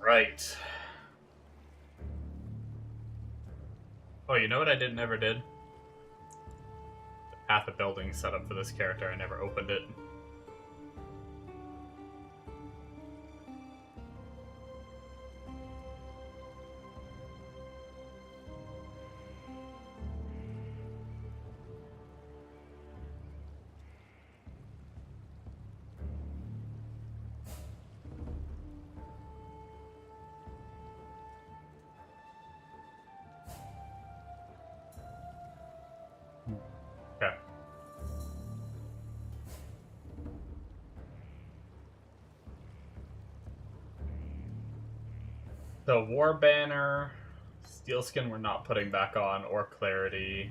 Right. Oh, you know what I never did? The path of building set up for this character, I never opened it. Okay. So War Banner, Steelskin we're not putting back on, or Clarity,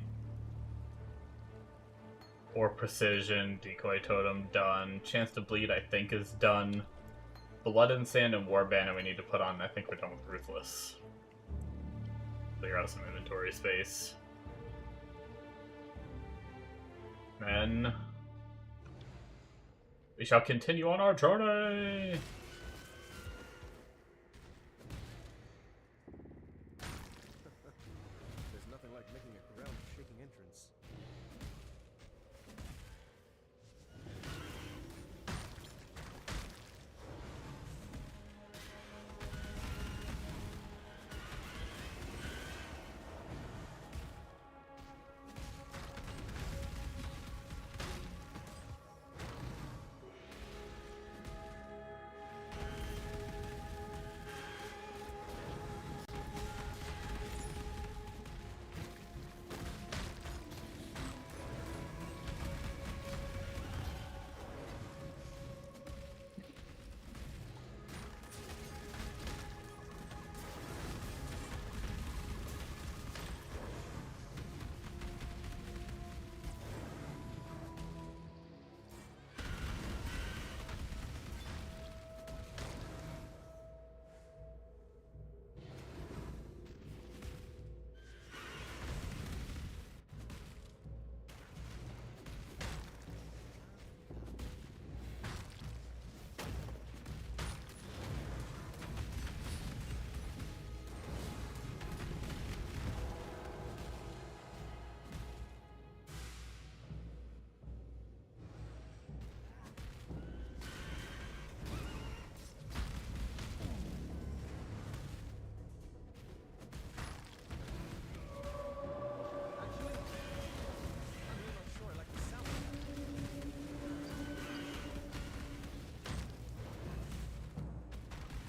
or Precision, Decoy Totem done. Chance to Bleed I think is done. Blood and Sand and War Banner we need to put on. I think we're done with Ruthless. Clear out some inventory space. Then we shall continue on our journey. There's nothing like making a ground-shaking entrance.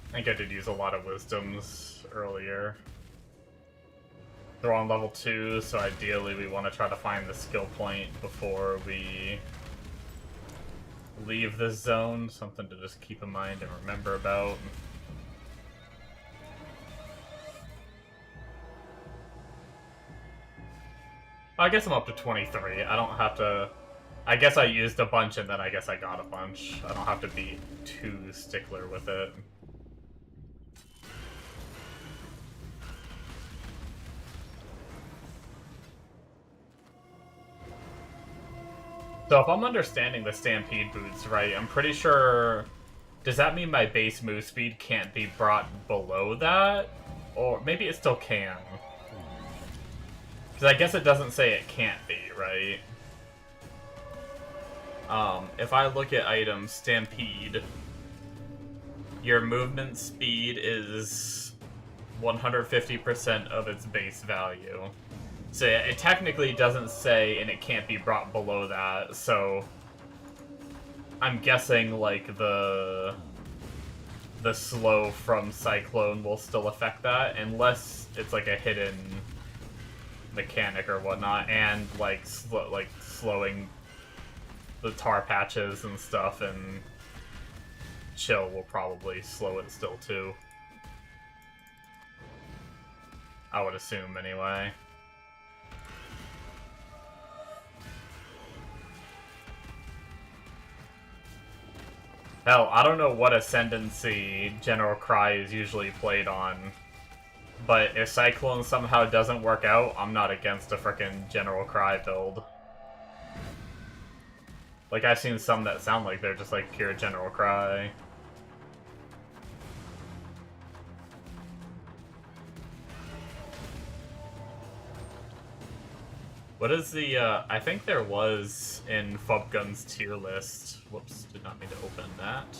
I think I did use a lot of wisdoms earlier. They're on level 2, so ideally we want to try to find the skill point before we leave this zone. Something to just keep in mind and remember about. I guess I'm up to 23. I don't have to... I guess I used a bunch and then I guess I got a bunch. I don't have to be too stickler with it. So if I'm understanding the Stampede boots right, I'm pretty sure... Does that mean my base move speed can't be brought below that? Or maybe it still can. Because I guess it doesn't say it can't be, right? If I look at items, Stampede, your movement speed is 150% of its base value. So yeah, it technically doesn't say, and it can't be brought below that, so I'm guessing, like, the slow from Cyclone will still affect that, unless it's, like, a hidden mechanic or whatnot, and, like, slowing the tar patches and stuff, and Chill will probably slow it still, too. I would assume, anyway. Hell, I don't know what Ascendancy General Cry is usually played on, but if Cyclone somehow doesn't work out, I'm not against a frickin' General Cry build. Like, I've seen some that sound like they're just like pure General Cry. What is the, I think there was in Fubgun's tier list. Whoops, did not mean to open that.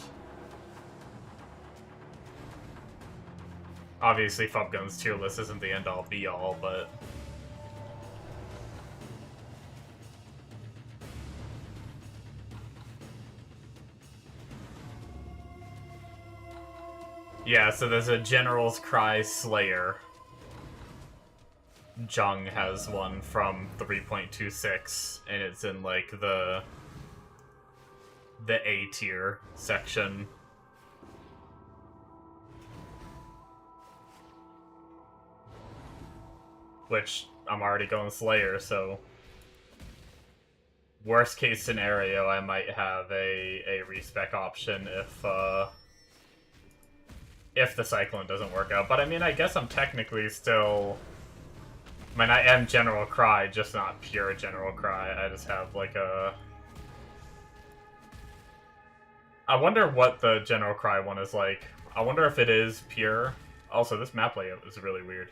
Obviously, Fubgun's tier list isn't the end-all be-all, but... yeah, so there's a General's Cry Slayer. Jung has one from 3.26, and it's in, like, the A tier section. Which, I'm already going Slayer, so... worst case scenario, I might have a respec option if the Cyclone doesn't work out. But I mean, I guess I'm technically still... I mean, I am General Cry, just not pure General Cry. I just have, like, a... I wonder what the General Cry one is like. I wonder if it is pure. Also, this map layout is really weird.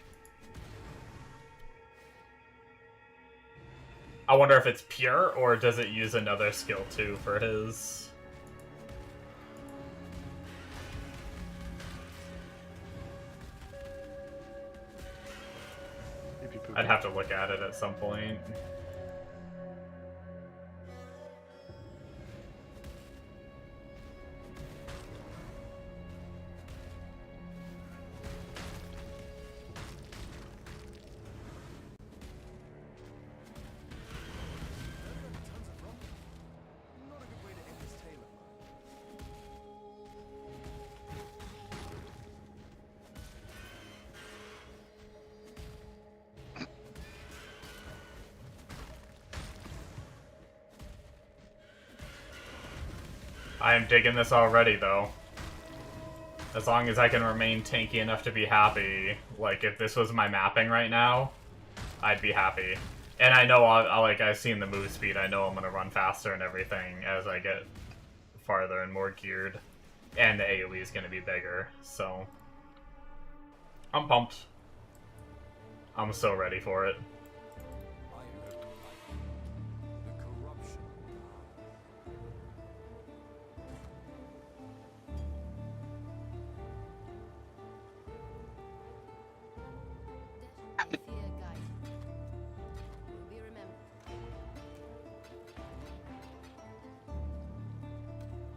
I wonder if it's pure, or does it use another skill, too, for his... I'd have to look at it at some point. I am digging this already, though. As long as I can remain tanky enough to be happy. Like, if this was my mapping right now, I'd be happy. And I know, I've seen the move speed, I know I'm gonna run faster and everything as I get farther and more geared. And the AoE is gonna be bigger, so... I'm pumped. I'm so ready for it.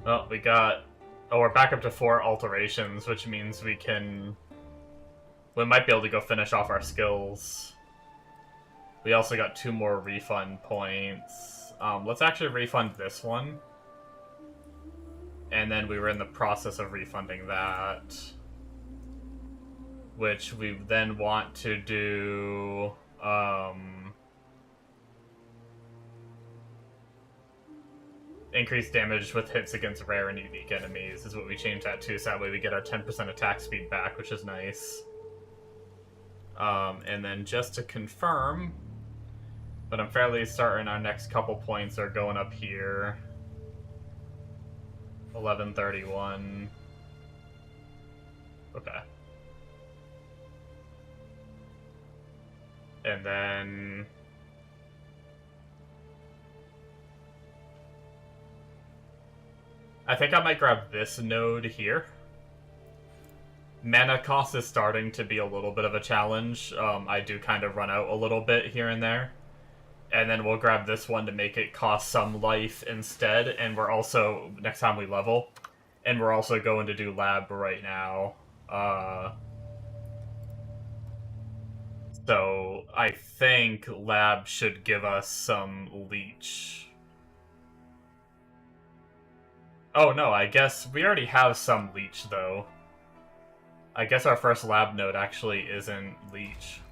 Well, we got... oh, we're back up to 4 alterations, which means we can... we might be able to go finish off our skills. We also got 2 more refund points. Let's actually refund this one. And then we were in the process of refunding that. Which we then want to do... increased damage with hits against rare and unique enemies is what we changed that to, so that way we get our 10% attack speed back, which is nice. And then just to confirm, but I'm fairly certain our next couple points are going up here. 1131. Okay. And then... I think I might grab this node here. Mana cost is starting to be a little bit of a challenge. I do kind of run out a little bit here and there. And then we'll grab this one to make it cost some life instead. And we're also, next time we level, and we're also going to do lab right now. So I think lab should give us some leech. Oh no, I guess we already have some leech, though. I guess our first lab node actually isn't leech.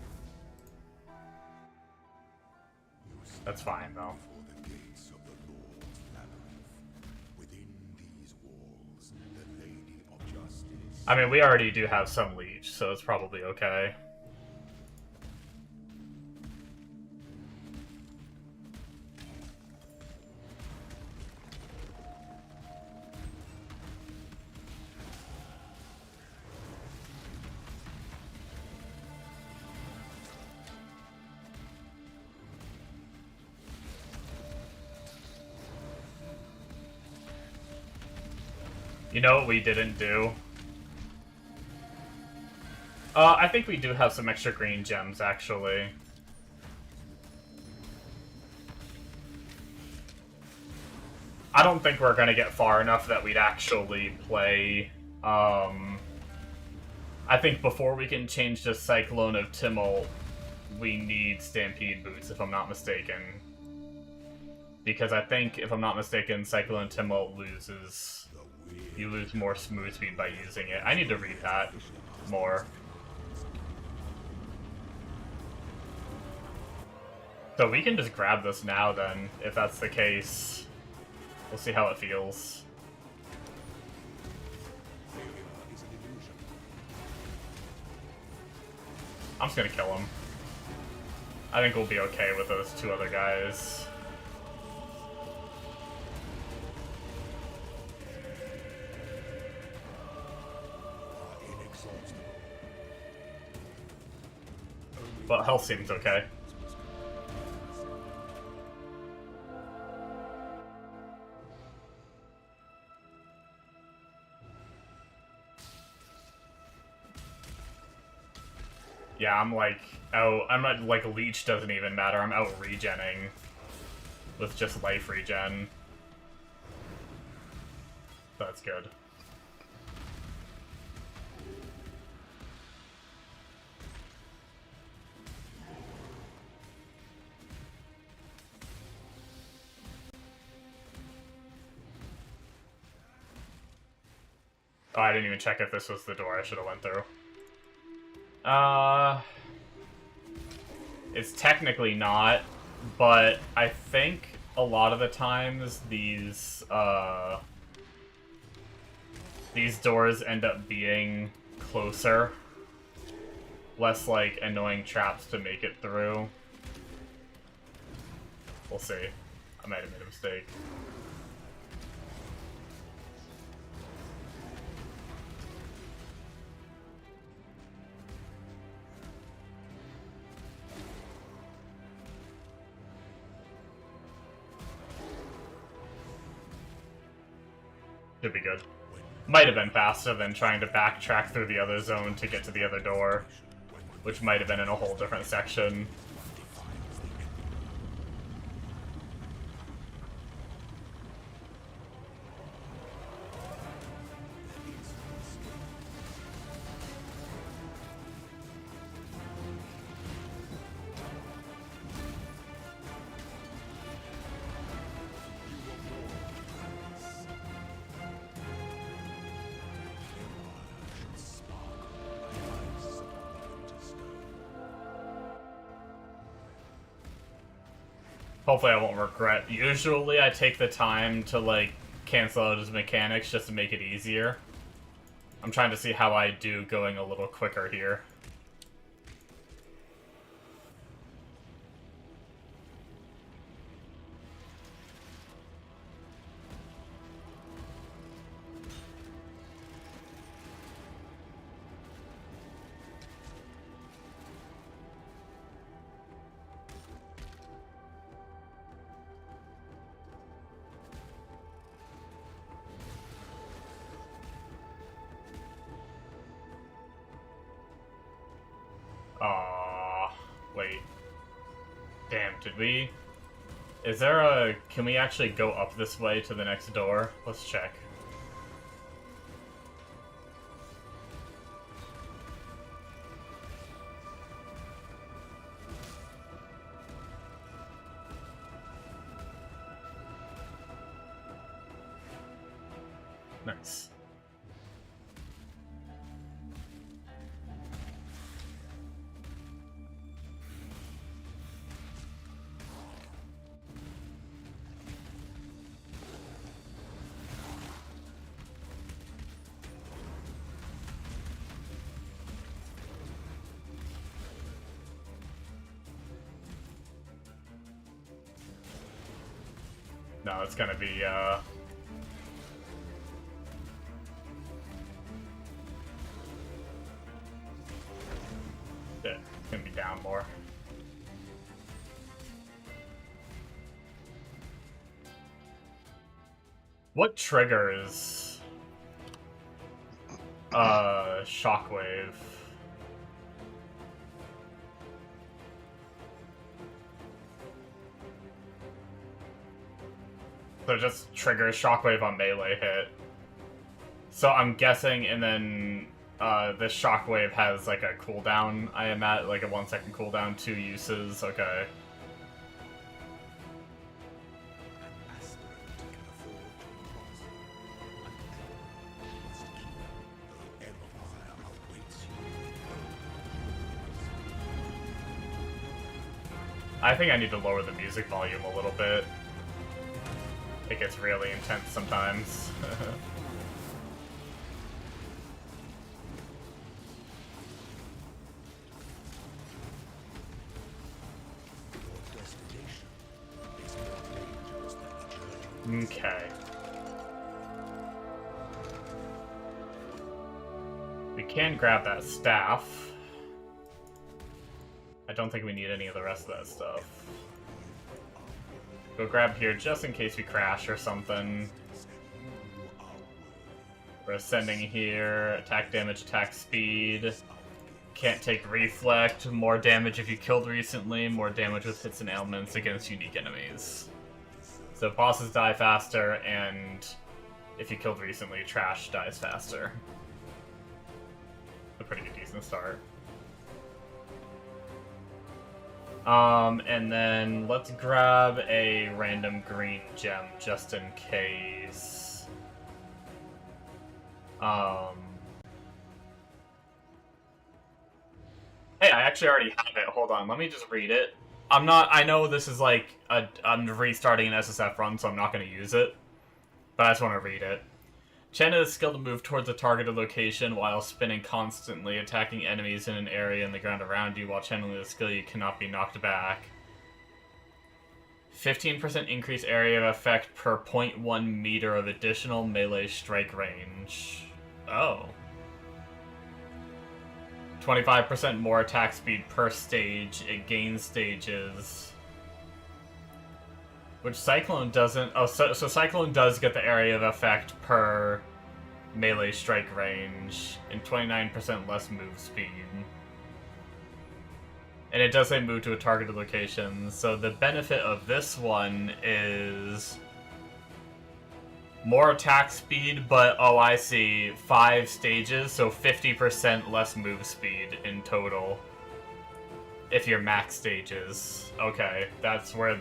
That's fine, though. I mean, we already do have some leech, so it's probably okay. You know what we didn't do? I think we do have some extra green gems, actually. I don't think we're gonna get far enough that we'd actually play, I think before we can change to Cyclone of Tumult, we need Stampede Boots, if I'm not mistaken. Because I think, if I'm not mistaken, Cyclone Tumult loses... You lose more smooth speed by using it. I need to read that more. So we can just grab this now, then, if that's the case. We'll see how it feels. I'm just gonna kill him. I think we'll be okay with those two other guys. But health seems okay. Yeah, I'm like, I'm not, like, Leech doesn't even matter, I'm out regenning with just life regen. That's good. Oh, I didn't even check if this was the door I should have went through. It's technically not, but I think a lot of the times these doors end up being closer. Less, like, annoying traps to make it through. We'll see. I might have made a mistake. Should be good. Might have been faster than trying to backtrack through the other zone to get to the other door, which might have been in a whole different section. Hopefully I won't regret. Usually I take the time to, like, cancel out his mechanics just to make it easier. I'm trying to see how I do going a little quicker here. Wait. Damn, did we... Is there a... Can we actually go up this way to the next door? Let's check. Nice. No, it's gonna be, yeah, it's gonna be down more. What triggers Shockwave. So just triggers Shockwave on melee hit. So I'm guessing, and then this Shockwave has like a cooldown. I am at like a 1 second cooldown, 2 uses. Okay. I think I need to lower the music volume a little bit. It gets really intense sometimes. Okay. We can grab that staff. I don't think we need any of the rest of that stuff. Go grab here just in case we crash or something. We're ascending here. Attack damage, attack speed. Can't take reflect. More damage if you killed recently. More damage with hits and ailments against unique enemies. So bosses die faster, and if you killed recently, trash dies faster. A pretty good, decent start. And then let's grab a random green gem just in case. Hey, I actually already have it. Hold on, let me just read it. I know this is like, I'm restarting an SSF run, so I'm not going to use it. But I just want to read it. Chen is skilled to move towards a targeted location while spinning constantly, attacking enemies in an area in the ground around you. While channeling the skill, you cannot be knocked back. 15% increase area of effect per 0.1 meter of additional melee strike range. Oh. 25% more attack speed per stage. It gains stages. Which Cyclone doesn't... Oh, so Cyclone does get the area of effect per melee strike range, and 29% less move speed. And it does say move to a targeted location, so the benefit of this one is more attack speed, but, oh, I see, 5 stages, so 50% less move speed in total if you're max stages. Okay, that's where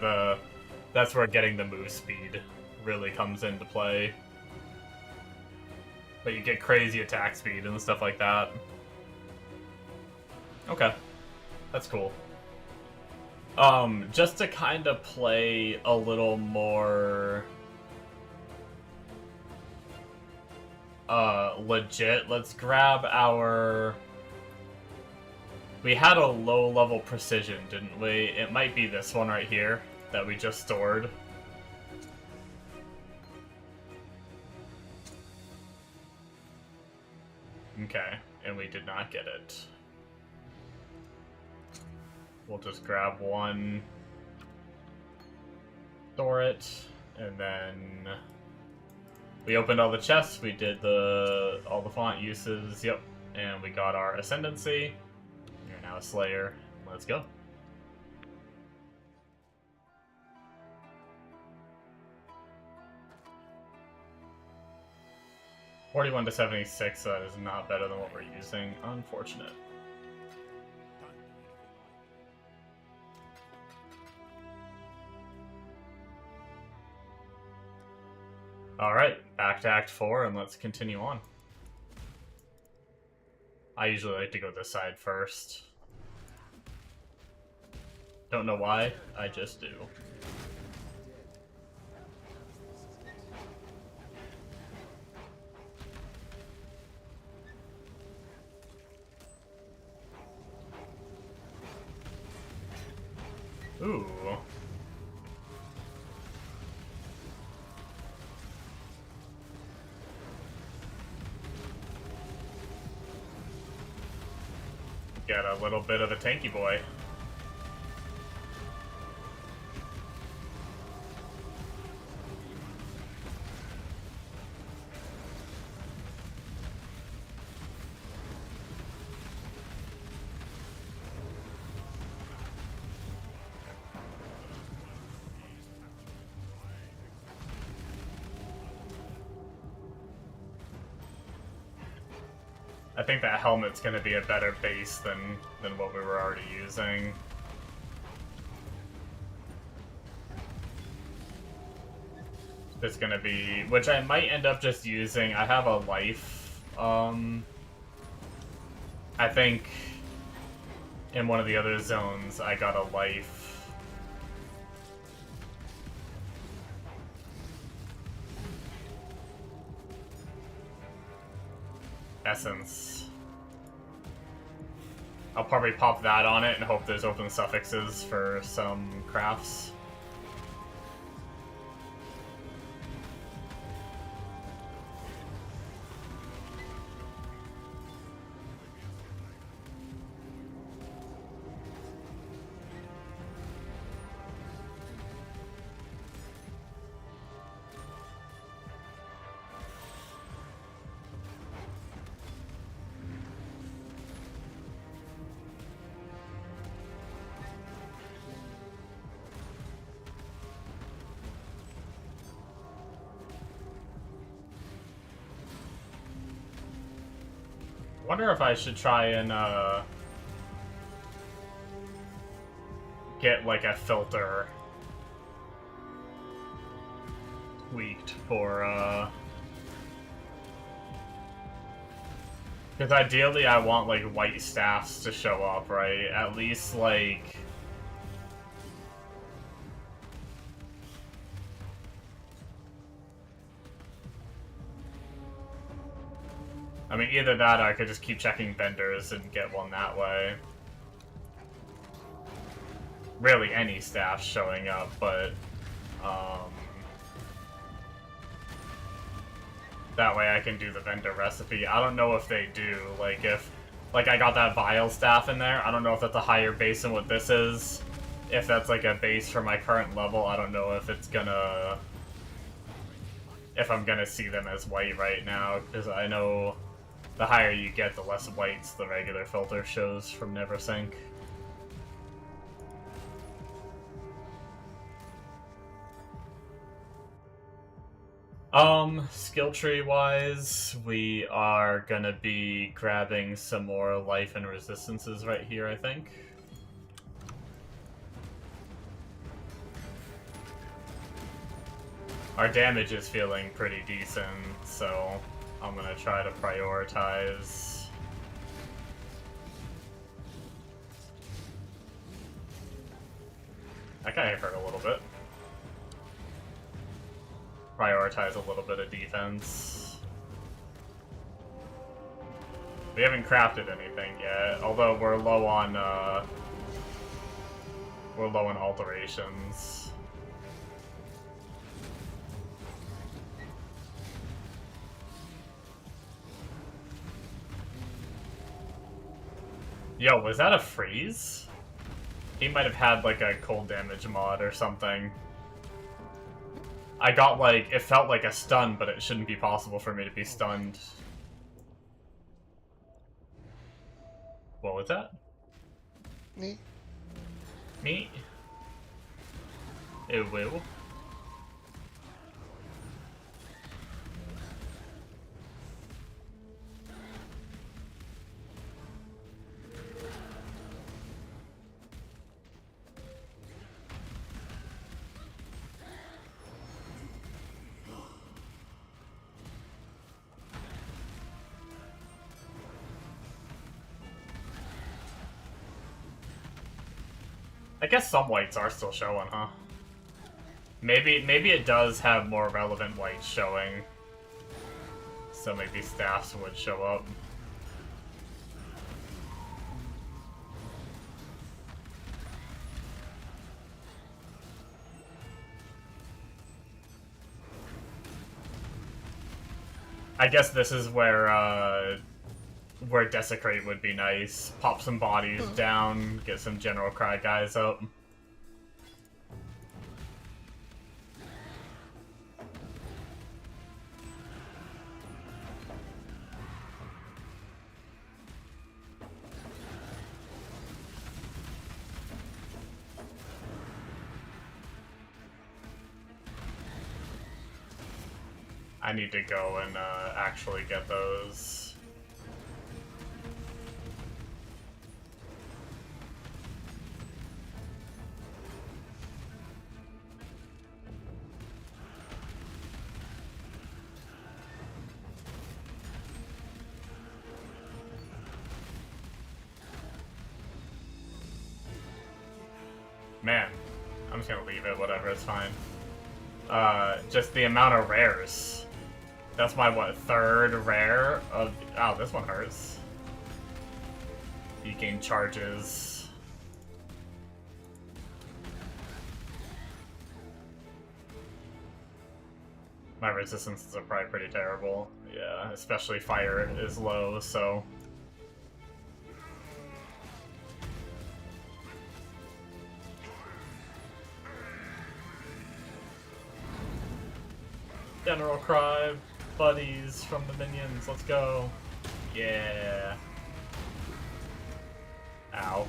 getting the move speed really comes into play. But you get crazy attack speed and stuff like that. Okay. That's cool. Just to kind of play a little more legit, let's grab our... We had a low-level precision, didn't we? It might be this one right here that we just stored. Okay, and we did not get it. We'll just grab one, store it, and then we opened all the chests, we did all the font uses, yep, and we got our Ascendancy. You're now a Slayer. Let's go. $41 to $76, that is not better than what we're using. Unfortunate. Alright, back to Act 4, and let's continue on. I usually like to go this side first. Don't know why, I just do. Ooh. Got a little bit of a tanky boy. I think that helmet's gonna be a better base than what we were already using. It's gonna be, which I might end up just using. I have a life. I think in one of the other zones I got a life. Essence. I'll probably pop that on it and hope there's open suffixes for some crafts. Wonder if I should try and get like a filter tweaked for because ideally I want like white staffs to show up, right? At least like I mean, either that or I could just keep checking vendors and get one that way. Really, any staff showing up, but that way I can do the vendor recipe. I don't know if they do. Like, if like I got that vial staff in there, I don't know if that's a higher base than what this is. If that's like a base for my current level, I don't know if it's gonna... if I'm gonna see them as white right now, because I know the higher you get, the less whites the regular filter shows from Neversink. Skill tree wise, we are gonna be grabbing some more life and resistances right here, I think. Our damage is feeling pretty decent, so I'm gonna try to prioritize. That guy hurt a little bit. Prioritize a little bit of defense. We haven't crafted anything yet, although we're low on alterations. Yo, was that a freeze? He might have had like a cold damage mod or something. I got like, it felt like a stun, but it shouldn't be possible for me to be stunned. What was that? Me? Me? It will. I guess some whites are still showing, huh? Maybe it does have more relevant whites showing. So maybe staffs would show up. I guess this is where Desecrate would be nice. Pop some bodies down, get some General Cry guys up. I need to go and actually get those. Man, I'm just gonna leave it, whatever, it's fine. Just the amount of rares. That's my, what, third rare of... Oh, this one hurts. You gain charges. My resistances are probably pretty terrible. Yeah, especially fire is low, so... General Cry, buddies from the minions, let's go. Yeah. Ow.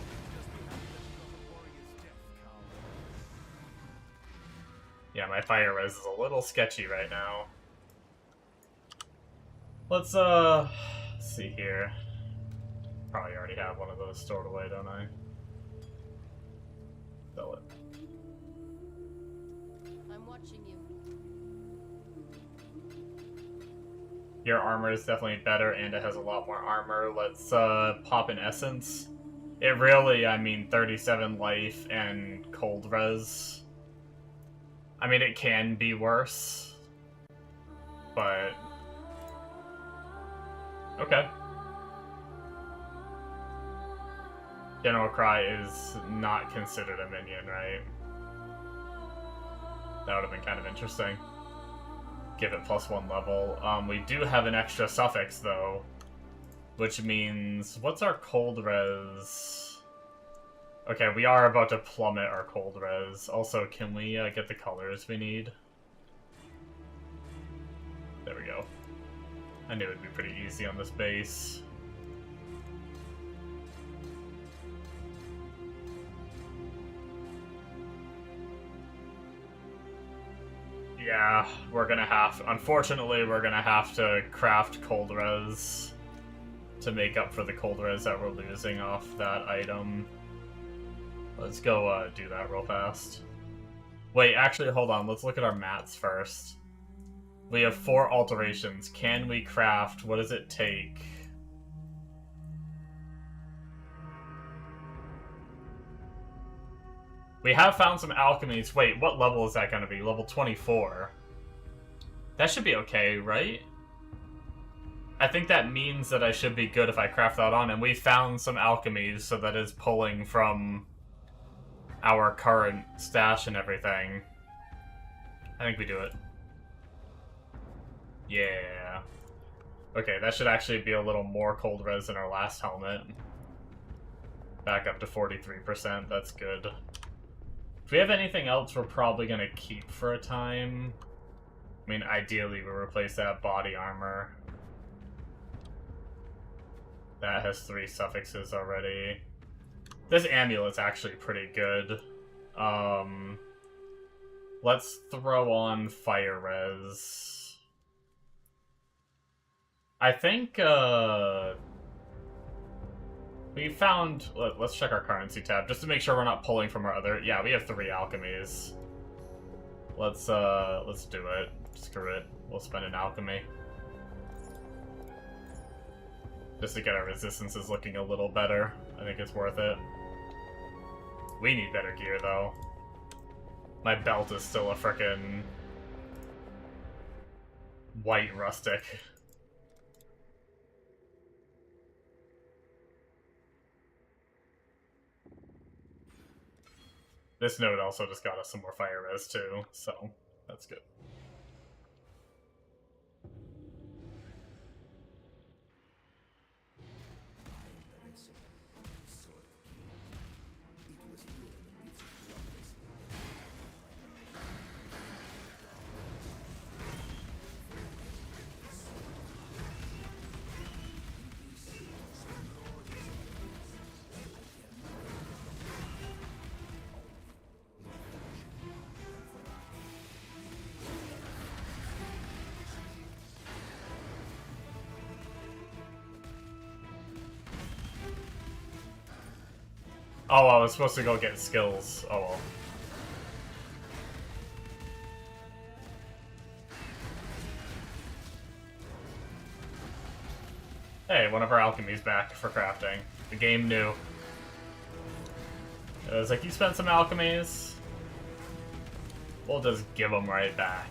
Yeah, my fire res is a little sketchy right now. Let's see here. Probably already have one of those stored away, don't I? Sell it. I'm watching you. Your armor is definitely better, and it has a lot more armor. Let's pop an essence. It really, I mean, 37 life and cold res. I mean, it can be worse, but okay. General Cry is not considered a minion, right? That would have been kind of interesting. Give it +1 level. We do have an extra suffix, though, which means... What's our cold res? Okay, we are about to plummet our cold res. Also, can we get the colors we need? There we go. I knew it would be pretty easy on this base. Yeah, we're gonna have... Unfortunately, we're gonna have to craft cold res to make up for the cold res that we're losing off that item. Let's go do that real fast. Wait, actually, hold on. Let's look at our mats first. We have 4 alterations. Can we craft... What does it take? We have found some alchemies. Wait, what level is that going to be? Level 24. That should be okay, right? I think that means that I should be good if I craft that on. And we found some alchemies, so that is pulling from our current stash and everything. I think we do it. Yeah. Okay, that should actually be a little more cold res than our last helmet. Back up to 43%, that's good. If we have anything else, we're probably going to keep for a time. I mean, ideally, we replace that body armor. That has 3 suffixes already. This amulet's actually pretty good. Let's throw on fire res. I think, we found... Let's check our currency tab, just to make sure we're not pulling from our other... Yeah, we have 3 alchemies. Let's do it. Screw it. We'll spend an alchemy. Just to get our resistances looking a little better. I think it's worth it. We need better gear, though. My belt is still a frickin' white rustic. This node also just got us some more fire res too, so that's good. Oh, I was supposed to go get skills. Oh well. Hey, one of our alchemies back for crafting. The game knew. It's like, you spent some alchemies? We'll just give them right back.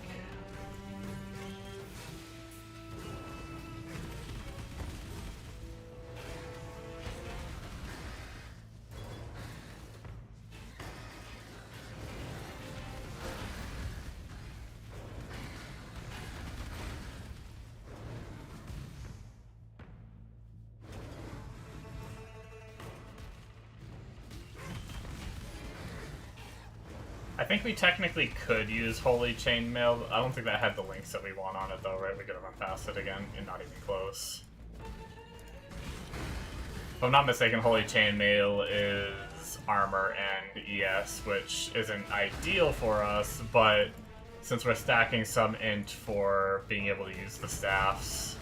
I think we technically could use Holy Chainmail. I don't think that had the links that we want on it, though, right? We could have run past it again, and not even close. If I'm not mistaken, Holy Chainmail is armor and ES, which isn't ideal for us, but since we're stacking some int for being able to use the staffs...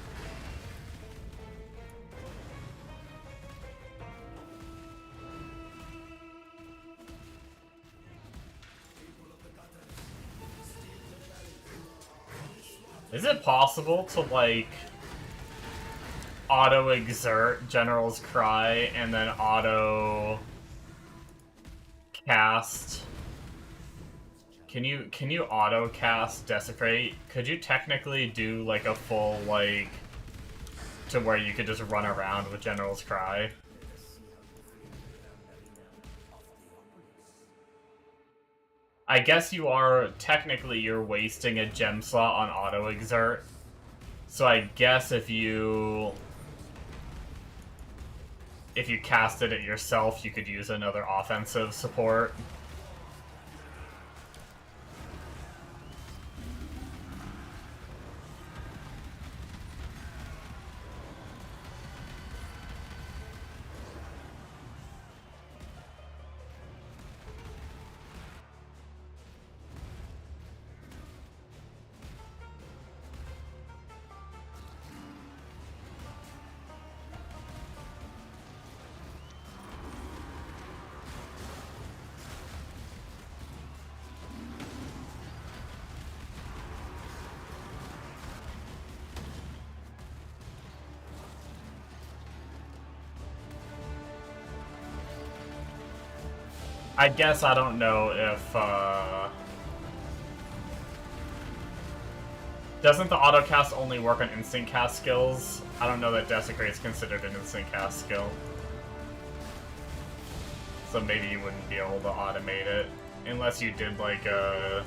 Is it possible to, like, auto-exert General's Cry and then auto-cast? Can you auto-cast Desecrate? Could you technically do, like, a full, like, to where you could just run around with General's Cry? I guess you are, technically, you're wasting a gem slot on auto-exert. So I guess if you casted it yourself, you could use another offensive support. I guess I don't know if, doesn't the auto-cast only work on instant cast skills? I don't know that Desecrate is considered an instant cast skill. So maybe you wouldn't be able to automate it. Unless you did, like, a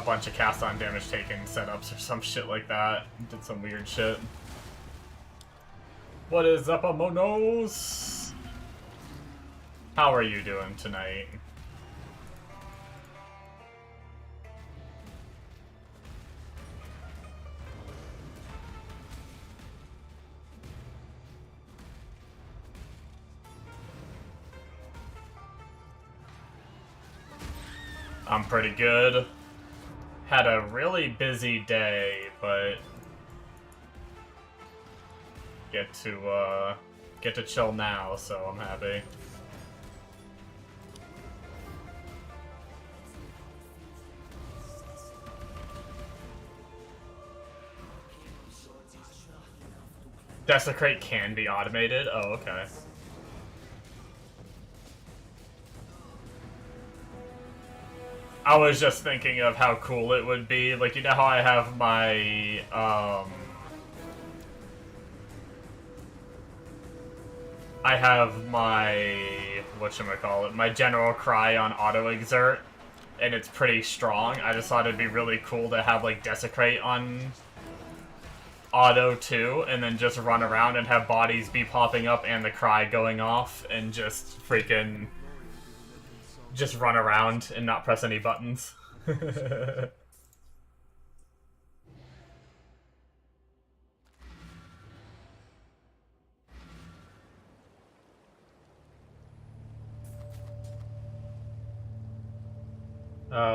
bunch of cast on damage taken setups or some shit like that. Did some weird shit. What is up, Amonos? How are you doing tonight? I'm pretty good. Had a really busy day, but get to chill now, so I'm happy. Desecrate can be automated? Oh, okay. I was just thinking of how cool it would be. Like, you know how I have my, I have my, whatchamacallit, my General Cry on auto-exert, and it's pretty strong. I just thought it'd be really cool to have, like, Desecrate on auto too, and then just run around and have bodies be popping up and the cry going off, and just freaking just run around and not press any buttons.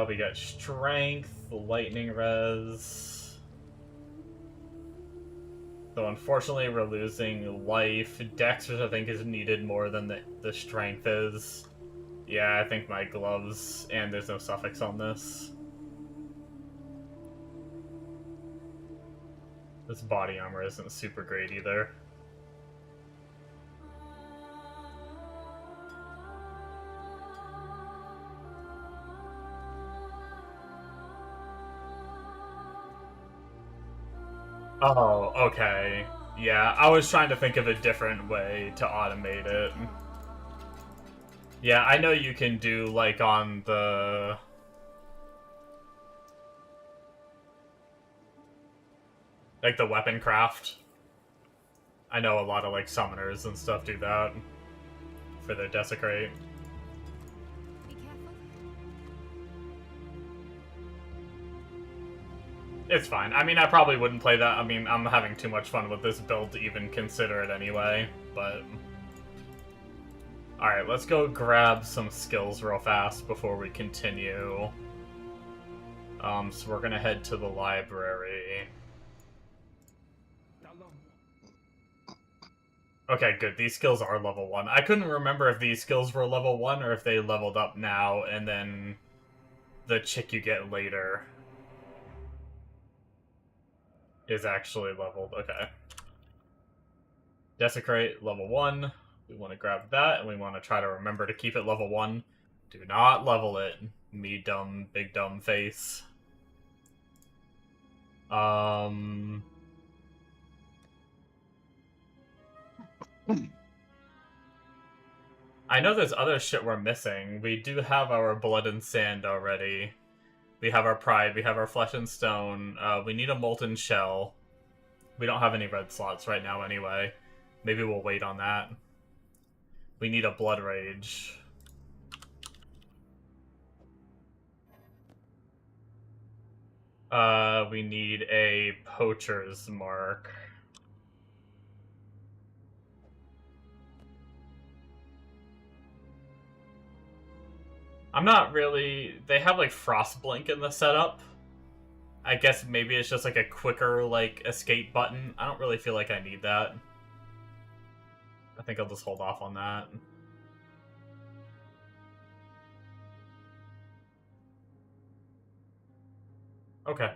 We got strength, lightning res. So unfortunately we're losing life. Dex, which I think is needed more than the strength is. Yeah, I think my gloves, and there's no suffix on this. This body armor isn't super great either. Oh, okay. Yeah, I was trying to think of a different way to automate it. Yeah, I know you can do, like, on the... like, the weapon craft. I know a lot of, like, summoners and stuff do that for their Desecrate. Be careful. It's fine. I mean, I probably wouldn't play that. I mean, I'm having too much fun with this build to even consider it anyway, but... Alright, let's go grab some skills real fast before we continue. So we're gonna head to the library. Okay, good. These skills are level 1. I couldn't remember if these skills were level 1 or if they leveled up now, and then the chick you get later is actually leveled. Okay. Desecrate, level 1. We want to grab that, and we want to try to remember to keep it level 1. Do not level it, me dumb, big dumb face. I know there's other shit we're missing. We do have our blood and sand already. We have our pride, we have our flesh and stone. We need a molten shell. We don't have any red slots right now anyway. Maybe we'll wait on that. We need a blood rage. We need a poacher's mark. I'm not really... They have, like, Frostblink in the setup. I guess maybe it's just, like, a quicker, like, escape button. I don't really feel like I need that. I think I'll just hold off on that. Okay.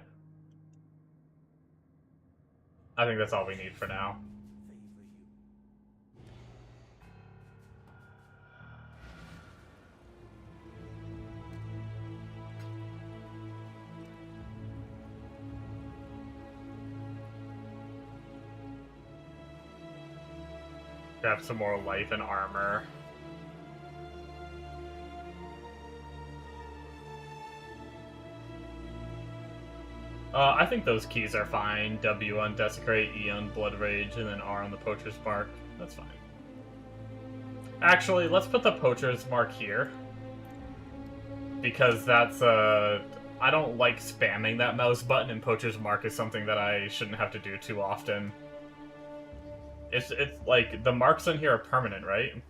I think that's all we need for now. Grab some more life and armor. I think those keys are fine. W on Desecrate, E on Blood Rage, and then R on the Poacher's Mark. That's fine. Actually, let's put the Poacher's Mark here. Because that's, I don't like spamming that mouse button, and Poacher's Mark is something that I shouldn't have to do too often. It's like, the marks in here are permanent, right?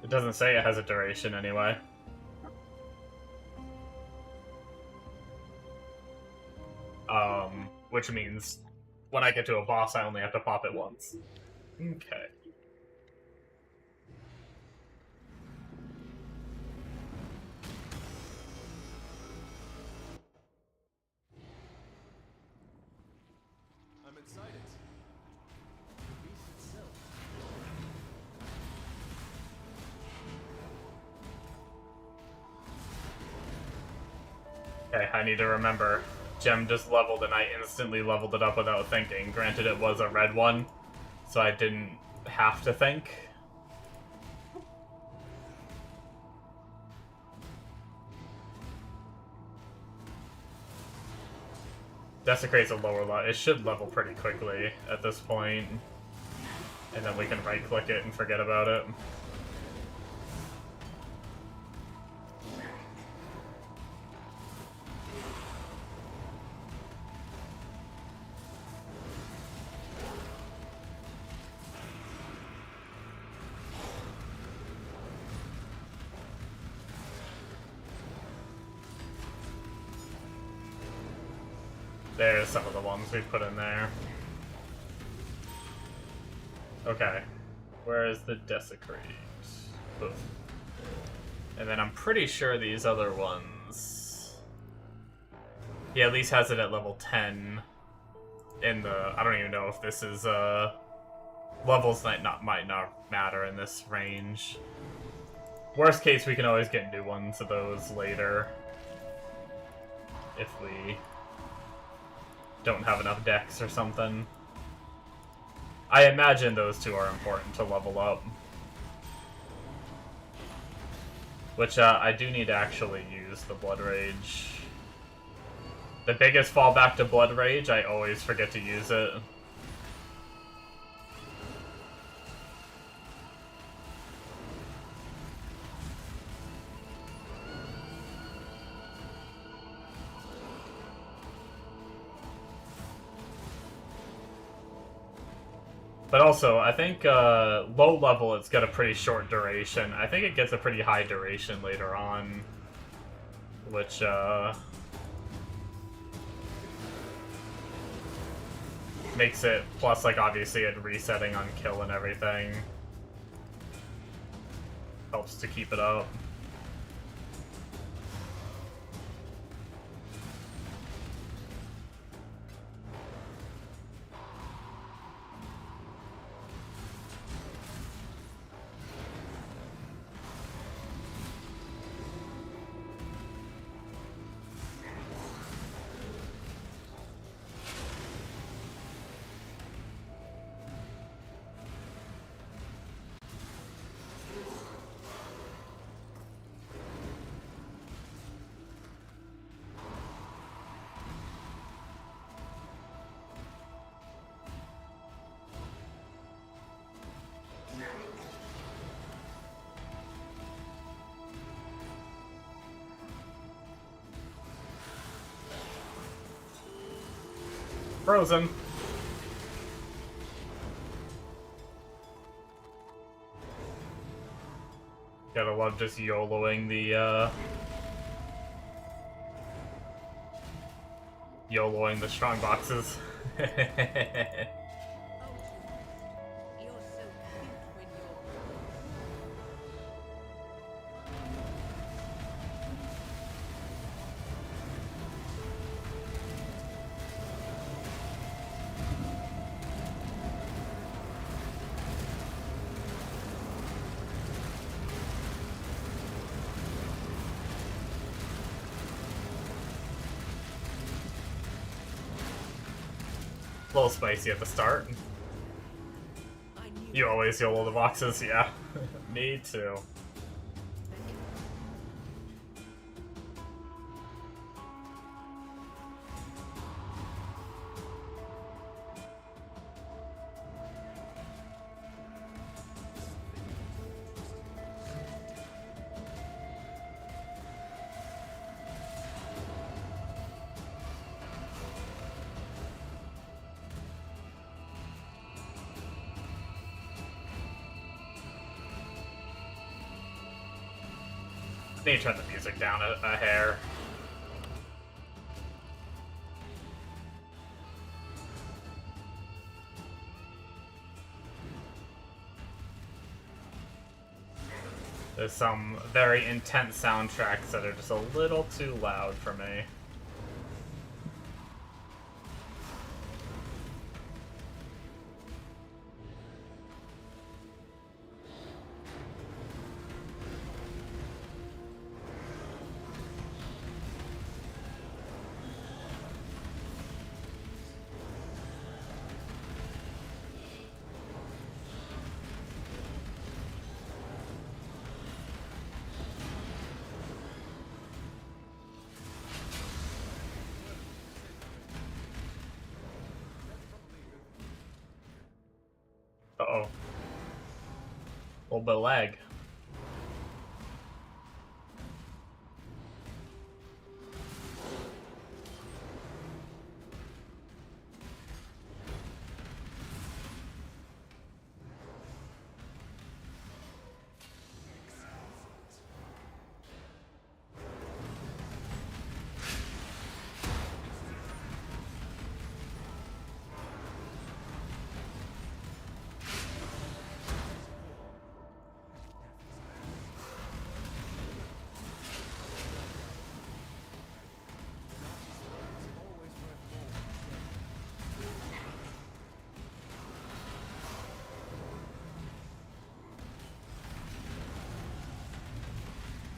It doesn't say it has a duration anyway. Which means when I get to a boss, I only have to pop it once. Okay. I'm excited. The beast itself. Okay, I need to remember. Gem just leveled and I instantly leveled it up without thinking. Granted, it was a red one, so I didn't have to think. Desecrate's a lower level. It should level pretty quickly at this point. And then we can right-click it and forget about it. There's some of the ones we put in there. Okay. Where is the Desecrate? Boom. And then I'm pretty sure these other ones... He at least has it at level 10 in the... I don't even know if this is, Levels might not matter in this range. Worst case, we can always get new ones of those later. If we don't have enough decks or something. I imagine those two are important to level up. Which, I do need to actually use the Blood Rage. The biggest fallback to Blood Rage, I always forget to use it. But also, I think low level it's got a pretty short duration. I think it gets a pretty high duration later on. Which, makes it, plus, like, obviously it resetting on kill and everything. Helps to keep it up. Frozen. Gotta love just YOLOing the, YOLOing the strong boxes. Oh, you're so cute when you're... A little spicy at the start. I knew You always YOLO the boxes, yeah. Me too. I need to turn the music down a hair. There's some very intense soundtracks that are just a little too loud for me. Uh-oh. A little bit of lag.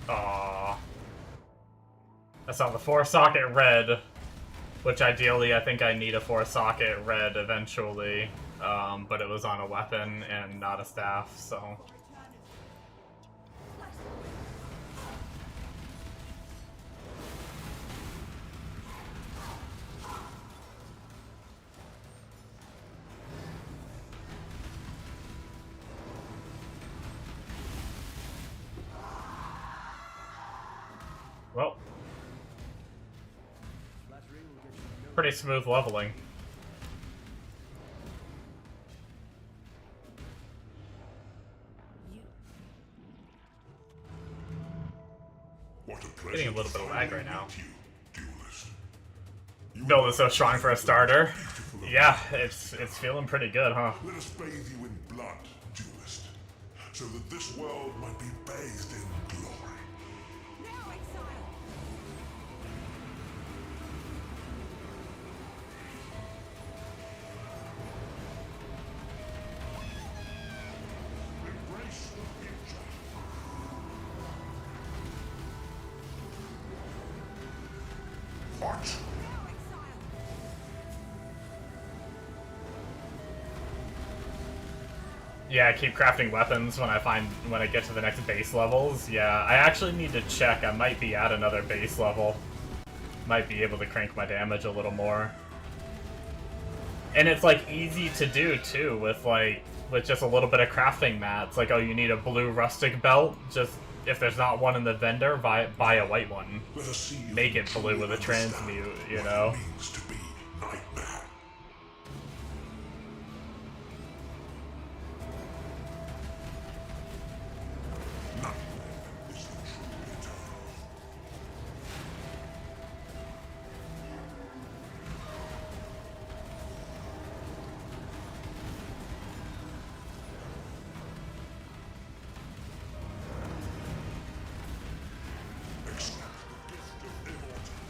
Aww. That's on the 4-socket red, which ideally I think I need a 4-socket red eventually, but it was on a weapon and not a staff, so... Well, pretty smooth leveling. Getting a little bit of lag right now. Build is so strong for a starter. Yeah, it's feeling pretty good, huh? Let us bathe you in blood, duelist, so that this world might be bathed in glory. Now, exile! Embrace the future. What? Now, exile! Yeah, I keep crafting weapons when I get to the next base levels. Yeah, I actually need to check. I might be at another base level. Might be able to crank my damage a little more. And it's like easy to do too with just a little bit of crafting mats. Like, oh, you need a blue rustic belt. Just if there's not one in the vendor, buy a white one. Let us see if Make you it blue with a truly transmute, understand you what know? it means to be nightmare. Nightmare is the true eternal. Accept the gift of immortality.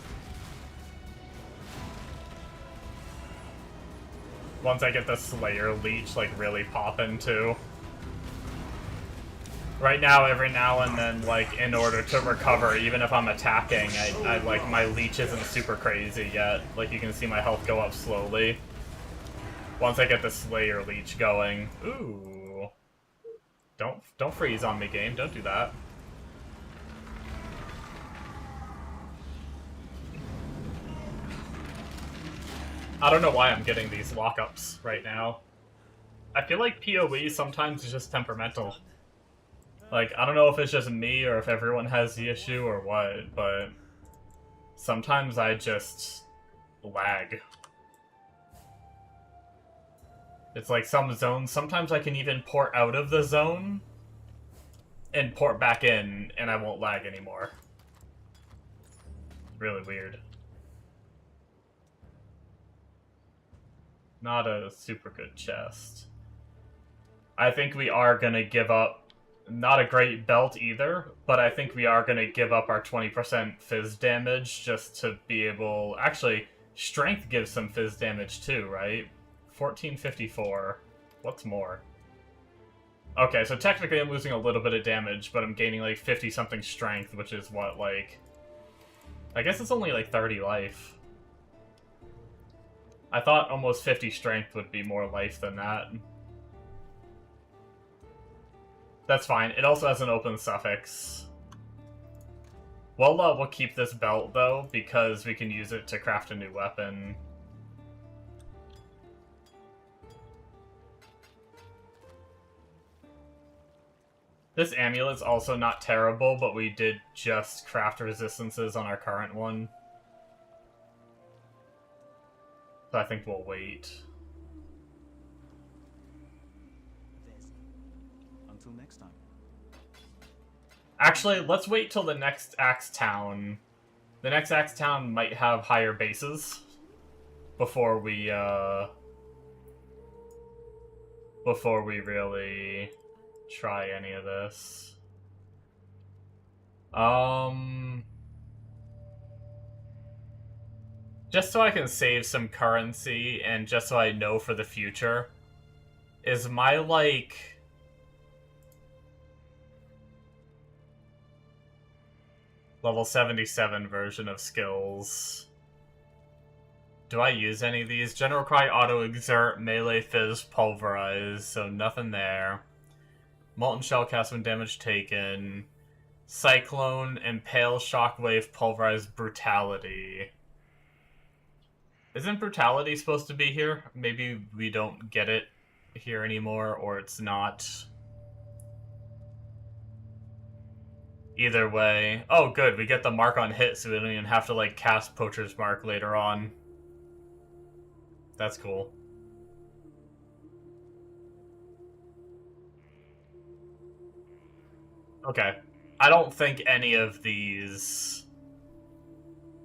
Once I get the Slayer Leech, like, really poppin' too. Right now, every now and then, like, in order to recover, even if I'm attacking, I like, my leech isn't super crazy yet. Like, you can see my health go up slowly. Once I get the Slayer Leech going. Ooh. Don't freeze on me, game. Don't do that. I don't know why I'm getting these lockups right now. I feel like PoE sometimes is just temperamental. Like, I don't know if it's just me or if everyone has the issue or what, but sometimes I just lag. It's like some zones, sometimes I can even port out of the zone and port back in and I won't lag anymore. Really weird. Not a super good chest. I think we are gonna give up. Not a great belt either, but I think we are going to give up our 20% fizz damage just to be able... Actually, strength gives some fizz damage too, right? 1454. What's more? Okay, so technically I'm losing a little bit of damage, but I'm gaining like 50-something strength, which is what, like... I guess it's only like 30 life. I thought almost 50 strength would be more life than that. That's fine. It also has an open suffix. We'll keep this belt, though, because we can use it to craft a new weapon. This amulet's also not terrible, but we did just craft resistances on our current one. So I think we'll wait. Until next time. Actually, let's wait till the next Axe Town. The next Axe Town might have higher bases before we really try any of this. Just so I can save some currency and just so I know for the future, is my, like... Level 77 version of skills. Do I use any of these? General Cry, Auto Exert, Melee, Fizz, Pulverize, so nothing there. Molten Shell cast when damage taken. Cyclone, Impale, Shockwave, Pulverize, Brutality. Isn't Brutality supposed to be here? Maybe we don't get it here anymore, or it's not. Either way. Oh, good. We get the mark on hit, so we don't even have to, like, cast Poacher's Mark later on. That's cool. Okay. I don't think any of these,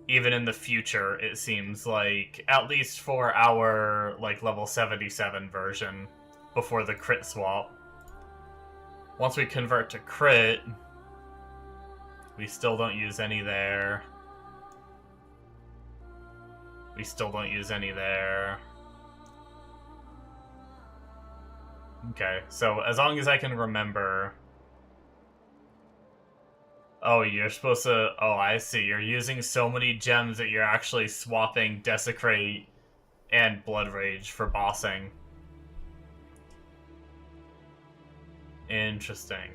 even in the future, it seems like, at least for our, like, level 77 version, before the crit swap. Once we convert to crit, we still don't use any there. We still don't use any there. Okay, so as long as I can remember... Oh, you're supposed to... Oh, I see. You're using so many gems that you're actually swapping Desecrate and Blood Rage for bossing. Interesting.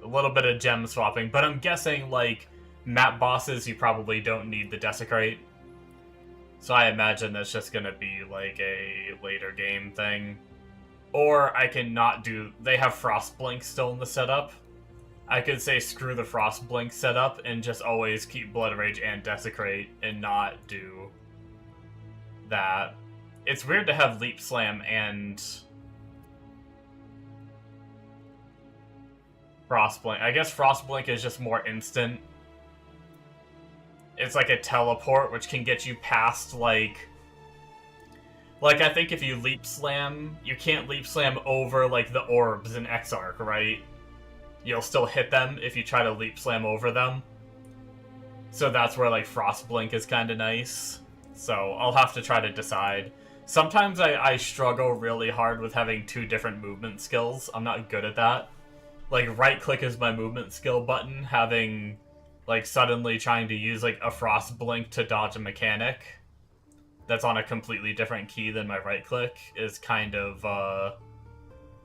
A little bit of gem swapping, but I'm guessing, like, map bosses, you probably don't need the Desecrate. So I imagine that's just gonna be, like, a later game thing. Or I can not do... They have Frostblink still in the setup. I could say screw the Frostblink setup and just always keep Blood Rage and Desecrate and not do that. It's weird to have Leap Slam and Frostblink. I guess Frostblink is just more instant. It's like a teleport, which can get you past, like... Like, I think if you Leap Slam, you can't Leap Slam over, like, the orbs in Exarch, right? You'll still hit them if you try to Leap Slam over them. So that's where, like, Frostblink is kind of nice. So I'll have to try to decide. Sometimes I struggle really hard with having two different movement skills. I'm not good at that. Like, right-click is my movement skill button. Having, like, suddenly trying to use, like, a Frostblink to dodge a mechanic that's on a completely different key than my right-click is kind of,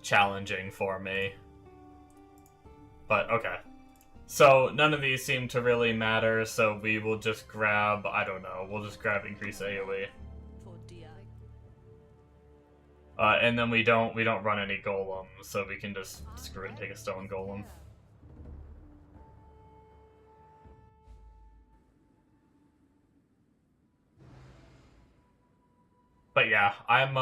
challenging for me. But, okay. So, none of these seem to really matter, so we will just grab, I don't know, we'll just grab increase AoE. And then we don't run any golems, so we can just screw it and take a stone golem. But yeah, I'm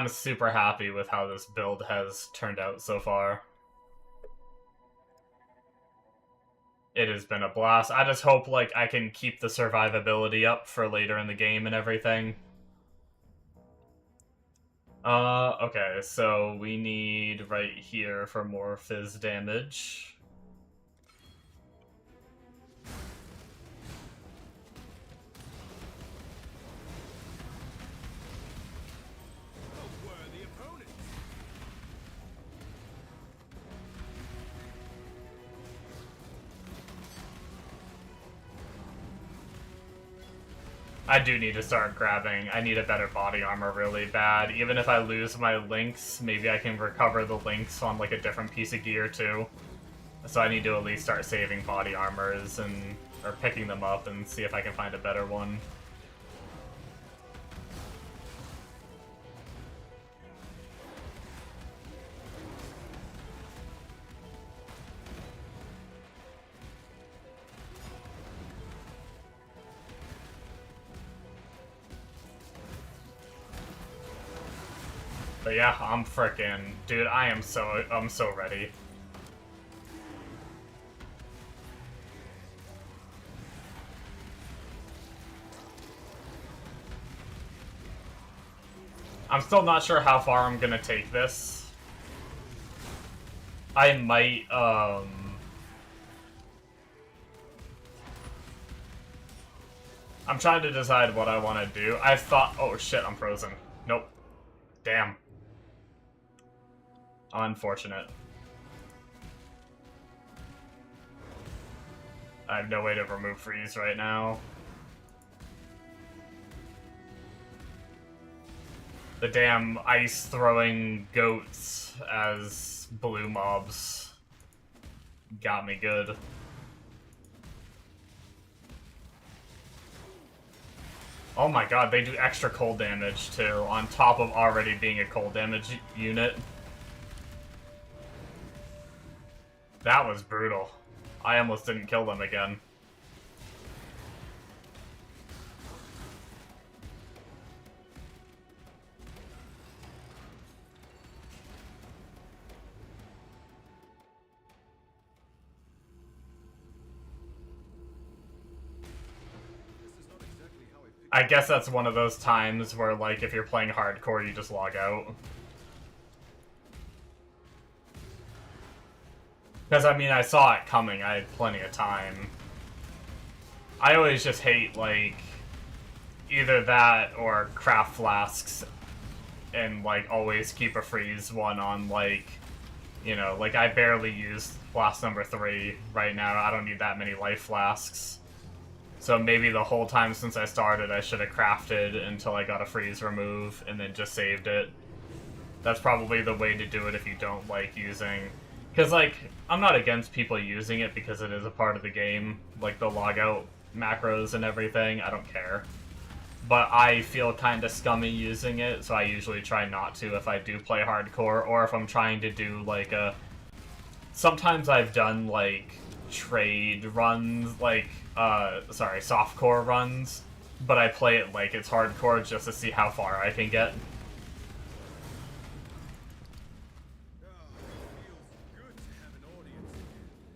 super happy with how this build has turned out so far. It has been a blast. I just hope, like, I can keep the survivability up for later in the game and everything. Okay, so we need right here for more fizz damage. I do need to start grabbing. I need a better body armor really bad. Even if I lose my links, maybe I can recover the links on, like, a different piece of gear, too. So I need to at least start saving body armors or picking them up and see if I can find a better one. But yeah, I'm frickin'... Dude, I'm so ready. I'm still not sure how far I'm gonna take this. I might, I'm trying to decide what I want to do. I thought... Oh shit, I'm frozen. Nope. Damn. Unfortunate. I have no way to remove freeze right now. The damn ice-throwing goats as blue mobs got me good. Oh my god, they do extra cold damage too, on top of already being a cold damage unit. That was brutal. I almost didn't kill them again. I guess that's one of those times where, like, if you're playing hardcore, you just log out. Because, I mean, I saw it coming. I had plenty of time. I always just hate, like, either that or craft flasks and, like, always keep a freeze one on, like, you know, like, I barely use flask number 3 right now. I don't need that many life flasks. So maybe the whole time since I started, I should have crafted until I got a freeze remove and then just saved it. That's probably the way to do it if you don't like using... Because, like, I'm not against people using it because it is a part of the game. Like, the logout macros and everything, I don't care. But I feel kind of scummy using it, so I usually try not to if I do play hardcore, or if I'm trying to do, like, a... Sometimes I've done, like, trade runs, like, softcore runs, but I play it like it's hardcore just to see how far I can get.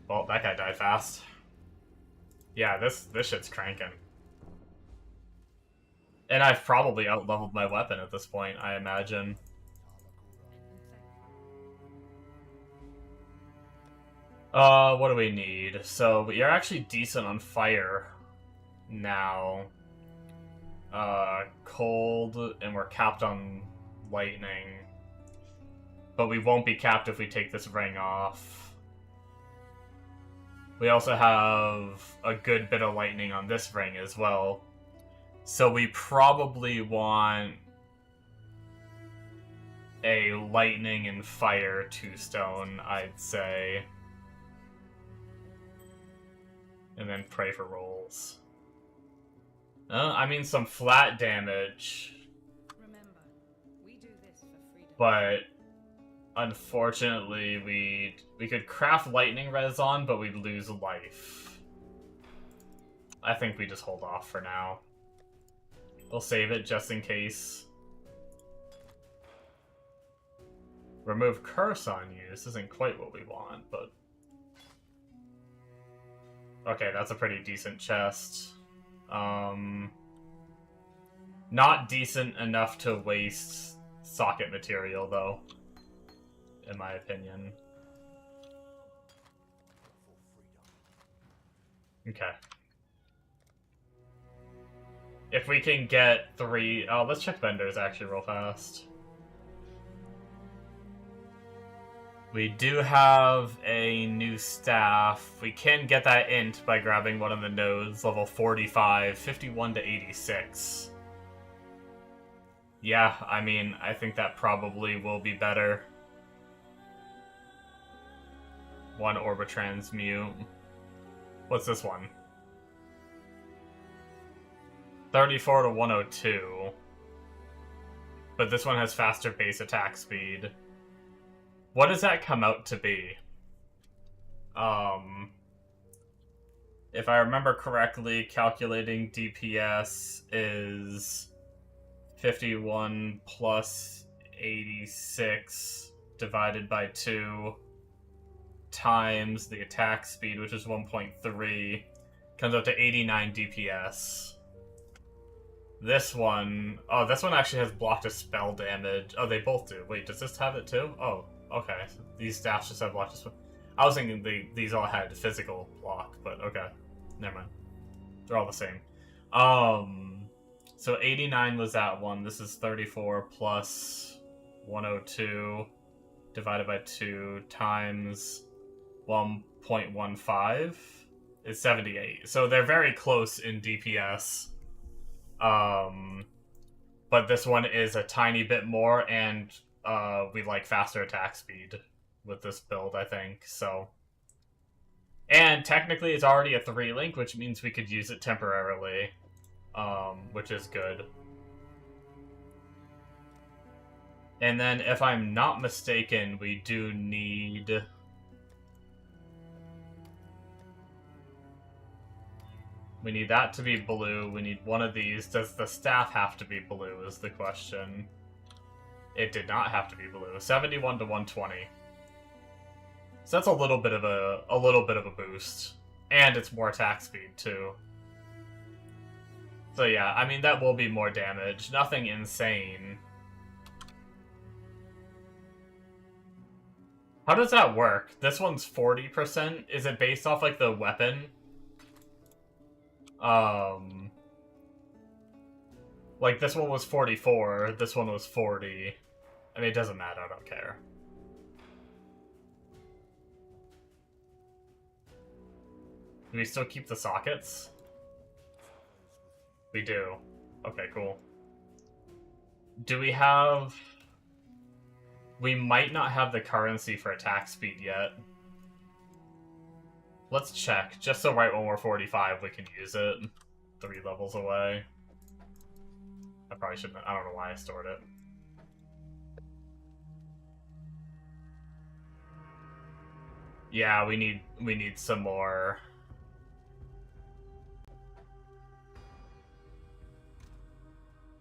Well, that guy died fast. Yeah, this shit's cranking. And I've probably outleveled my weapon at this point, I imagine. What do we need? So, you're actually decent on fire now. Cold, and we're capped on lightning. But we won't be capped if we take this ring off. We also have a good bit of lightning on this ring as well. So we probably want a lightning and fire 2-stone, I'd say. And then pray for rolls. I mean, some flat damage. Remember, we do this for freedom. But unfortunately, we could craft lightning res on, but we'd lose life. I think we just hold off for now. We'll save it just in case. Remove curse on you. This isn't quite what we want, but... Okay, that's a pretty decent chest. Not decent enough to waste socket material, though. In my opinion. Okay. If we can get 3... Oh, let's check vendors actually real fast. We do have a new staff. We can get that int by grabbing one of the nodes, level 45, 51 to 86. Yeah, I mean, I think that probably will be better. One Orbitransmute. What's this one? 34 to 102. But this one has faster base attack speed. What does that come out to be? If I remember correctly, calculating DPS is 51 plus 86 divided by 2 times the attack speed, which is 1.3, comes out to 89 DPS. This one... Oh, this one actually has block to spell damage. Oh, they both do. Wait, does this have it too? Oh. Okay, these staffs just have block to spell. I was thinking these all had physical block, but okay. Never mind. They're all the same. So 89 was that one. This is 34 plus 102 divided by 2 times 1.15. is 78. So they're very close in DPS. But this one is a tiny bit more, and we like faster attack speed with this build, I think. So, and technically it's already a 3-link, which means we could use it temporarily, which is good. And then, if I'm not mistaken, we do need... We need that to be blue. We need one of these. Does the staff have to be blue is the question. It did not have to be blue. 71 to 120. So that's a little bit of a boost. And it's more attack speed too. So yeah, I mean that will be more damage. Nothing insane. How does that work? This one's 40%? Is it based off, like, the weapon? Like, this one was 44, this one was 40. I mean, it doesn't matter, I don't care. Do we still keep the sockets? We do. Okay, cool. Do we have... We might not have the currency for attack speed yet. Let's check, just so right when we're 45 we can use it. 3 levels away. I probably shouldn't, I don't know why I stored it. Yeah, we need some more.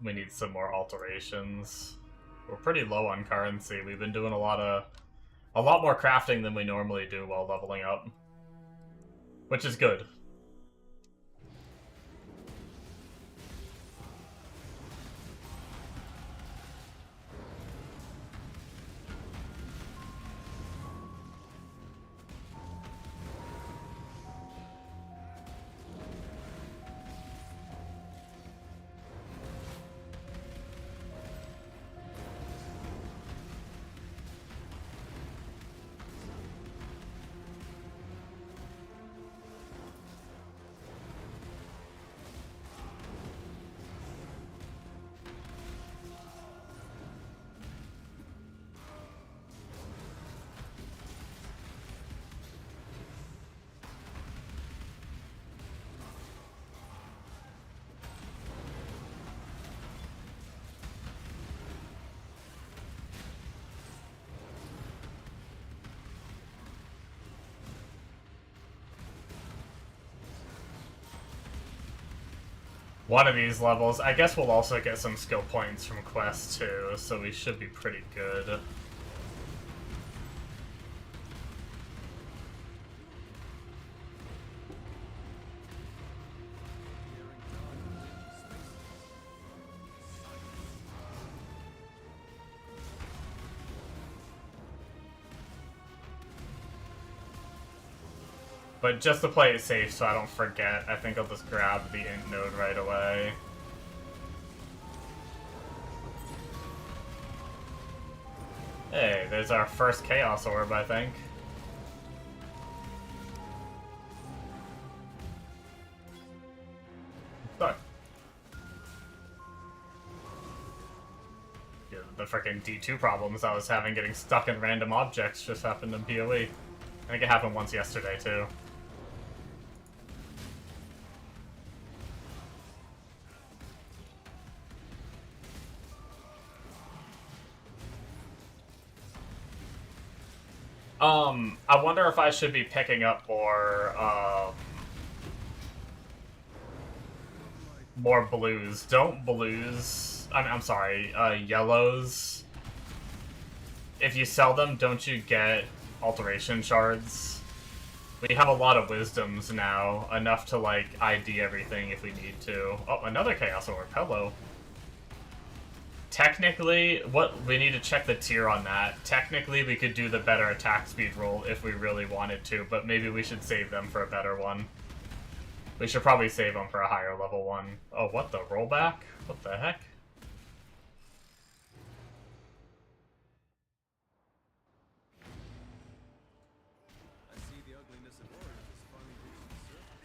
We need some more alterations. We're pretty low on currency. We've been doing a lot more crafting than we normally do while leveling up. Which is good. One of these levels. I guess we'll also get some skill points from quests too, so we should be pretty good. But just to play it safe so I don't forget, I think I'll just grab the int node right away. Hey, there's our first Chaos Orb, I think. Fuck. Yeah, the freaking D2 problems I was having getting stuck in random objects just happened in PoE. I think it happened once yesterday, too. I wonder if I should be picking up more blues. Don't blues... I'm sorry, yellows. If you sell them, don't you get alteration shards? We have a lot of wisdoms now, enough to, like, ID everything if we need to. Oh, another Chaos Orb. Hello. Technically, we need to check the tier on that. Technically, we could do the better attack speed roll if we really wanted to, but maybe we should save them for a better one. We should probably save them for a higher level one. Oh, what the? Rollback? What the heck? I see the ugliness of Warriors is finally reaching the surface.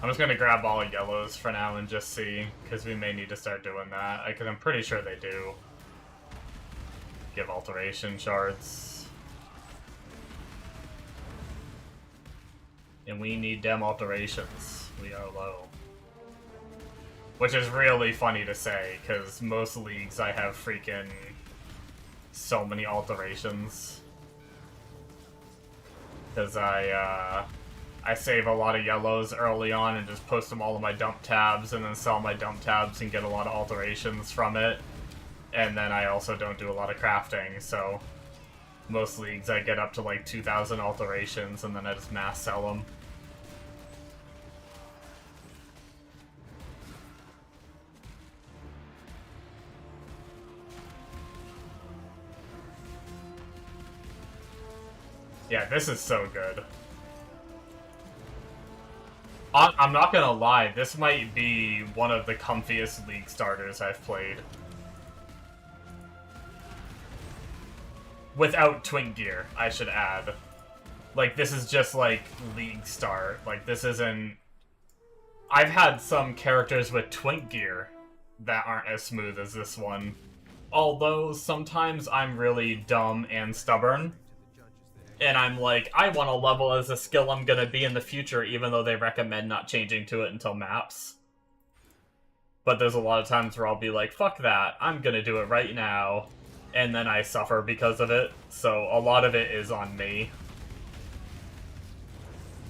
I'm just gonna grab all yellows for now and just see, because we may need to start doing that. Because I'm pretty sure they do give alteration shards. And we need them alterations. We are low. Which is really funny to say, because most leagues I have freaking so many alterations. Because I save a lot of yellows early on and just post them all in my dump tabs and then sell my dump tabs and get a lot of alterations from it. And then I also don't do a lot of crafting, so most leagues I get up to like 2,000 alterations and then I just mass sell them. Yeah, this is so good. I'm not gonna lie, this might be one of the comfiest League starters I've played. Without Twink Gear, I should add. Like, this is just, like, League start. Like, this isn't... I've had some characters with Twink Gear that aren't as smooth as this one. Although, sometimes I'm really dumb and stubborn. And I'm like, I want to level as a skill I'm gonna be in the future, even though they recommend not changing to it until maps. But there's a lot of times where I'll be like, fuck that, I'm gonna do it right now. And then I suffer because of it, so a lot of it is on me.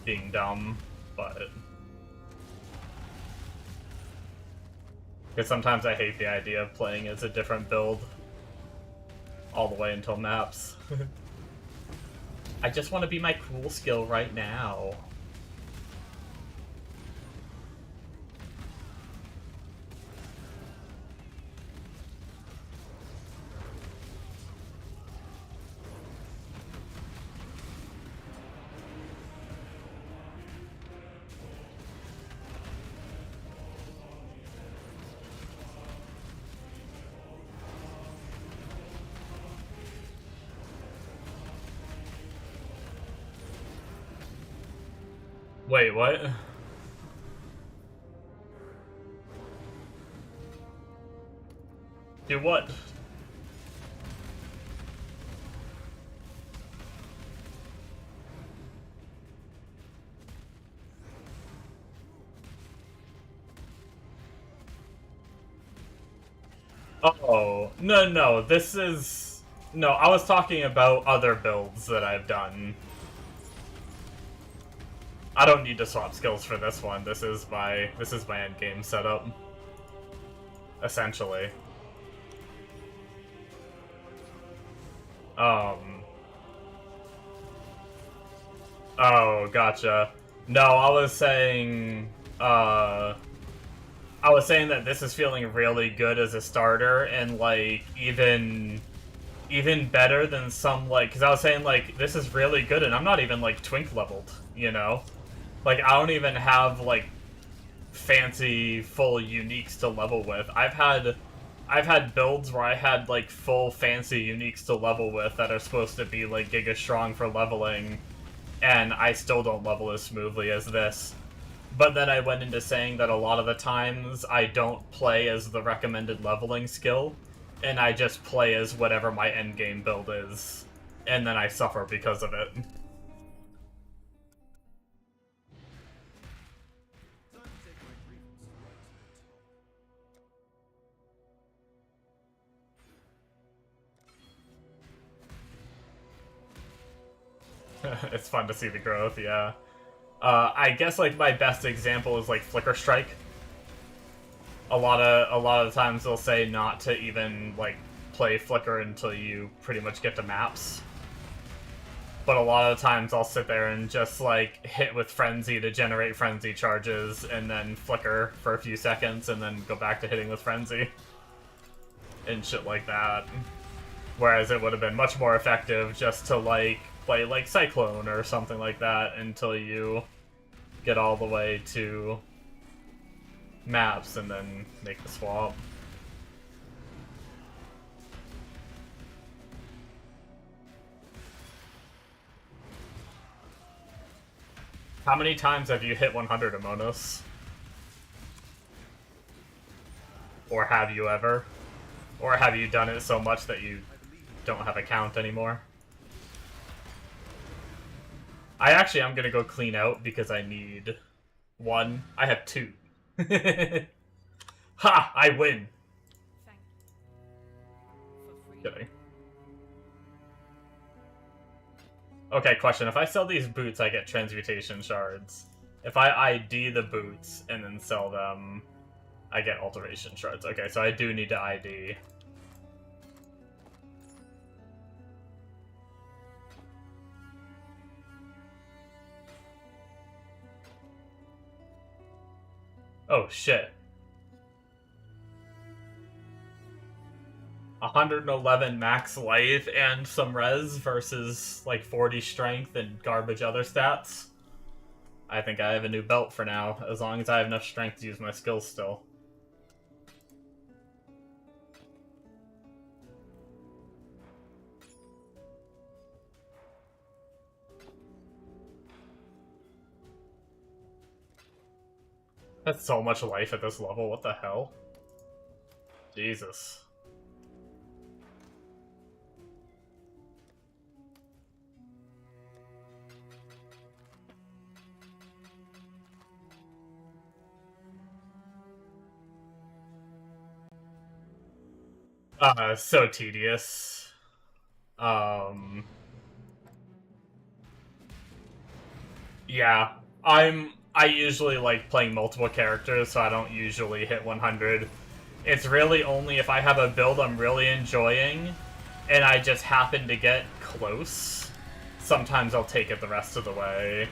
Being dumb, but... Because sometimes I hate the idea of playing as a different build. All the way until maps. I just want to be my cool skill right now. Wait, what? Do what? Oh, no, this is... No, I was talking about other builds that I've done. I don't need to swap skills for this one. This is my endgame setup. Essentially. Oh, gotcha. No, I was saying that this is feeling really good as a starter, and like even better than some, like, because I was saying like this is really good, and I'm not even like twink leveled, you know. Like, I don't even have, like, fancy, full uniques to level with. I've had builds where I had, like, full fancy uniques to level with that are supposed to be, like, giga strong for leveling, and I still don't level as smoothly as this. But then I went into saying that a lot of the times I don't play as the recommended leveling skill, and I just play as whatever my endgame build is, and then I suffer because of it. It's fun to see the growth, yeah. I guess like my best example is like Flicker Strike. A lot of times they'll say not to even like play Flicker until you pretty much get to maps. But a lot of times I'll sit there and just like hit with Frenzy to generate Frenzy charges and then Flicker for a few seconds and then go back to hitting with Frenzy. And shit like that. Whereas it would have been much more effective just to like play like Cyclone or something like that until you get all the way to maps and then make the swap. How many times have you hit 100, Amonos? Or have you ever? Or have you done it so much that you don't have a count anymore? I'm gonna go clean out because I need 1. I have 2. Ha! I win! Thank you. For freedom. Kidding. Okay, question. If I sell these boots, I get transmutation shards. If I ID the boots and then sell them, I get alteration shards. Okay, so I do need to ID. Oh, shit. 111 max life and some res versus like 40 strength and garbage other stats. I think I have a new belt for now, as long as I have enough strength to use my skills still. That's so much life at this level, what the hell? Jesus. So tedious. Yeah. I usually like playing multiple characters, so I don't usually hit 100. It's really only if I have a build I'm really enjoying, and I just happen to get close. Sometimes I'll take it the rest of the way.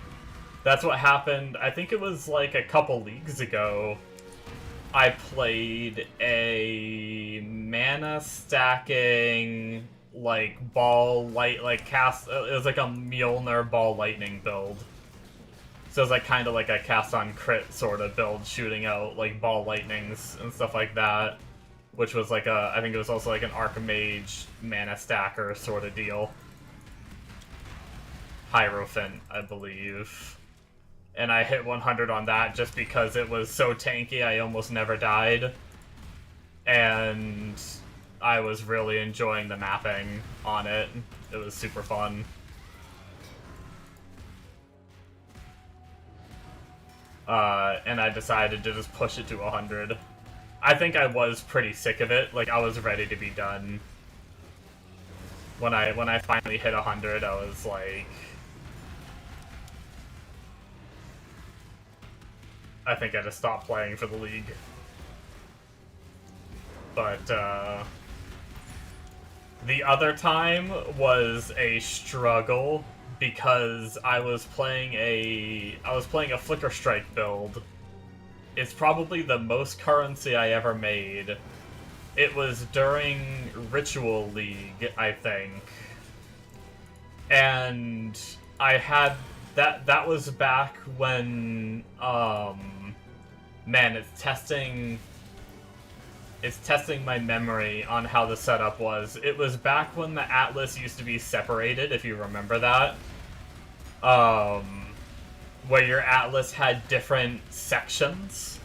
That's what happened, I think it was like a couple leagues ago. I played a mana stacking, like, ball light, like cast, it was like a Mjolnir ball lightning build. So it was like kind of like a cast on crit sort of build, shooting out like ball lightnings and stuff like that. Which was like a, I think it was also like an Archmage mana stacker sort of deal. Hierophant, I believe. And I hit 100 on that just because it was so tanky I almost never died. And I was really enjoying the mapping on it. It was super fun. And I decided to just push it to 100. I think I was pretty sick of it. Like, I was ready to be done. When I finally hit 100, I was like... I think I just stopped playing for the league. But, the other time was a struggle because I was playing a Flicker Strike build. It's probably the most currency I ever made. It was during Ritual League, I think. And I had that was back when man, it's testing my memory on how the setup was. It was back when the Atlas used to be separated, if you remember that. Where your Atlas had different sections.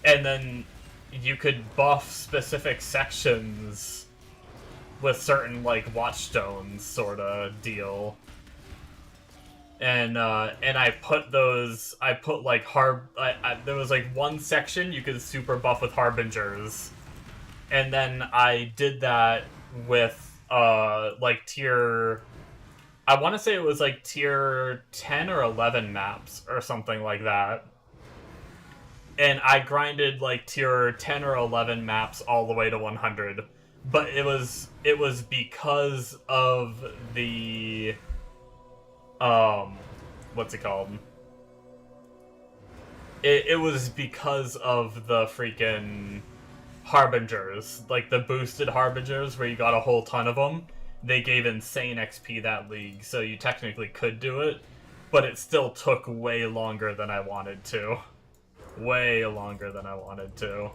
And then you could buff specific sections with certain, like, watchstones sort of deal. And I put like there was like one section you could super buff with Harbingers, and then I did that with like tier, I want to say it was like tier 10 or 11 maps or something like that, and I grinded like tier 10 or 11 maps all the way to 100, but it was because of the what's it called? It was because of the freaking Harbingers, like the boosted Harbingers where you got a whole ton of them. They gave insane XP that league, so you technically could do it, but it still took way longer than I wanted to. Way longer than I wanted to.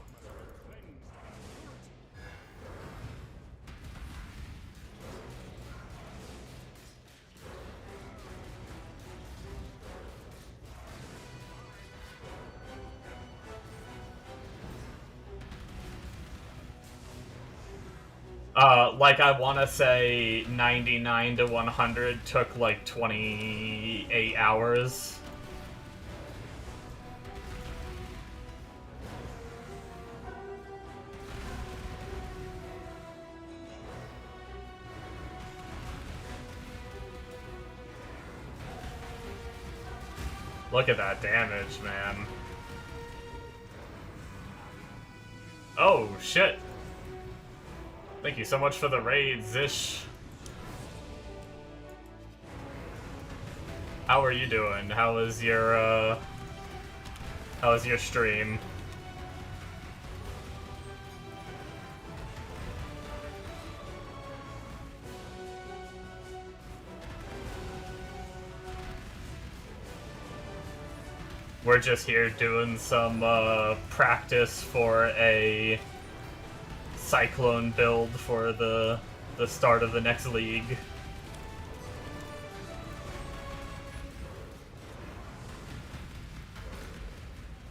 Like I want to say 99 to 100 took like 28 hours. Look at that damage, man. Oh, shit. Thank you so much for the raid, Zish. How are you doing? How was your stream? We're just here doing some practice for a Cyclone build for the start of the next league.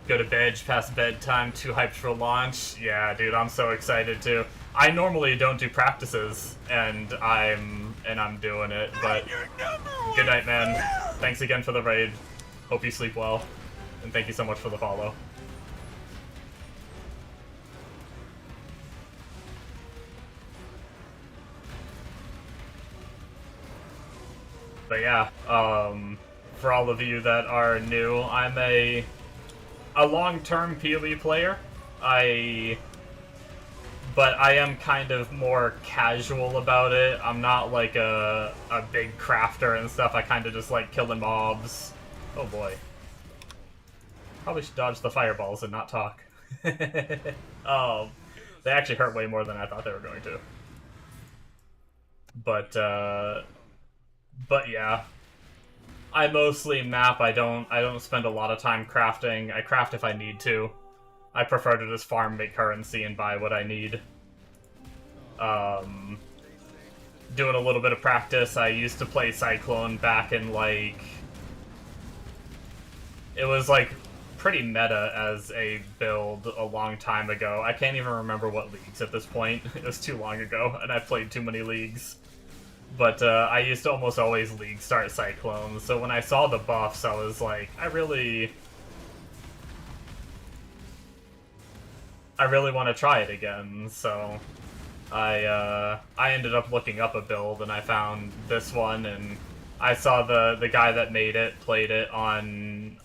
Go to bed past bedtime, too hyped for launch. Yeah, dude, I'm so excited too. I normally don't do practices, and I'm doing it, but good night, man. Thanks again for the raid. Hope you sleep well. And thank you so much for the follow. But yeah, for all of you that are new, I'm a long-term PoE player. But I am kind of more casual about it. I'm not like a big crafter and stuff. I kind of just like killing mobs. Oh boy. Probably should dodge the fireballs and not talk. They actually hurt way more than I thought they were going to. But yeah. I mostly map. I don't spend a lot of time crafting. I craft if I need to. I prefer to just farm, make currency, and buy what I need. Doing a little bit of practice. I used to play Cyclone back in like... It was like pretty meta as a build a long time ago. I can't even remember what leagues at this point. It was too long ago, and I played too many leagues. But I used to almost always league start Cyclone, so when I saw the buffs, I was like, I really want to try it again. So I ended up looking up a build, and I found this one, and I saw the guy that made it played it on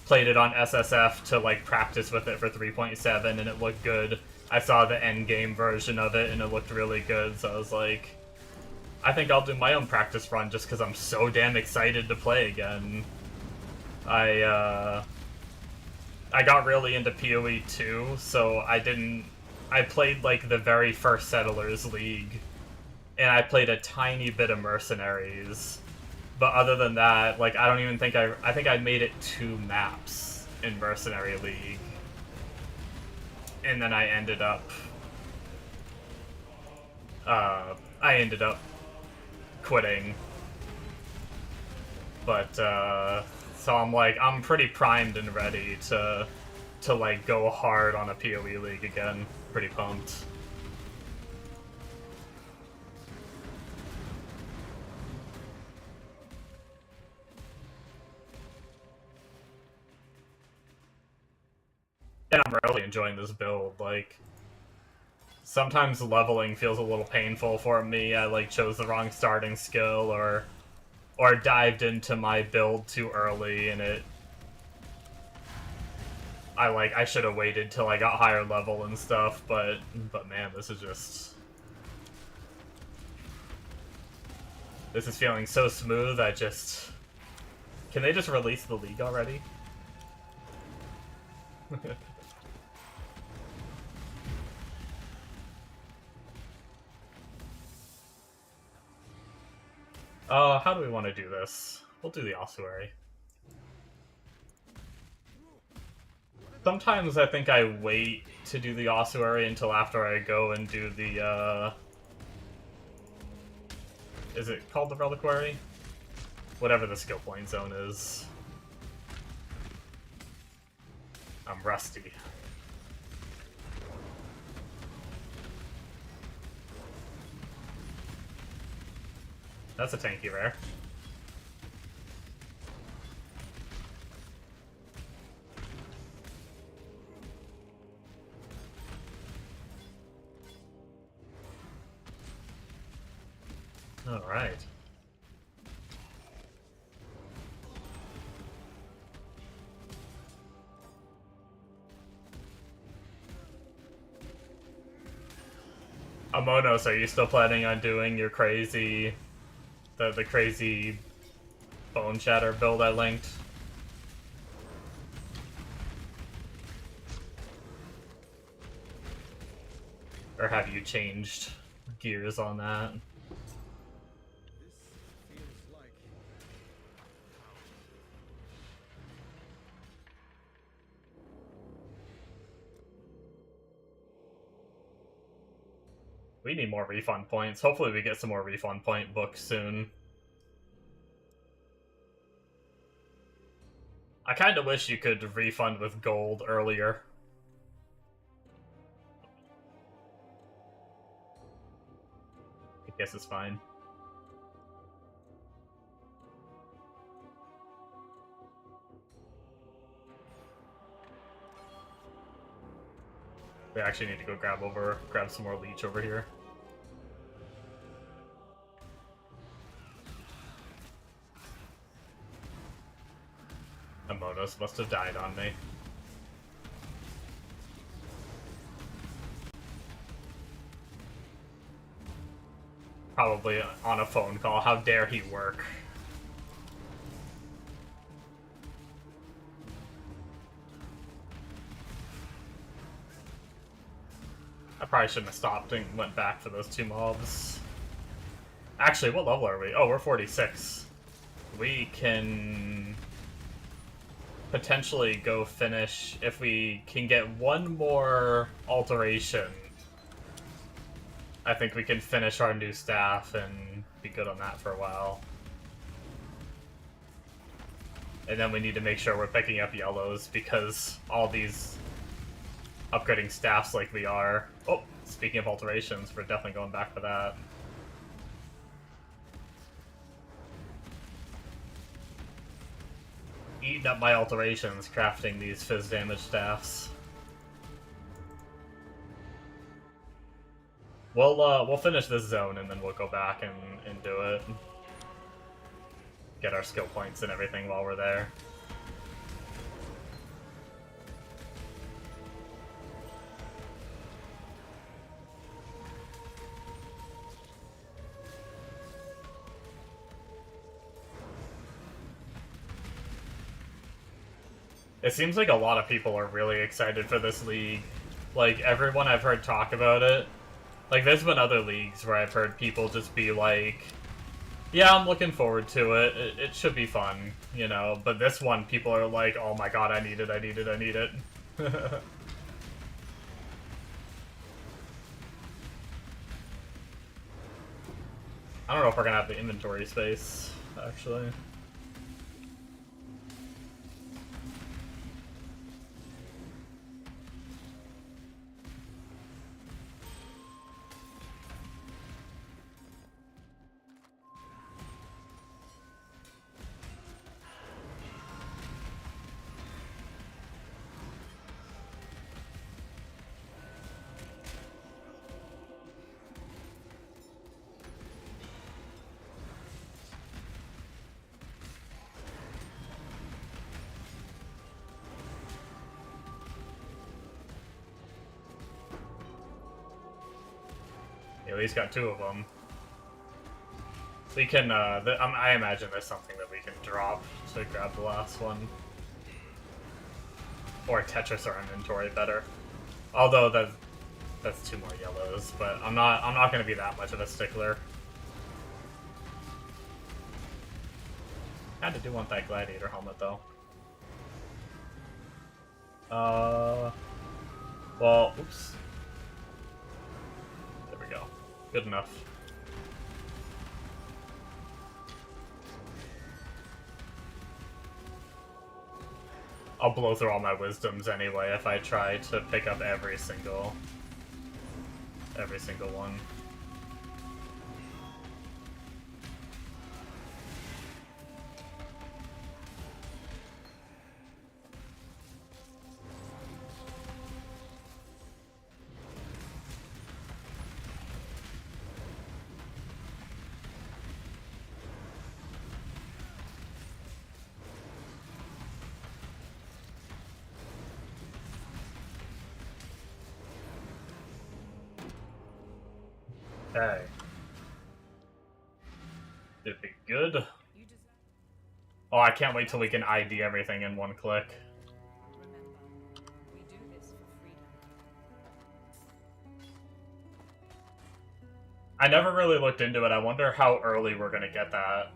SSF to like practice with it for 3.7, and it looked good. I saw the end game version of it, and it looked really good. So I was like, I think I'll do my own practice run just because I'm so damn excited to play again. I got really into PoE too, so I played like the very first Settlers League, and I played a tiny bit of Mercenaries. But other than that, like, I don't even think I think I made it 2 maps in Mercenary League. And then I ended up quitting. But so I'm like, I'm pretty primed and ready to like go hard on a PoE league again. Pretty pumped. And I'm really enjoying this build. Like, sometimes leveling feels a little painful for me. I like chose the wrong starting skill or dived into my build too early, and I should have waited till I got higher level and stuff, but man, this is feeling so smooth. Can they just release the league already? How do we want to do this? We'll do the ossuary. Sometimes I think I wait to do the ossuary until after I go and do the, is it called the reliquary? Whatever the skill point zone is. I'm rusty. That's a tanky rare. Alright. Amonos, are you still planning on doing your crazy... the crazy Bone Shatter build I linked? Or have you changed gears on that? This feels like We need more refund points. Hopefully we get some more refund point books soon. I kinda wish you could refund with gold earlier. I guess it's fine. We actually need to go grab some more leech over here. Amonos must have died on me. Probably on a phone call. How dare he work? I probably shouldn't have stopped and went back for those two mobs. Actually, what level are we? Oh, we're 46. We can potentially go finish if we can get one more alteration. I think we can finish our new staff and be good on that for a while. And then we need to make sure we're picking up yellows because all these upgrading staffs like we are... Oh, speaking of alterations, we're definitely going back for that. Eating up my alterations, crafting these fizz damage staffs. We'll finish this zone and then we'll go back and do it. Get our skill points and everything while we're there. It seems like a lot of people are really excited for this league. Like, everyone I've heard talk about it. Like, there's been other leagues where I've heard people just be like, yeah, I'm looking forward to it. It should be fun, you know? But this one, people are like, oh my god, I need it, I need it, I need it. I don't know if we're gonna have the inventory space, actually. At least got two of them. We can, I imagine there's something that we can drop to grab the last one. Or Tetris our inventory better. Although that's two more yellows, but I'm not gonna be that much of a stickler. Kinda do want that gladiator helmet though. Well, oops. There we go. Good enough. I'll blow through all my wisdoms anyway if I try to pick up every single one. Okay. It'd be good. You deserve. Oh, I can't wait till we can ID everything in one click. Remember, we do this for freedom. I never really looked into it. I wonder how early we're gonna get that.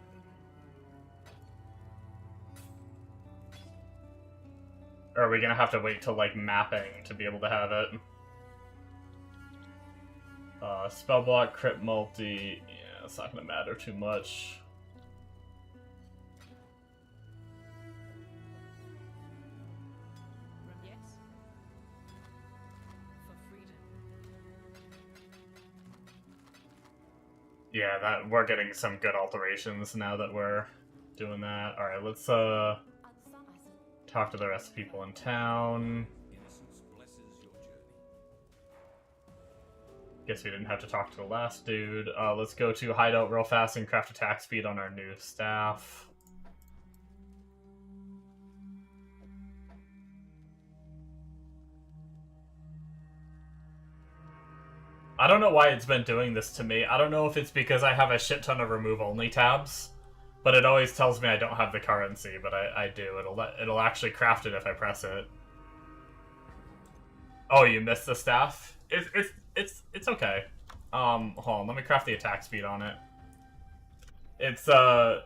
Or are we gonna have to wait till, like, mapping to be able to have it? Spell block, crit multi... Yeah, it's not gonna matter too much. Yes. For freedom. Yeah, that we're getting some good alterations now that we're doing that. Alright, let's talk to the rest of the people in town. Innocence blesses your journey. Guess we didn't have to talk to the last dude. Let's go to hideout real fast and craft attack speed on our new staff. I don't know why it's been doing this to me. I don't know if it's because I have a shit ton of remove only tabs, but it always tells me I don't have the currency, but I do. It'll actually craft it if I press it. Oh, you missed the staff? It's okay. Hold on, let me craft the attack speed on it. It's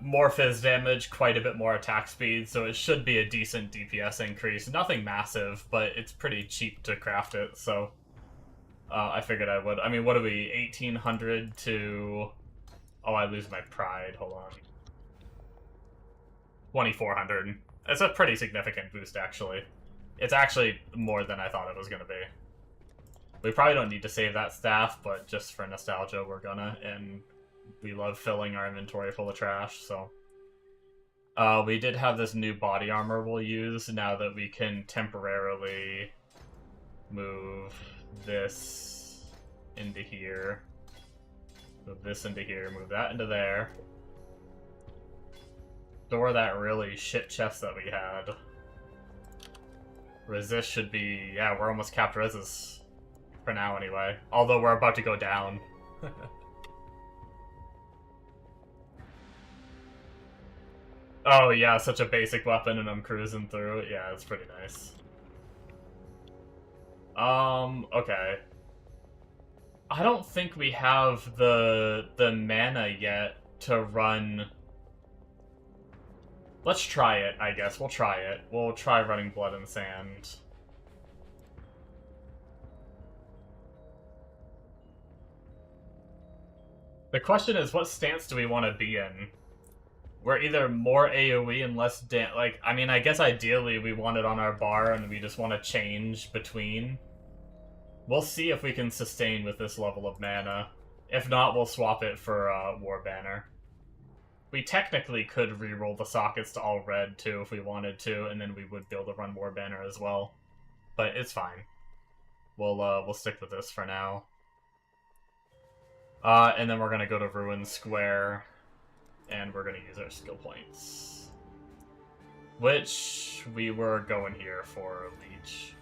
more fizz damage, quite a bit more attack speed, so it should be a decent DPS increase. Nothing massive, but it's pretty cheap to craft it, so I figured I would. I mean, what are we, 1800 to... Oh, I lose my pride, hold on. 2400. It's a pretty significant boost, actually. It's actually more than I thought it was going to be. We probably don't need to save that staff, but just for nostalgia, we're gonna, and we love filling our inventory full of trash, so... we did have this new body armor we'll use now that we can temporarily move this into here. Move this into here, move that into there. Store that really shit chest that we had. Resist should be... Yeah, we're almost capped reses. For now, anyway. Although we're about to go down. Oh, yeah, such a basic weapon and I'm cruising through it. Yeah, it's pretty nice. Okay. I don't think we have the mana yet to run... Let's try it, I guess. We'll try it. We'll try running Blood and Sand. The question is, what stance do we want to be in? We're either more AoE and less like, I mean, I guess ideally we want it on our bar and we just want to change between. We'll see if we can sustain with this level of mana. If not, we'll swap it for War Banner. We technically could reroll the sockets to all red too if we wanted to, and then we would be able to run War Banner as well. But it's fine. We'll stick with this for now. And then we're gonna go to Ruin Square, and we're gonna use our skill points. Which we were going here for Leech.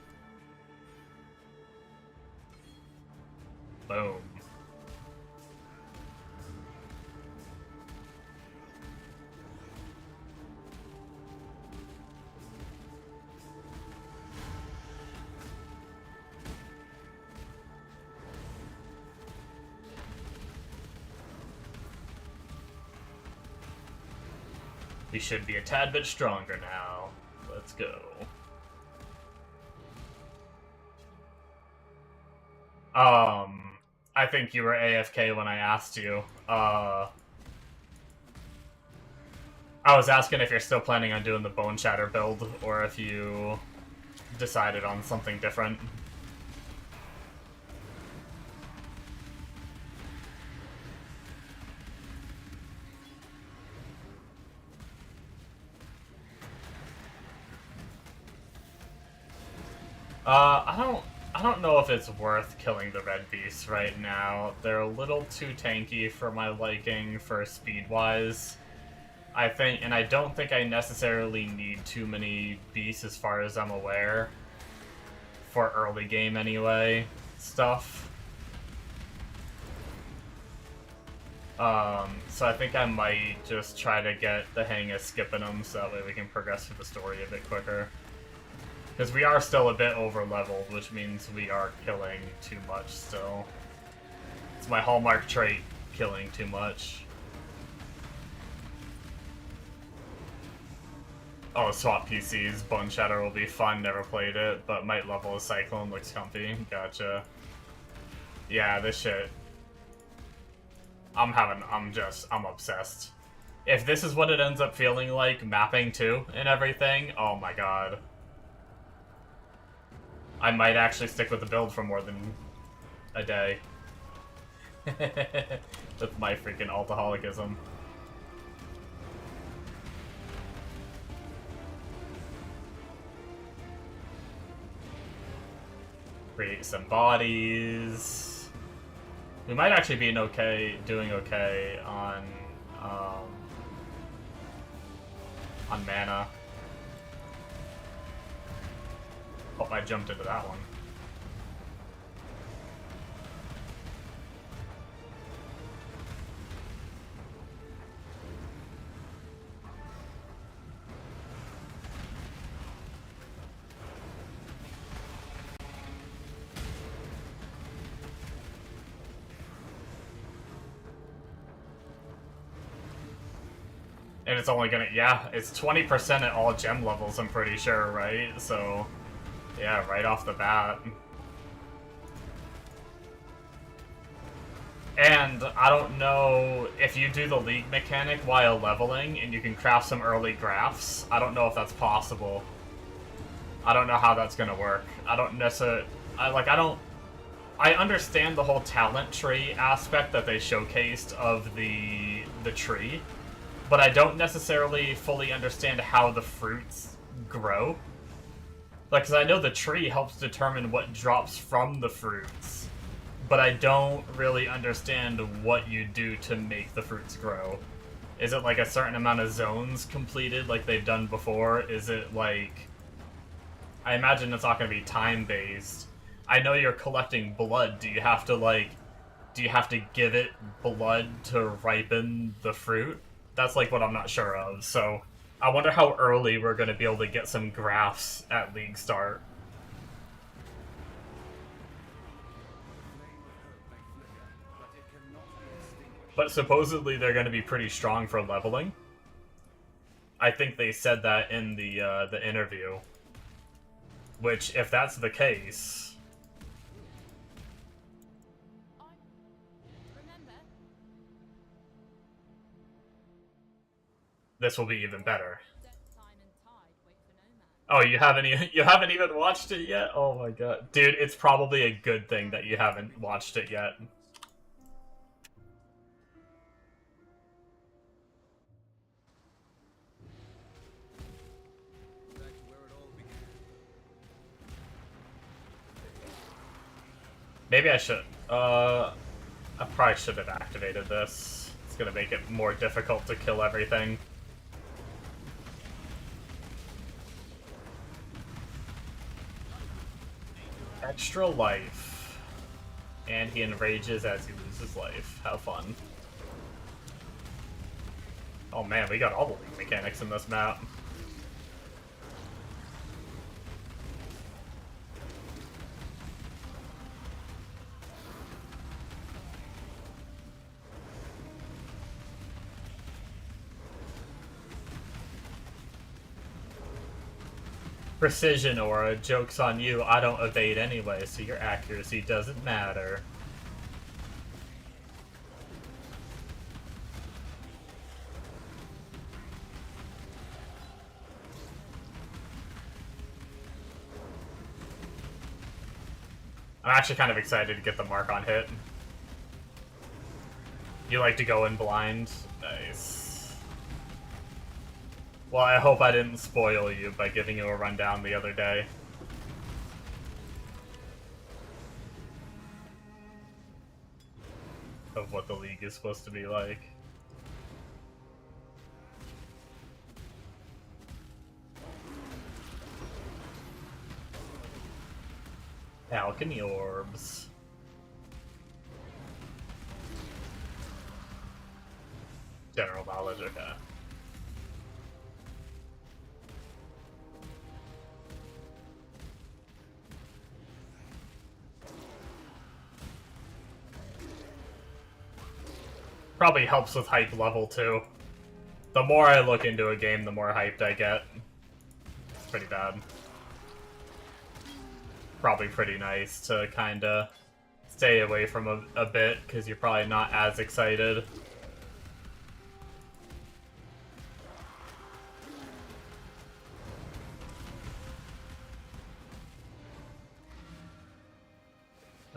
Boom. We should be a tad bit stronger now. Let's go. I think you were AFK when I asked you. I was asking if you're still planning on doing the Bone Shatter build, or if you decided on something different. I don't know if it's worth killing the red beasts right now. They're a little too tanky for my liking for speed-wise. I think, and I don't think I necessarily need too many beasts as far as I'm aware. For early game anyway, stuff. So I think I might just try to get the hang of skipping them so that way we can progress through the story a bit quicker. Because we are still a bit over-leveled, which means we are killing too much still. It's my hallmark trait, killing too much. Oh, swap PCs. Bone Shatter will be fun, never played it, but might level a Cyclone, looks comfy. Gotcha. Yeah, this shit. I'm obsessed. If this is what it ends up feeling like, mapping too, and everything, oh my god. I might actually stick with the build for more than a day. With my freaking alcoholicism. Create some bodies. We might actually be doing okay on mana. Oh, I jumped into that one. And it's only gonna, yeah, it's 20% at all gem levels, I'm pretty sure, right? So, yeah, right off the bat. And I don't know if you do the league mechanic while leveling and you can craft some early graphs. I don't know if that's possible. I don't know how that's gonna work. I don't necessarily, I understand the whole talent tree aspect that they showcased of the tree, but I don't necessarily fully understand how the fruits grow. Like, because I know the tree helps determine what drops from the fruits, but I don't really understand what you do to make the fruits grow. Is it like a certain amount of zones completed like they've done before? Is it like... I imagine it's not going to be time-based. I know you're collecting blood. Do you have to give it blood to ripen the fruit? That's like what I'm not sure of, so I wonder how early we're going to be able to get some graphs at League start. But supposedly they're going to be pretty strong for leveling. I think they said that in the interview. Which, if that's the case... This will be even better. Oh, you haven't even watched it yet? Oh my god. Dude, it's probably a good thing that you haven't watched it yet. Maybe I should. I probably should have activated this. It's gonna make it more difficult to kill everything. Extra life. And he enrages as he loses life. Have fun. Oh man, we got all the league mechanics in this map. Precision aura, joke's on you, I don't evade anyway, so your accuracy doesn't matter. I'm actually kind of excited to get the mark on hit. You like to go in blind? Nice. Well, I hope I didn't spoil you by giving you a rundown the other day. Of what the league is supposed to be like. Alchemy orbs. General knowledge, okay. Probably helps with hype level, too. The more I look into a game, the more hyped I get. It's pretty bad. Probably pretty nice to kinda stay away from a bit, because you're probably not as excited.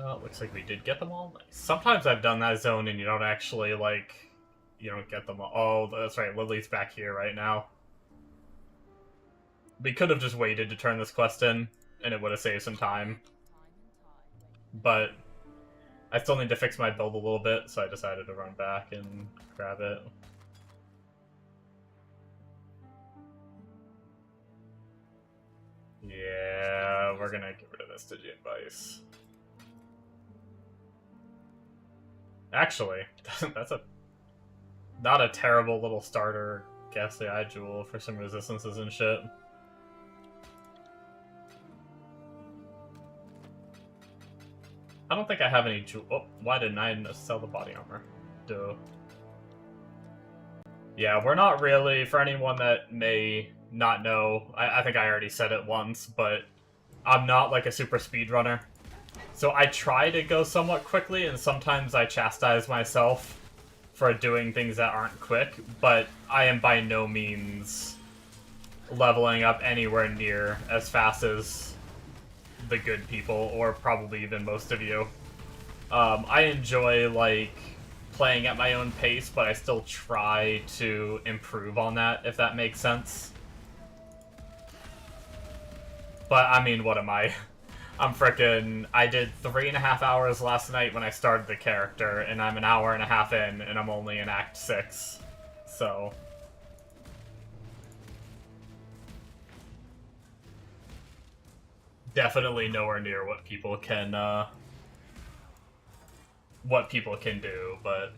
Oh, looks like we did get them all. Nice. Sometimes I've done that zone and you don't actually, like, you don't get them all. Oh, that's right, Lily's back here right now. We could have just waited to turn this quest in, and it would have saved some time. But I still need to fix my build a little bit, so I decided to run back and grab it. Yeah, we're gonna get rid of this Digiadvice. Actually, that's not a terrible little starter Ghastly Eye Jewel for some resistances and shit. I don't think I have any jewel. Oh, why didn't I sell the body armor? Duh. Yeah, we're not really, for anyone that may not know, I think I already said it once, but I'm not like a super speedrunner. So I try to go somewhat quickly, and sometimes I chastise myself for doing things that aren't quick, but I am by no means leveling up anywhere near as fast as the good people, or probably even most of you. I enjoy, like, playing at my own pace, but I still try to improve on that, if that makes sense. But, I mean, what am I? I did 3.5 hours last night when I started the character, and I'm an hour and a half in, and I'm only in Act 6. So... definitely nowhere near what people can do, but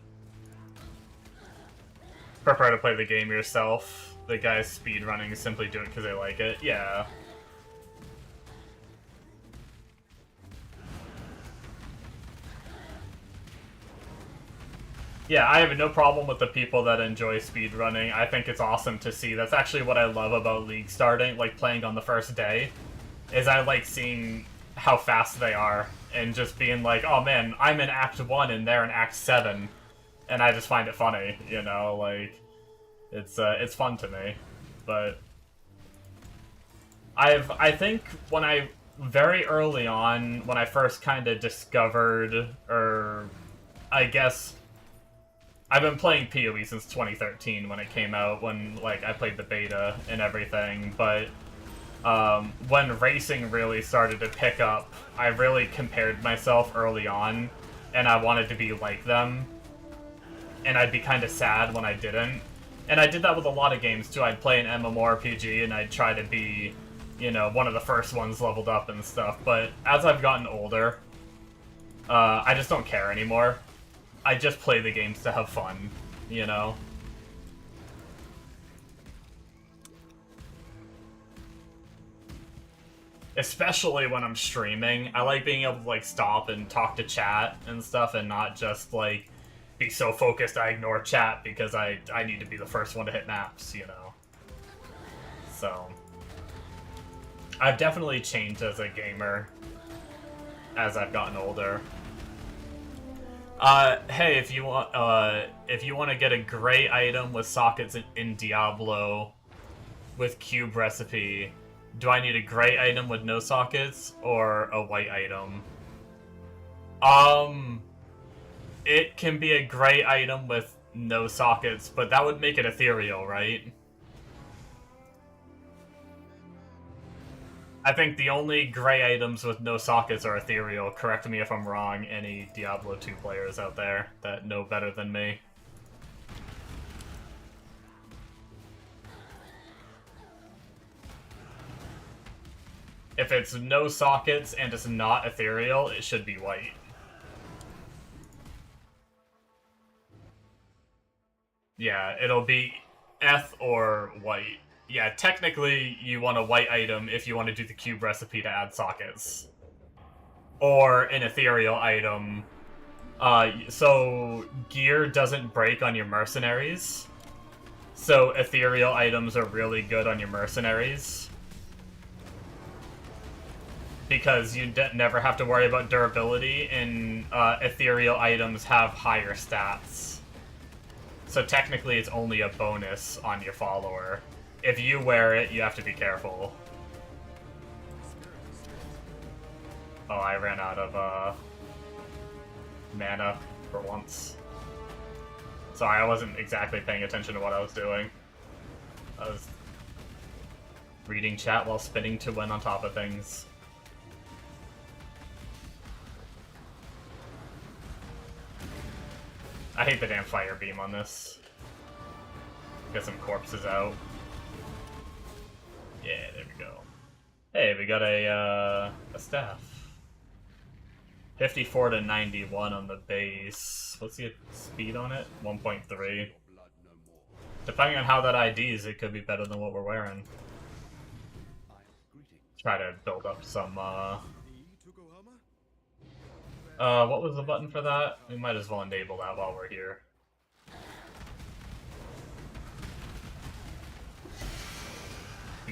prefer to play the game yourself. The guys speedrunning simply do it because they like it. Yeah. Yeah, I have no problem with the people that enjoy speedrunning. I think it's awesome to see. That's actually what I love about League starting, like playing on the first day, is I like seeing how fast they are, and just being like, oh man, I'm in Act 1 and they're in Act 7, and I just find it funny, you know, like, it's fun to me. But I think very early on, when I first kind of discovered, or I guess, I've been playing PoE since 2013 when it came out, when, like, I played the beta and everything, but when racing really started to pick up, I really compared myself early on, and I wanted to be like them, and I'd be kind of sad when I didn't. And I did that with a lot of games, too. I'd play an MMORPG, and I'd try to be, you know, one of the first ones leveled up and stuff, but as I've gotten older, I just don't care anymore. I just play the games to have fun, you know? Especially when I'm streaming. I like being able to, like, stop and talk to chat and stuff, and not just, like, be so focused I ignore chat because I need to be the first one to hit maps, you know? So... I've definitely changed as a gamer as I've gotten older. Hey, if you want to get a gray item with sockets in Diablo with cube recipe, do I need a gray item with no sockets or a white item? It can be a gray item with no sockets, but that would make it ethereal, right? I think the only gray items with no sockets are ethereal. Correct me if I'm wrong, any Diablo 2 players out there that know better than me. If it's no sockets and it's not ethereal, it should be white. Yeah, Yeah, it'll be Eth or white. Yeah, technically you want a white item if you want to do the cube recipe to add sockets. Or an ethereal item. So gear doesn't break on your mercenaries. So ethereal items are really good on your mercenaries. Because you never have to worry about durability, and ethereal items have higher stats. So technically it's only a bonus on your follower. If you wear it, you have to be careful. Oh, I ran out of mana for once. Sorry, I wasn't exactly paying attention to what I was doing. I was reading chat while spinning to win on top of things. I hate the damn fire beam on this. Get some corpses out. Yeah, there we go. Hey, we got a staff. 54 to 91 on the base. What's the speed on it? 1.3. Depending on how that IDs, it could be better than what we're wearing. Try to build up some, what was the button for that? We might as well enable that while we're here.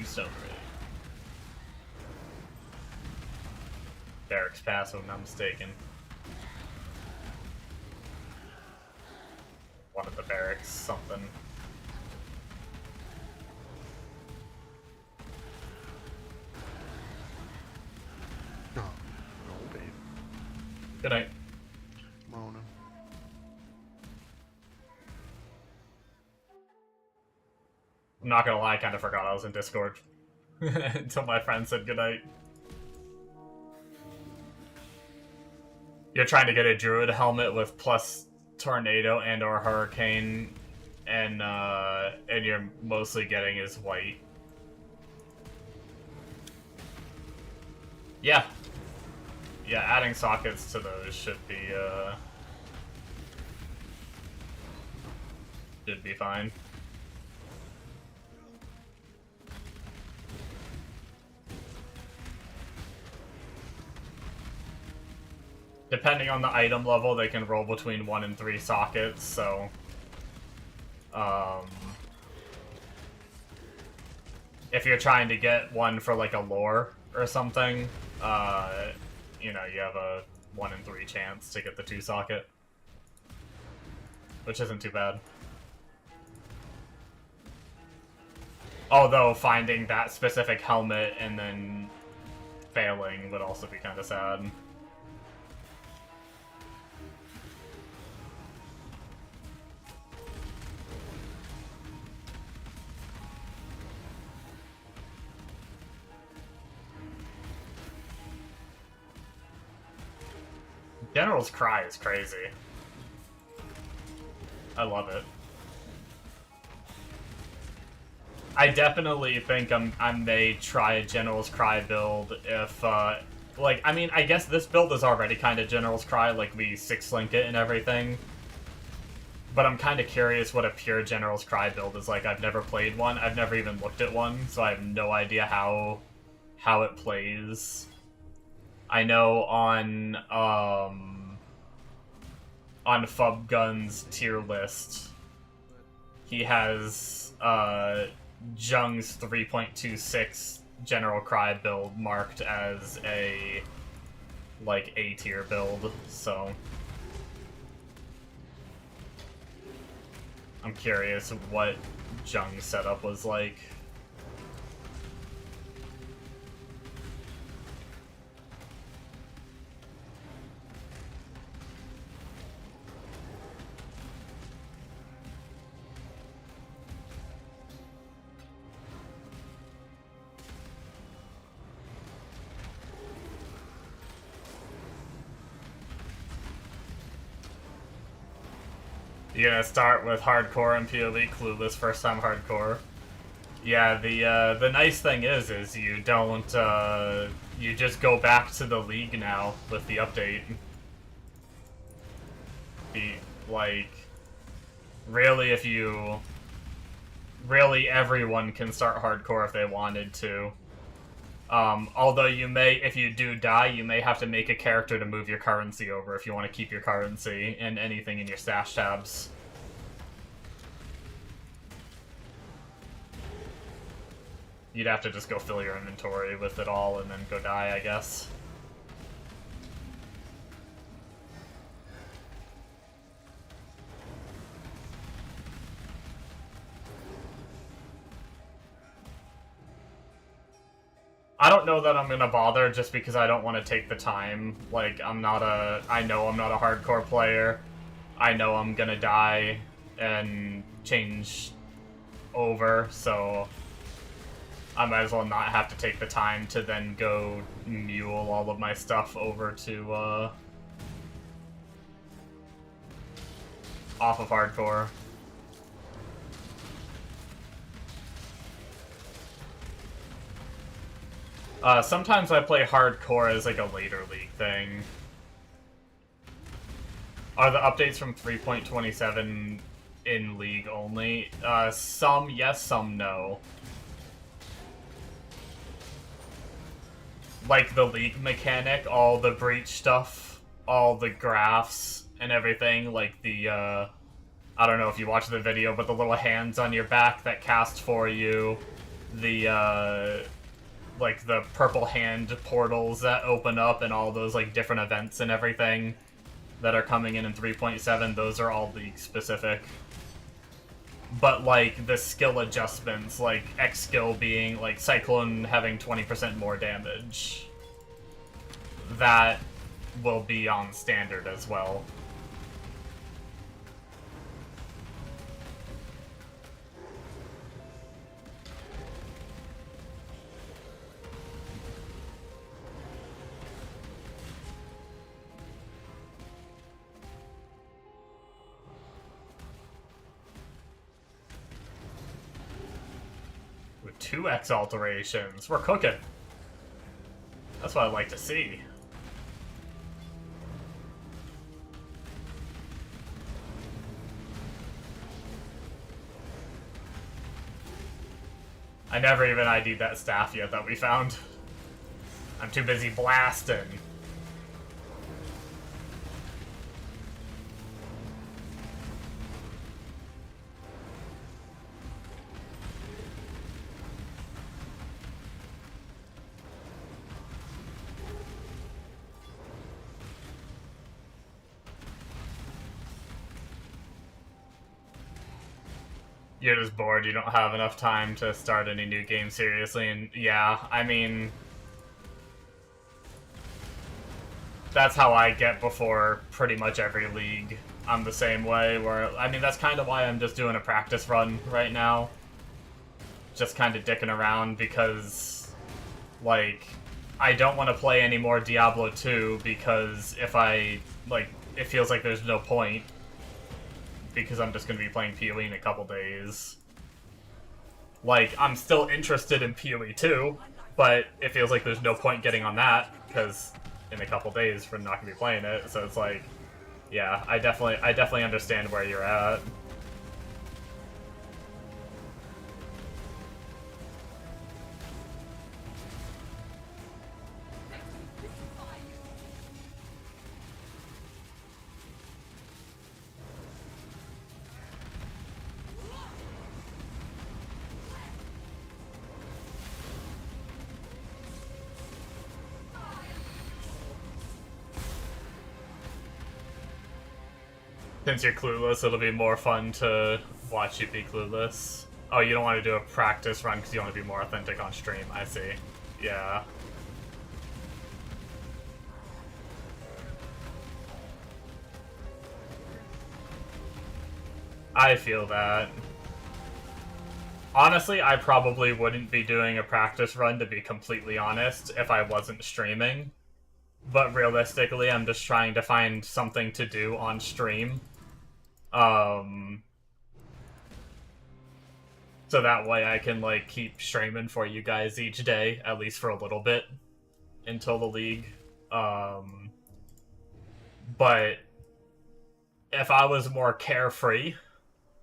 Stone ready. Barracks pass, if I'm not mistaken. One of the barracks, something. No, babe. Good night. Mona. I'm not gonna lie, I kind of forgot I was in Discord until my friend said goodnight. You're trying to get a druid helmet with plus tornado and or hurricane, and you're mostly getting is white. Yeah. Yeah, adding sockets to those should be fine. Depending on the item level, they can roll between 1 and 3 sockets, so... if you're trying to get one for, like, a lore or something, you know, you have a 1 in 3 chance to get the 2 socket. Which isn't too bad. Although, finding that specific helmet and then failing would also be kind of sad. General's Cry is crazy. I love it. I definitely think I may try a General's Cry build if, like, I mean, I guess this build is already kind of General's Cry, like, we 6-link it and everything. But I'm kind of curious what a pure General's Cry build is like. I've never played one. I've never even looked at one, so I have no idea how it plays. I know on Fubgun's tier list, he has Jung's 3.26 General Cry build marked as a, like, A tier build, so I'm curious what Jung's setup was like. You're gonna start with hardcore and PoE, clueless, first time hardcore. Yeah, the nice thing is you don't, you just go back to the league now with the update. Like, really, if you really everyone can start hardcore if they wanted to. Although you may, if you do die, you may have to make a character to move your currency over if you want to keep your currency and anything in your stash tabs. You'd have to just go fill your inventory with it all and then go die, I guess. I don't know that I'm gonna bother just because I don't want to take the time. Like, I know I'm not a hardcore player. I know I'm gonna die and change over, so I might as well not have to take the time to then go mule all of my stuff over to, off of hardcore. Sometimes I play hardcore as like a later league thing. Are the updates from 3.27 in league only? Some yes, some no. Like the league mechanic, all the breach stuff, all the graphs and everything, like the, I don't know if you watched the video, but the little hands on your back that cast for you, the, like the purple hand portals that open up and all those like different events and everything that are coming in 3.7, those are all league specific. But like the skill adjustments, like X skill being like Cyclone having 20% more damage, that will be on standard as well. With 2x alterations, we're cooking. That's what I'd like to see. I never even ID'd that staff yet that we found. I'm too busy blasting. You're just bored, you don't have enough time to start any new game seriously, and yeah, I mean... That's how I get before pretty much every league. I'm the same way, where, I mean, that's kind of why I'm just doing a practice run right now. Just kind of dicking around, because, like, I don't want to play any more Diablo 2, because if I, like, it feels like there's no point. Because I'm just going to be playing PoE in a couple days. Like, I'm still interested in PoE 2, but it feels like there's no point getting on that, because in a couple days we're not going to be playing it, so it's like, yeah, I definitely understand where you're at. Since you're clueless, it'll be more fun to watch you be clueless. Oh, you don't want to do a practice run because you want to be more authentic on stream. I see. Yeah. I feel that. Honestly, I probably wouldn't be doing a practice run, to be completely honest, if I wasn't streaming. But realistically, I'm just trying to find something to do on stream. So that way I can, like, keep streaming for you guys each day, at least for a little bit, until the league. But if I was more carefree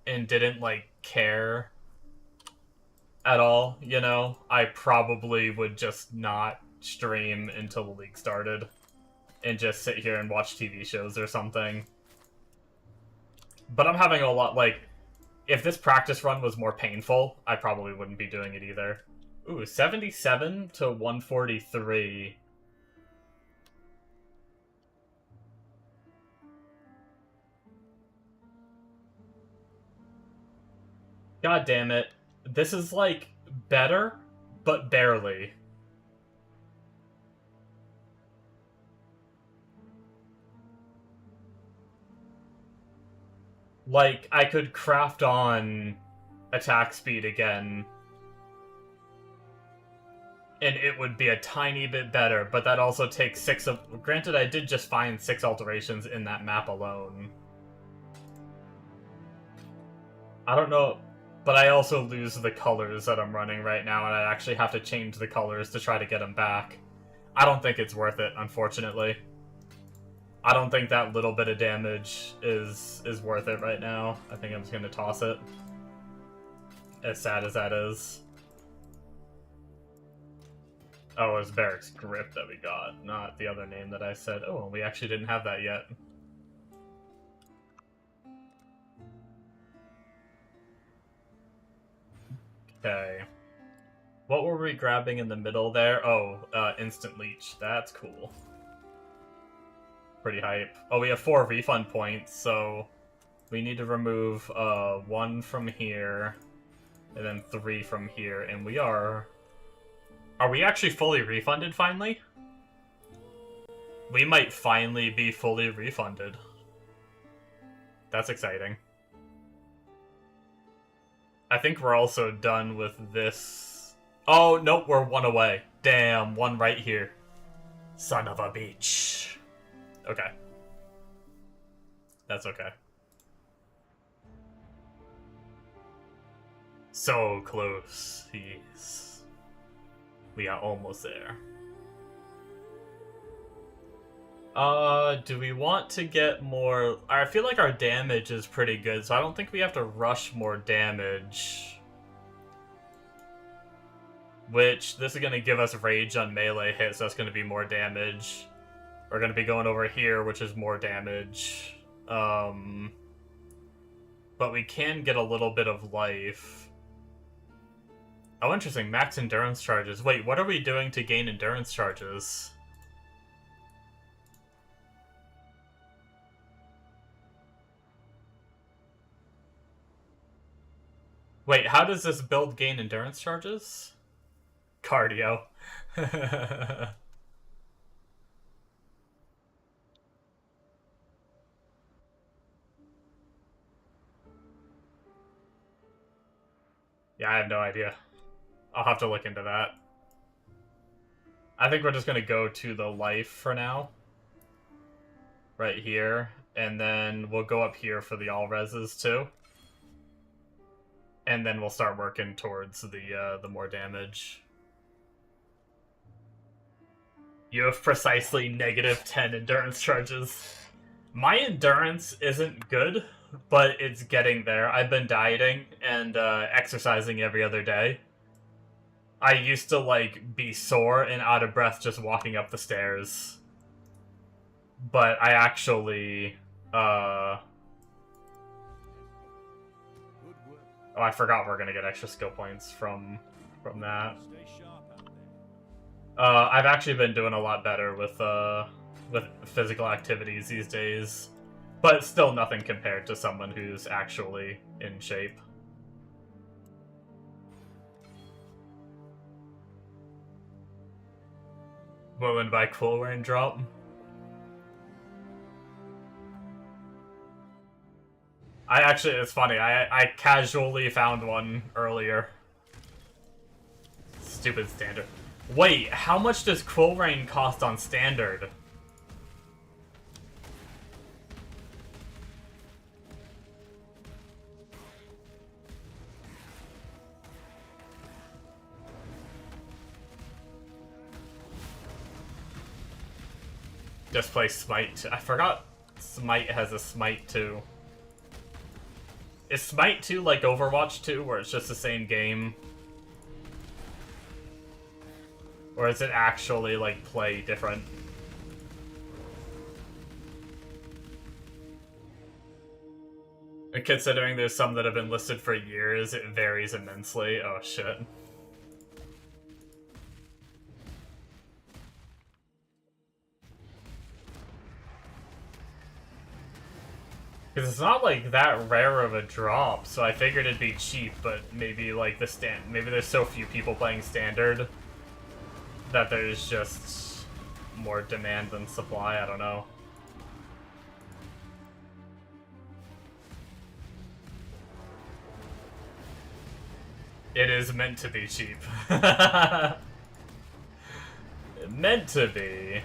and didn't, like, care at all, you know, I probably would just not stream until the league started and just sit here and watch TV shows or something. But I'm having a lot, like, if this practice run was more painful, I probably wouldn't be doing it either. Ooh, 77 to 143. God damn it. This is, like, better, but barely. Like, I could craft on attack speed again, and it would be a tiny bit better, but that also takes 6 of... Granted, I did just find 6 alterations in that map alone. I don't know, but I also lose the colors that I'm running right now, and I actually have to change the colors to try to get them back. I don't think it's worth it, unfortunately. I don't think that little bit of damage is worth it right now. I think I'm just going to toss it. As sad as that is. Oh, it was Barrack's Grip that we got, not the other name that I said. Oh, we actually didn't have that yet. Okay. What were we grabbing in the middle there? Oh, Instant Leech. That's cool. Pretty hype. Oh, we have 4 refund points, so we need to remove 1 from here, and then 3 from here, and we are... Are we actually fully refunded, finally? We might finally be fully refunded. That's exciting. I think we're also done with this. Oh, nope, we're 1 away. Damn, 1 right here. Son of a bitch. Okay. That's okay. So close. Jeez. We are almost there. Do we want to get more... I feel like our damage is pretty good, so I don't think we have to rush more damage. Which, this is going to give us rage on melee hits, so that's going to be more damage. We're going to be going over here, which is more damage. But we can get a little bit of life. Oh, interesting. Max endurance charges. Wait, what are we doing to gain endurance charges? Wait, how does this build gain endurance charges? Cardio. Yeah, I have no idea. I'll have to look into that. I think we're just going to go to the life for now. Right here. And then we'll go up here for the all reses too. And then we'll start working towards the more damage. You have precisely -10 endurance charges. My endurance isn't good, but it's getting there. I've been dieting and exercising every other day. I used to, like, be sore and out of breath just walking up the stairs. But I actually, Oh, I forgot we're gonna get extra skill points from that. I've actually been doing a lot better with physical activities these days. But still nothing compared to someone who's actually in shape. Ruined by Cool Raindrop. It's funny, I casually found one earlier. Stupid standard. Wait, how much does Quill Rain cost on standard? Just play Smite. I forgot Smite has a Smite too. Is Smite 2 like Overwatch 2, where it's just the same game? Or is it actually, like, play different? And considering there's some that have been listed for years, it varies immensely. Oh, shit. Because it's not, like, that rare of a drop, so I figured it'd be cheap, but maybe, like, maybe there's so few people playing Standard that there's just more demand than supply, I don't know. It is meant to be cheap. Meant to be.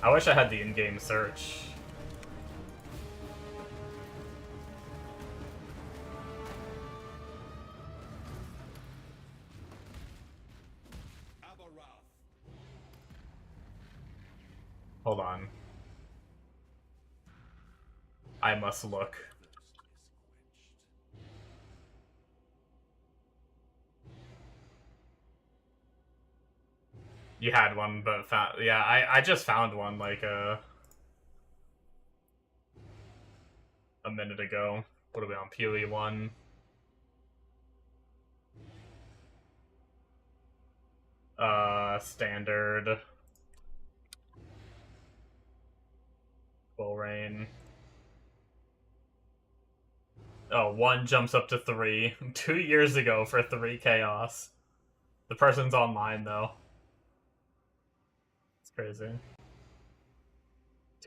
I wish I had the in-game search. Hold on. I must look. You had one, but yeah, I just found one like a minute ago. What are we on? PoE 1. Standard. Full rain. Oh, 1 jumps up to 3. 2 years ago for 3 chaos. The person's online though. It's crazy.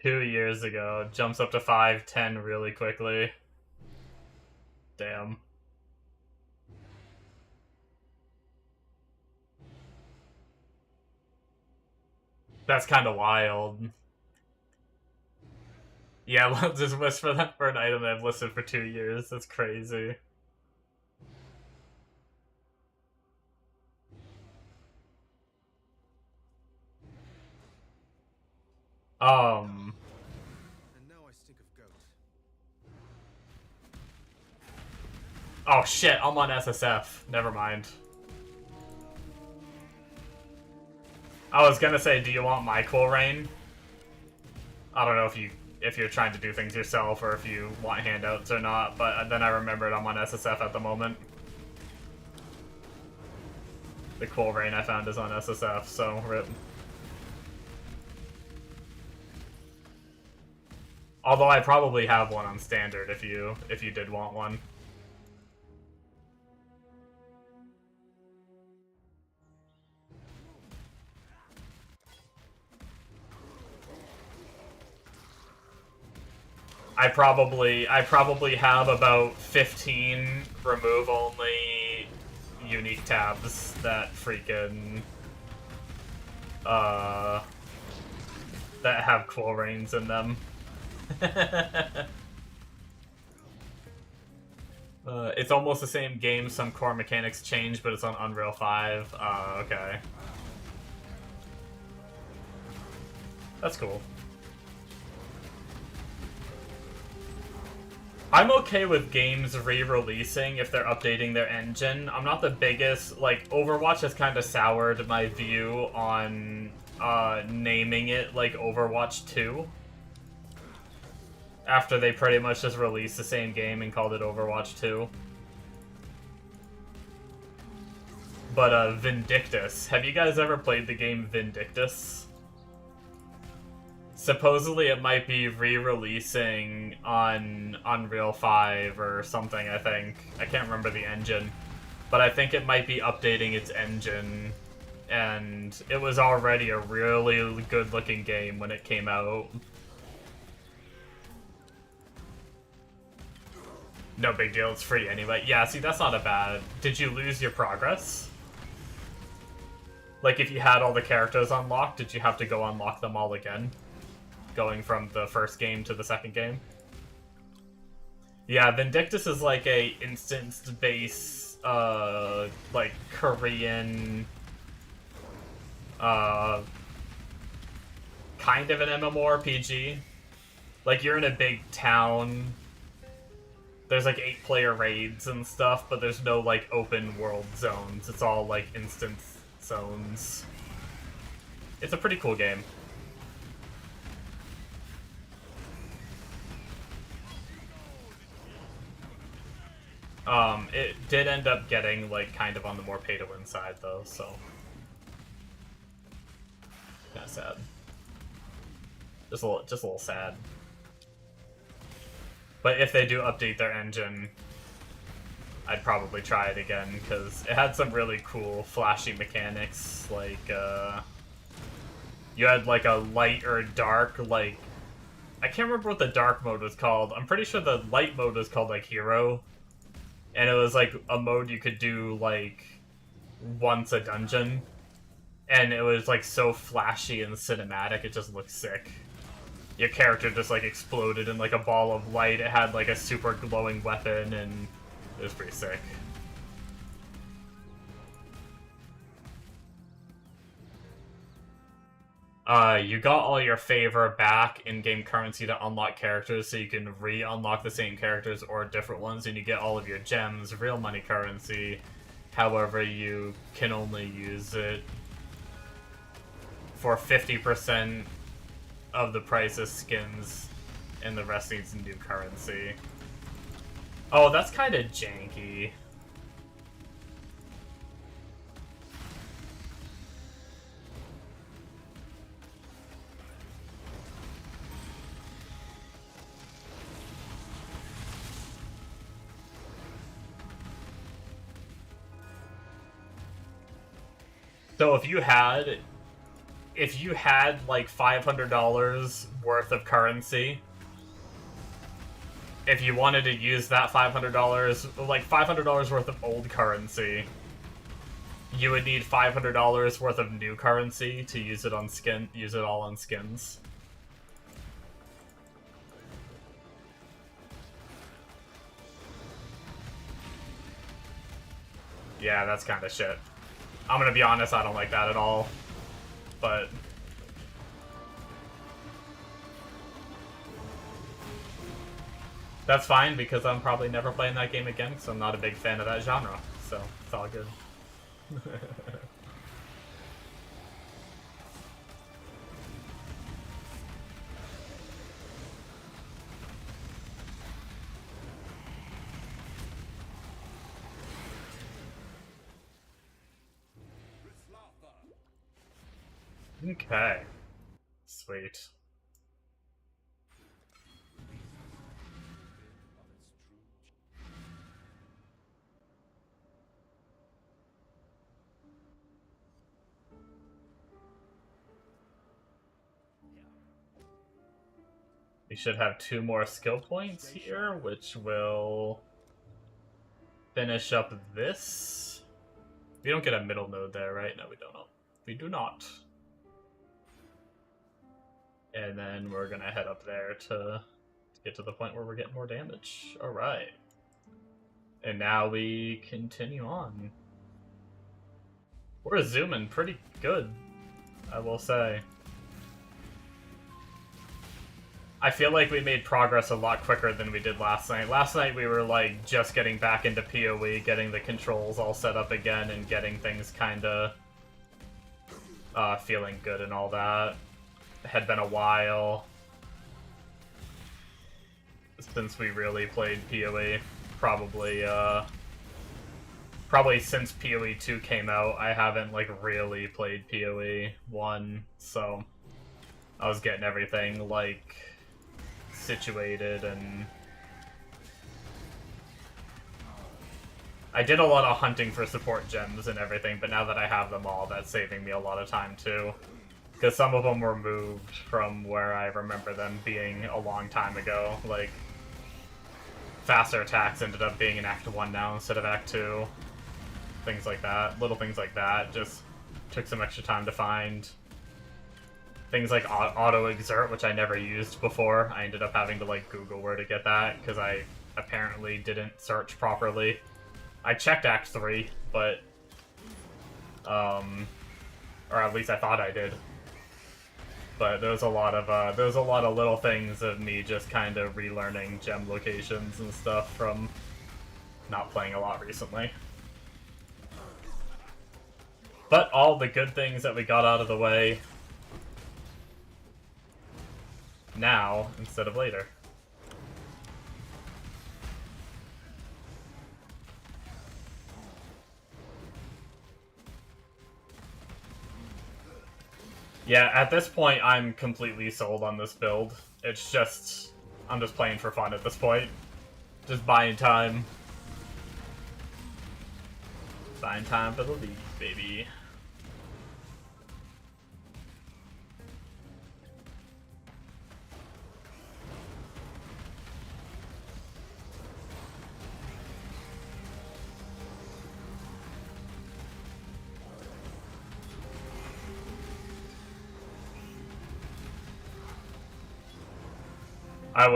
2 years ago, jumps up to 5, 10 really quickly. Damn. That's kind of wild. Yeah, just wish for that for an item that I've listed for 2 years. That's crazy. And now I stink of goat. Oh shit, I'm on SSF. Never mind. I was gonna say, do you want my cool rain? I don't know if you're trying to do things yourself or if you want handouts or not, but then I remembered I'm on SSF at the moment. The cool rain I found is on SSF, so rip. Although I probably have one on standard if you did want one. I probably have about 15 remove only unique tabs that freaking that have cool rains in them. It's almost the same game, some core mechanics change, but it's on Unreal 5. Okay. That's cool. I'm okay with games re-releasing if they're updating their engine. I'm not the biggest, like, Overwatch has kind of soured my view on naming it like Overwatch 2. After they pretty much just released the same game and called it Overwatch 2. But Vindictus. Have you guys ever played the game Vindictus? Supposedly it might be re-releasing on Unreal 5 or something, I think. I can't remember the engine. But I think it might be updating its engine. And it was already a really good-looking game when it came out. No big deal, it's free anyway. Yeah, see, that's not a bad... Did you lose your progress? Like, if you had all the characters unlocked, did you have to go unlock them all again? Going from the first game to the second game. Yeah, Vindictus is like a instance-based, like Korean, kind of an MMORPG. Like, you're in a big town, There's like 8-player raids and stuff, but there's no like open world zones. It's all like instance zones. It's a pretty cool game. It did end up getting like kind of on the more pay-to-win side though, so kind of sad. Just a little sad. But if they do update their engine, I'd probably try it again, because it had some really cool, flashy mechanics, like, you had, like, a light or dark, like, I can't remember what the dark mode was called. I'm pretty sure the light mode was called, like, Hero, and it was, like, a mode you could do, like, once a dungeon, and it was, like, so flashy and cinematic, it just looked sick. Your character just, like, exploded in, like, a ball of light. It had, like, a super glowing weapon, and it was pretty sick. You got all your favor back in-game currency to unlock characters, so you can re-unlock the same characters or different ones, and you get all of your gems, real money currency. However, you can only use it for 50% of the price of skins, and the rest needs new currency. Oh, that's kind of janky. So if you had like $500 worth of currency, if you wanted to use that $500, like $500 worth of old currency, you would need $500 worth of new currency to use it on use it all on skins. Yeah, that's kind of shit. I'm gonna be honest, I don't like that at all. But that's fine, because I'm probably never playing that game again, because I'm not a big fan of that genre. So it's all good. Okay. Sweet. We should have 2 more skill points here, which will finish up this. We don't get a middle node there, right? No, we don't. We do not. And then we're gonna head up there to get to the point where we're getting more damage. Alright. And now we continue on. We're zooming pretty good, I will say. I feel like we made progress a lot quicker than we did last night. Last night we were like just getting back into PoE, getting the controls all set up again, and getting things kinda feeling good and all that. It had been a while since we really played PoE. Probably since PoE 2 came out, I haven't like really played PoE 1, so I was getting everything like situated, and I did a lot of hunting for support gems and everything, but now that I have them all, that's saving me a lot of time too. Because some of them were moved from where I remember them being a long time ago. Like, faster attacks ended up being in Act 1 now instead of Act 2. Things like that. Little things like that just took some extra time to find. Things like auto-exert, which I never used before. I ended up having to, like, Google where to get that, because I apparently didn't search properly. I checked Act 3, but... or at least I thought I did. But there's a lot of little things of me just kind of relearning gem locations and stuff from not playing a lot recently. But all the good things that we got out of the way now instead of later. Yeah, at this point, I'm completely sold on this build. It's just... I'm just playing for fun at this point. Just buying time. Buying time for the league, baby. I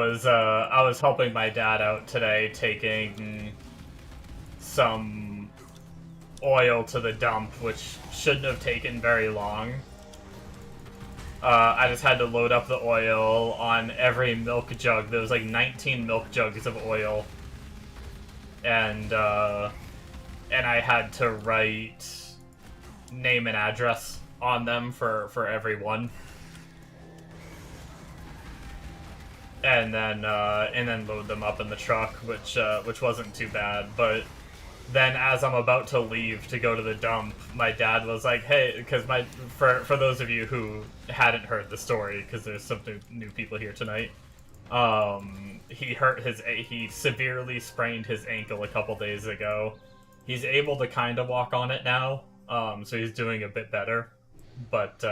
was helping my dad out today, taking some oil to the dump, which shouldn't have taken very long. I just had to load up the oil on every milk jug. There was like 19 milk jugs of oil, and I had to write name and address on them for every one. And then load them up in the truck, which wasn't too bad. But then, as I'm about to leave to go to the dump, my dad was like, "Hey," because for those of you who hadn't heard the story, because there's some new people here tonight, he severely sprained his ankle a couple days ago. He's able to kind of walk on it now, so he's doing a bit better, but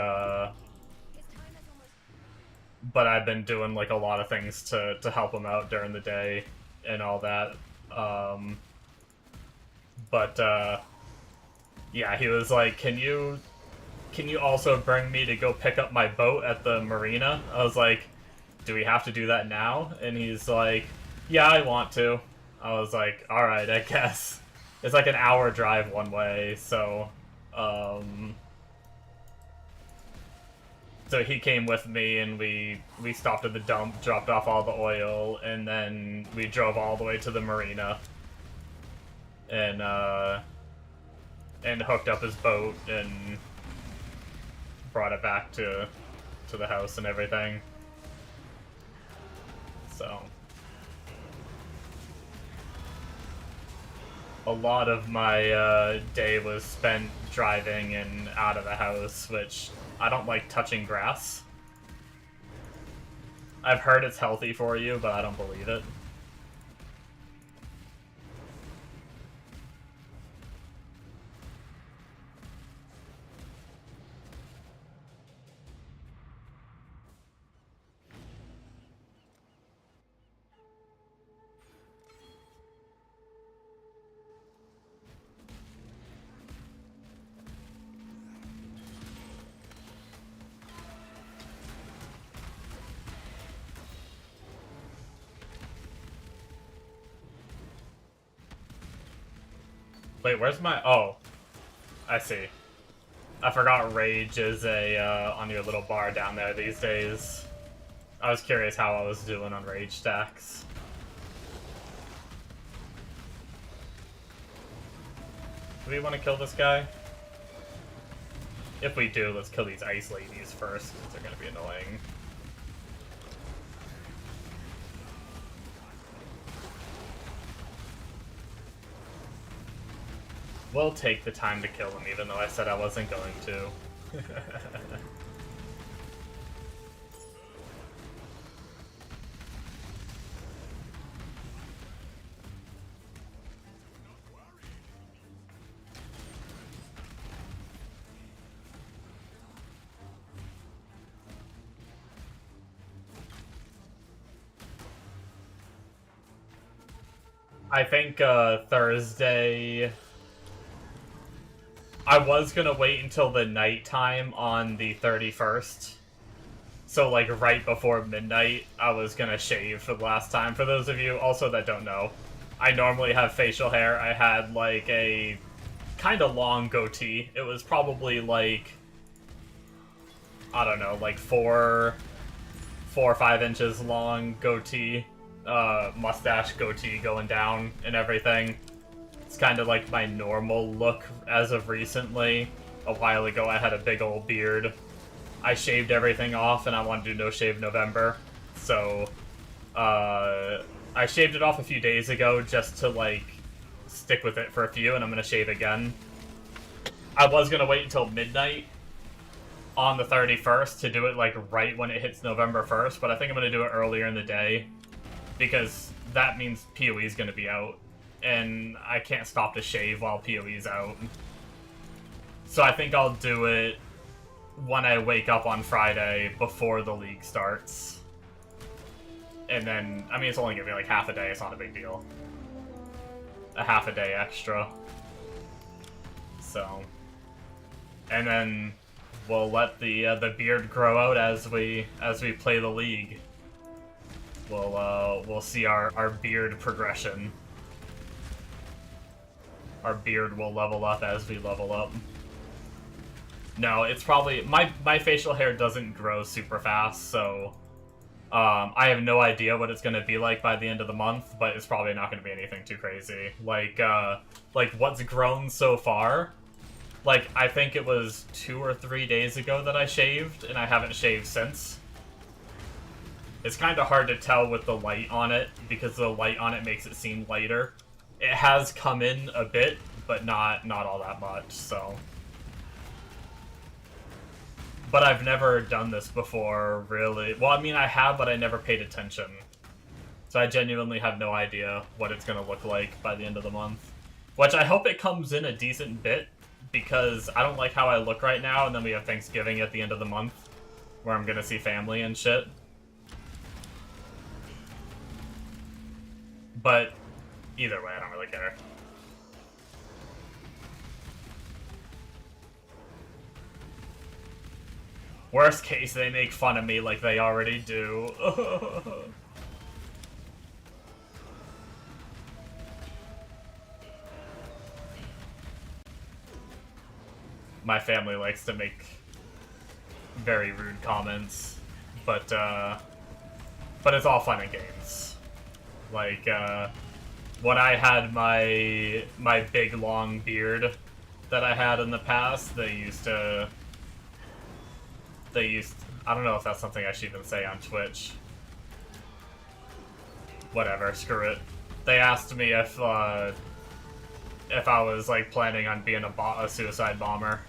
I've been doing like a lot of things to help him out during the day and all that. Yeah, he was like, can you also bring me to go pick up my boat at the marina? I was like, do we have to do that now? And he's like, yeah, I want to. I was like, alright, I guess. It's like an hour drive one way, so so he came with me, and we stopped at the dump, dropped off all the oil, and then we drove all the way to the marina, and hooked up his boat and brought it back to the house and everything. So a lot of my day was spent driving and out of the house, which I don't like touching grass. I've heard it's healthy for you, but I don't believe it. Wait, where's my... Oh. I see. I forgot Rage is on your little bar down there these days. I was curious how I was doing on Rage stacks. Do we want to kill this guy? If we do, let's kill these ice ladies first, because they're going to be annoying. We'll take the time to kill him, even though I said I wasn't going to. I think Thursday... I was gonna wait until the nighttime on the 31st. So, like, right before midnight, I was gonna shave for the last time. For those of you also that don't know, I normally have facial hair. I had, like, a kind of long goatee. It was probably, like, I don't know, like 4 or 5 inches long goatee, mustache goatee going down and everything. It's kind of like my normal look as of recently. A while ago I had a big old beard. I shaved everything off and I wanted to do no shave November. So, I shaved it off a few days ago just to, like, stick with it for a few, and I'm gonna shave again. I was gonna wait until midnight on the 31st to do it, like, right when it hits November 1st, but I think I'm gonna do it earlier in the day, because that means PoE's gonna be out, and I can't stop to shave while PoE's out. So I think I'll do it when I wake up on Friday before the league starts. And then, I mean, it's only gonna be like half a day, it's not a big deal. A half a day extra. So. And then we'll let the beard grow out as we play the league. We'll see our beard progression. Our beard will level up as we level up. No, it's probably my facial hair doesn't grow super fast, so I have no idea what it's gonna be like by the end of the month, but it's probably not gonna be anything too crazy. Like what's grown so far. Like, I think it was 2 or 3 days ago that I shaved, and I haven't shaved since. It's kind of hard to tell with the light on it, because the light on it makes it seem lighter. It has come in a bit, but not all that much, so. But I've never done this before, really. Well, I mean, I have, but I never paid attention. So I genuinely have no idea what it's going to look like by the end of the month. Which I hope it comes in a decent bit, because I don't like how I look right now, and then we have Thanksgiving at the end of the month, where I'm going to see family and shit. But either way, I don't really care. Worst case, they make fun of me like they already do. My family likes to make very rude comments, but it's all fun and games. Like, when I had my big long beard that I had in the past, I don't know if that's something I should even say on Twitch. Whatever, screw it. They asked me if I was, like, planning on being a suicide bomber.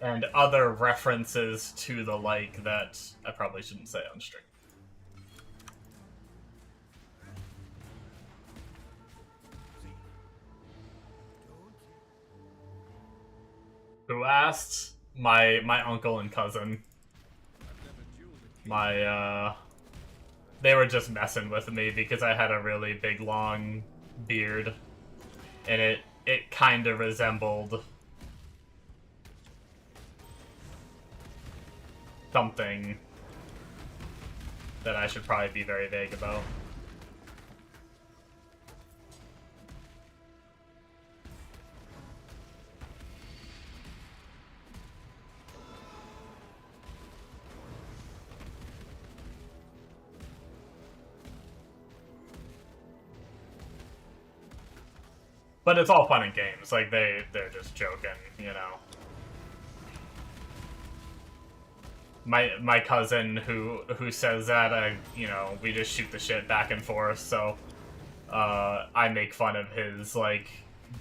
And other references to the like that I probably shouldn't say on stream. Who asked? My uncle and cousin. They were just messing with me because I had a really big long beard. And it kind of resembled something that I should probably be very vague about. But it's all fun and games. Like, they're just joking, you know. My cousin who says that, you know, we just shoot the shit back and forth, so I make fun of his, like,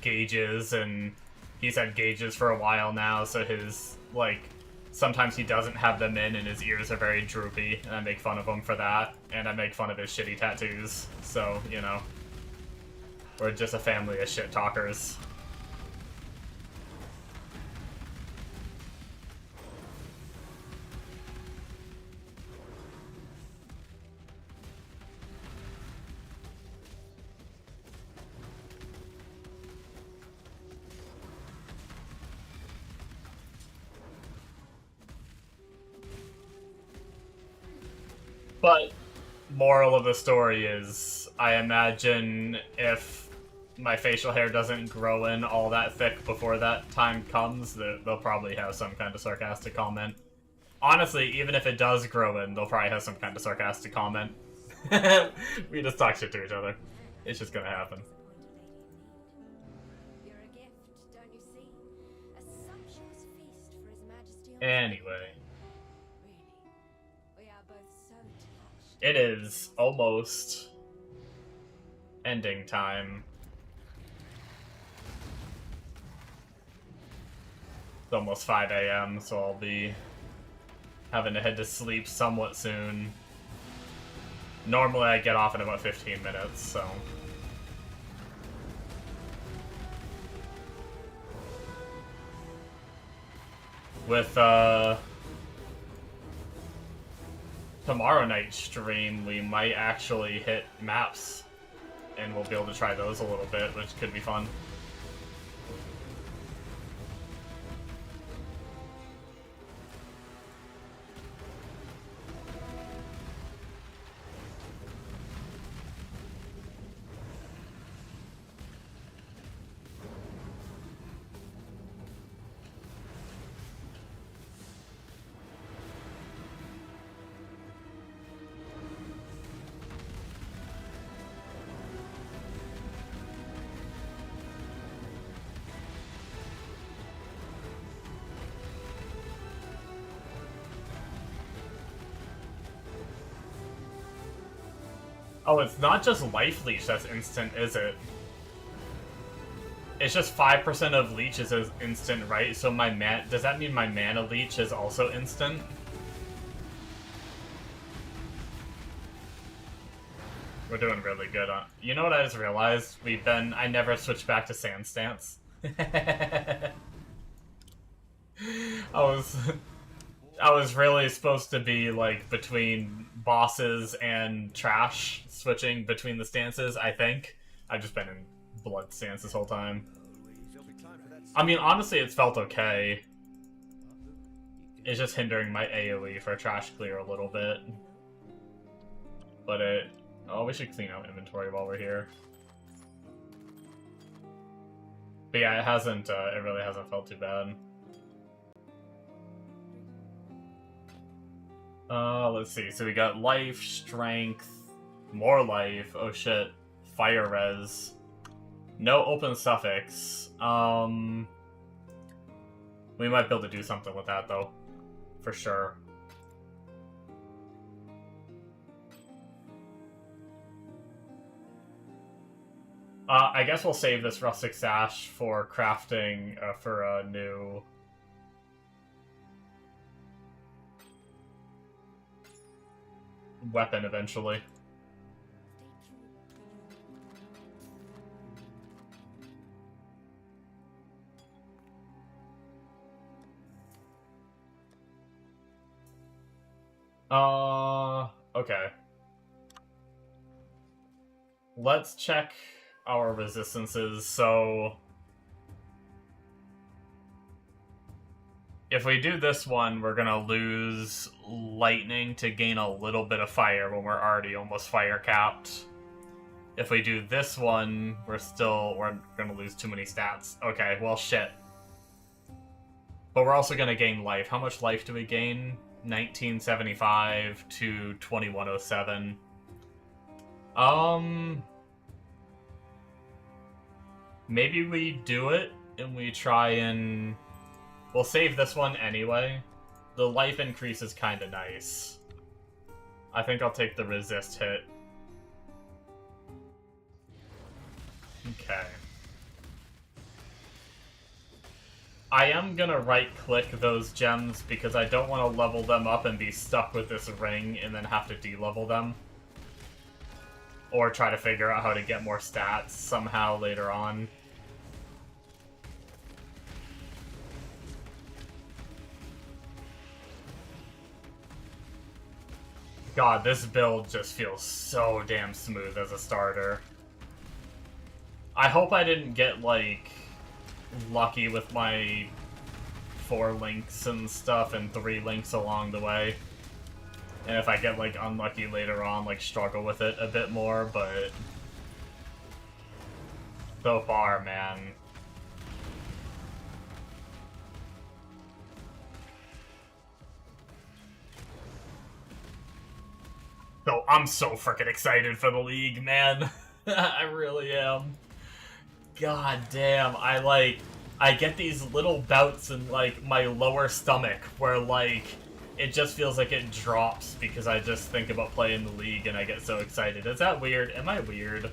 gauges, and he's had gauges for a while now, so his, like, sometimes he doesn't have them in and his ears are very droopy, and I make fun of him for that, and I make fun of his shitty tattoos, so, you know. We're just a family of shit talkers. But moral of the story is, I imagine if my facial hair doesn't grow in all that thick before that time comes, they'll probably have some kind of sarcastic comment. Honestly, even if it does grow in, they'll probably have some kind of sarcastic comment. We just talk shit to each other. It's just gonna happen. You're a gift, don't you see? A sumptuous feast for His Majesty on Anyway. Really, we are both so touched. It is almost ending time. It's almost 5 a.m., so I'll be having to head to sleep somewhat soon. Normally I get off in about 15 minutes, so... With, tomorrow night's stream, we might actually hit maps, and we'll be able to try those a little bit, which could be fun. Oh, it's not just life leech that's instant, is it? It's just 5% of leeches is instant, right? So my does that mean my mana leech is also instant? We're doing really good on... You know what I just realized? I never switched back to Sand Stance. I was really supposed to be, like, between bosses and trash, switching between the stances, I think. I've just been in blood stance this whole time. I mean, honestly, it's felt okay. It's just hindering my AoE for trash clear a little bit. But oh, we should clean out inventory while we're here. But yeah, it really hasn't felt too bad. Let's see. So we got life, strength, more life. Oh shit. Fire res. No open suffix. We might be able to do something with that though. For sure. I guess we'll save this rustic sash for crafting for a new... weapon eventually. Okay. Let's check our resistances. So if we do this one, we're gonna lose lightning to gain a little bit of fire when we're already almost fire capped. If we do this one, we're gonna lose too many stats. Okay, well shit. But we're also gonna gain life. How much life do we gain? 1975 to 2107. Maybe we do it and we try and... We'll save this one anyway. The life increase is kind of nice. I think I'll take the resist hit. Okay. I am gonna right-click those gems because I don't want to level them up and be stuck with this ring and then have to de-level them. Or try to figure out how to get more stats somehow later on. God, this build just feels so damn smooth as a starter. I hope I didn't get, like, lucky with my 4 links and stuff and 3 links along the way. And if I get, like, unlucky later on, like, struggle with it a bit more, but... so far, man. So I'm so freaking excited for the league, man. I really am. God damn, I get these little bouts in, like, my lower stomach where, like, it just feels like it drops because I just think about playing the league and I get so excited. Is that weird? Am I weird?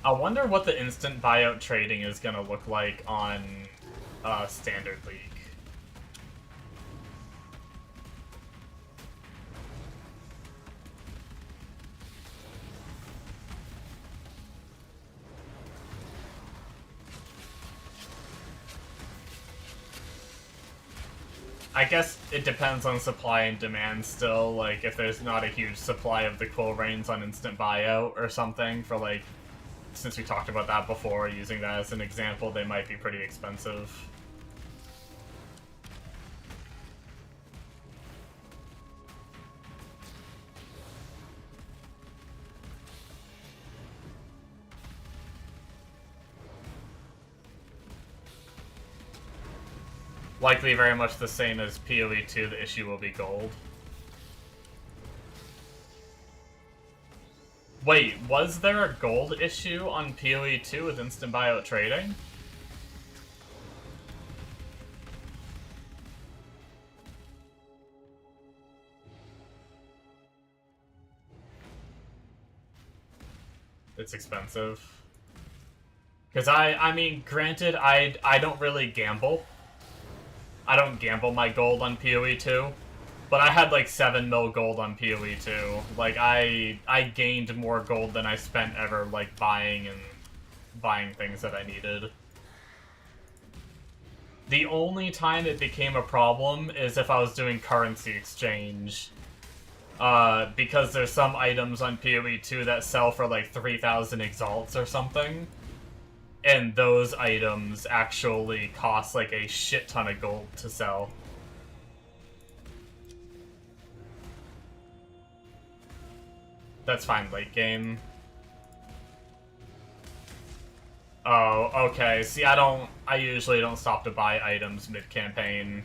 I wonder what the instant buyout trading is gonna look like on Standard League. I guess it depends on supply and demand still, like, if there's not a huge supply of the Quill Rains on instant buyout or something for, like, since we talked about that before, using that as an example, they might be pretty expensive. Likely very much the same as PoE 2, the issue will be gold. Wait, was there a gold issue on PoE 2 with instant buyout trading? It's expensive. Because I mean, granted, I don't really gamble. I don't gamble my gold on PoE 2. But I had like 7 mil gold on PoE 2. Like, I gained more gold than I spent ever, like, buying things that I needed. The only time it became a problem is if I was doing currency exchange. Because there's some items on PoE 2 that sell for like 3,000 exalts or something. And those items actually cost like a shit ton of gold to sell. That's fine, late game. Oh, okay. See, I usually don't stop to buy items mid-campaign.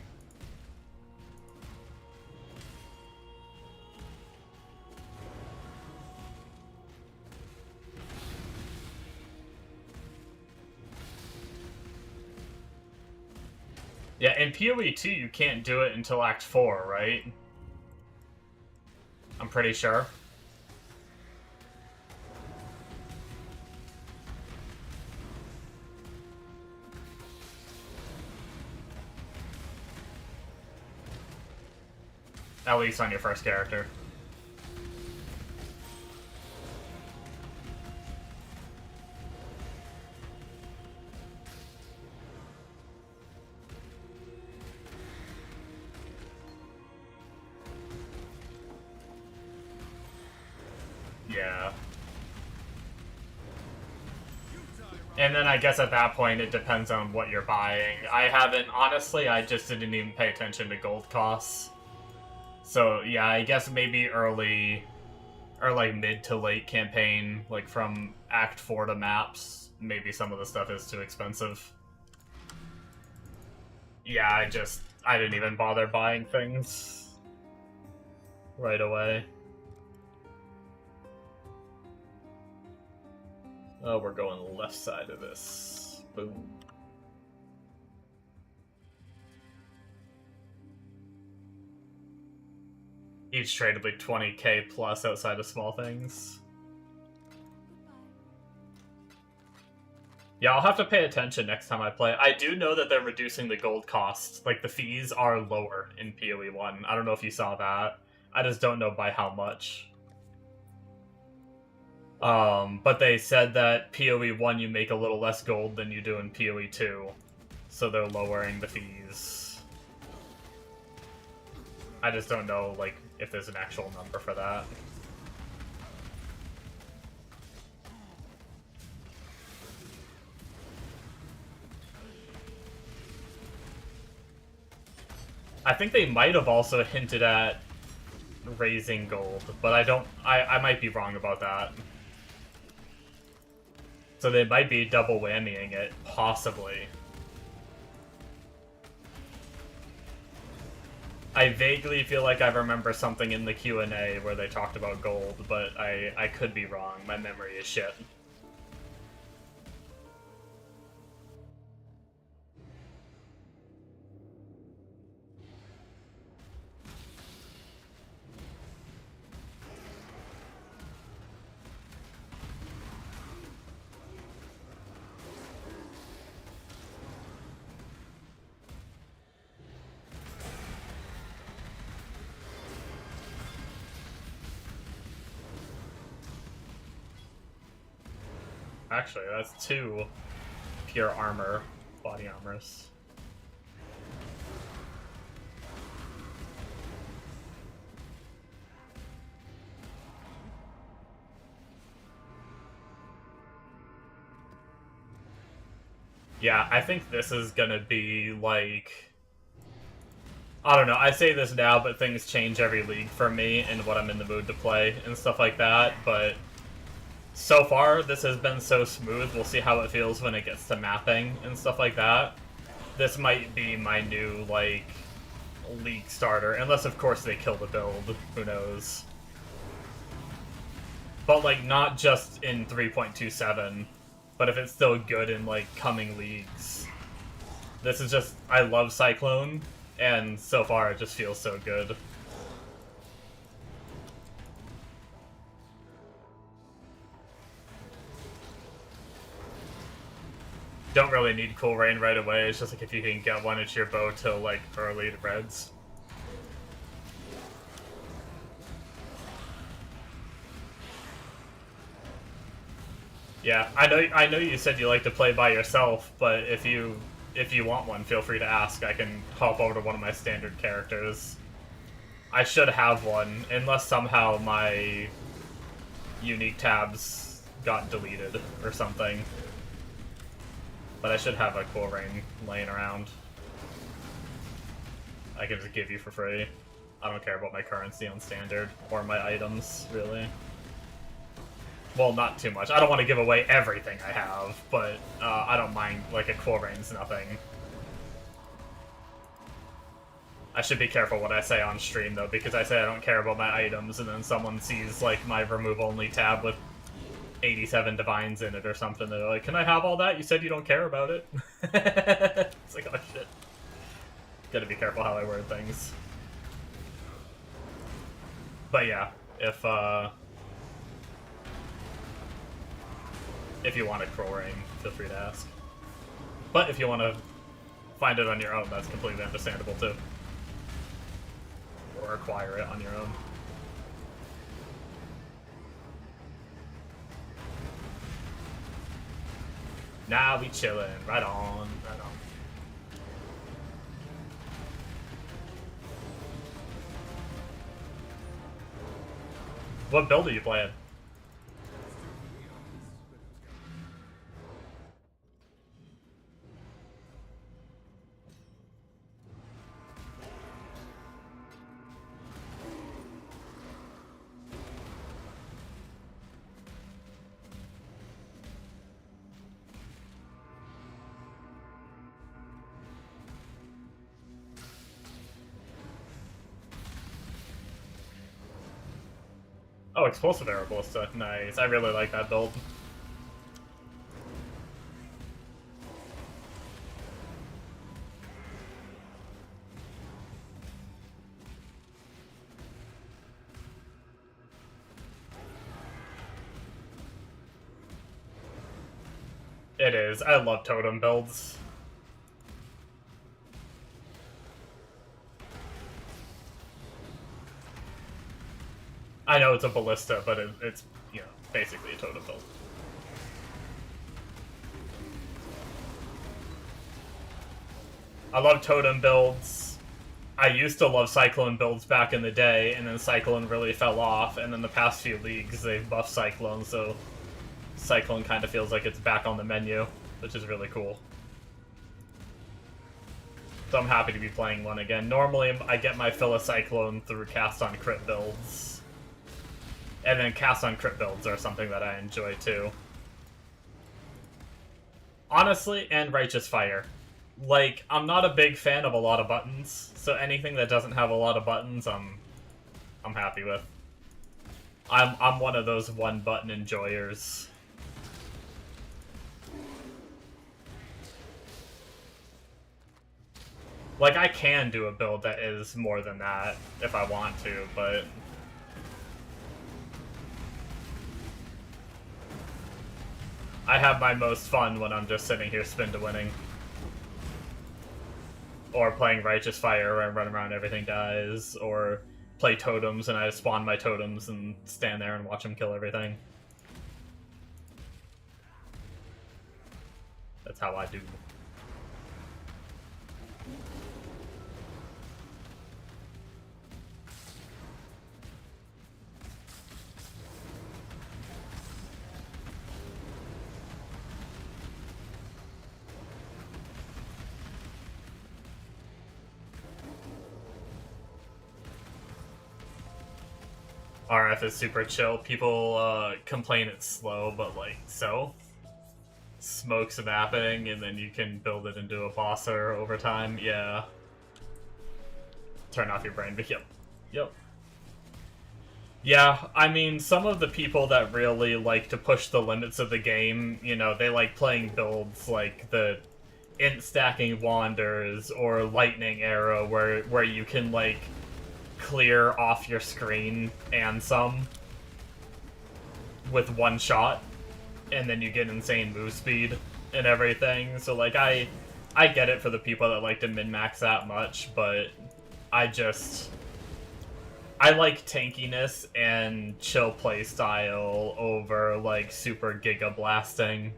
Yeah, in PoE 2, you can't do it until Act 4, right? I'm pretty sure. At least on your first character. Yeah. And then I guess at that point it depends on what you're buying. Honestly, I just didn't even pay attention to gold costs. So yeah, I guess maybe early, or like mid to late campaign, like from Act 4 to maps, maybe some of the stuff is too expensive. Yeah, I didn't even bother buying things right away. Oh, we're going the left side of this. Boom. Each trade will be 20k plus outside of small things. Yeah, I'll have to pay attention next time I play. I do know that they're reducing the gold cost. Like, the fees are lower in PoE 1. I don't know if you saw that. I just don't know by how much. But they said that PoE 1 you make a little less gold than you do in PoE 2. so they're lowering the fees. I just don't know, like, if there's an actual number for that. I think they might have also hinted at raising gold, but I might be wrong about that. So they might be double whammying it, possibly. I vaguely feel like I remember something in the Q&A where they talked about gold, but I could be wrong. My memory is shit. Actually, that's 2 pure armor, body armors. Yeah, I think this is gonna be, like... I don't know, I say this now, but things change every league for me and what I'm in the mood to play and stuff like that, but... So far, this has been so smooth. We'll see how it feels when it gets to mapping and stuff like that. This might be my new, like, league starter. Unless, of course, they kill the build. Who knows? But, like, not just in 3.27, but if it's still good in, like, coming leagues. This is just... I love Cyclone, and so far it just feels so good. Don't really need Cool Rain right away, it's just like if you can get one, it's your bow to like early reds. Yeah, I know you said you like to play by yourself, but if you want one, feel free to ask. I can hop over to one of my standard characters. I should have one, unless somehow my unique tabs got deleted or something. But I should have a Cool Rain laying around. I can just give you for free. I don't care about my currency on standard, or my items, really. Well, not too much. I don't want to give away everything I have, but I don't mind, like, a Cool Rain's nothing. I should be careful what I say on stream, though, because I say I don't care about my items, and then someone sees, like, my remove-only tab with 87 divines in it or something. They're like, can I have all that? You said you don't care about it. It's like, oh shit. Gotta be careful how I word things. But yeah, if you want a Cool Rain, feel free to ask. But if you want to find it on your own, that's completely understandable too. Or acquire it on your own. Nah, we chillin'. Right on, right on. What build are you playing? Oh, Explosive Arrow Ballista. Nice. I really like that build. It is. I love totem builds. I know it's a ballista, but it's, you know, basically a totem build. I love totem builds. I used to love Cyclone builds back in the day, and then Cyclone really fell off, and then the past few leagues they've buffed Cyclone, so Cyclone kind of feels like it's back on the menu, which is really cool. So I'm happy to be playing one again. Normally I get my fill of Cyclone through cast on crit builds. And then cast on crit builds are something that I enjoy too. Honestly, and Righteous Fire. Like, I'm not a big fan of a lot of buttons, so anything that doesn't have a lot of buttons, I'm happy with. I'm one of those one button enjoyers. Like, I can do a build that is more than that if I want to, but I have my most fun when I'm just sitting here spin to winning. Or playing Righteous Fire where I run around everything dies, or play totems and I spawn my totems and stand there and watch them kill everything. That's how I do. RF is super chill. People complain it's slow, but like, so? Smoke's mapping, and then you can build it into a bosser over time. Yeah. Turn off your brain, but yep. Yep. Yeah, I mean, some of the people that really like to push the limits of the game, you know, they like playing builds like the int stacking wanders or lightning arrow where you can like clear off your screen and some with one shot, and then you get insane move speed and everything. So like I get it for the people that like to min-max that much, but I like tankiness and chill playstyle over like super giga blasting.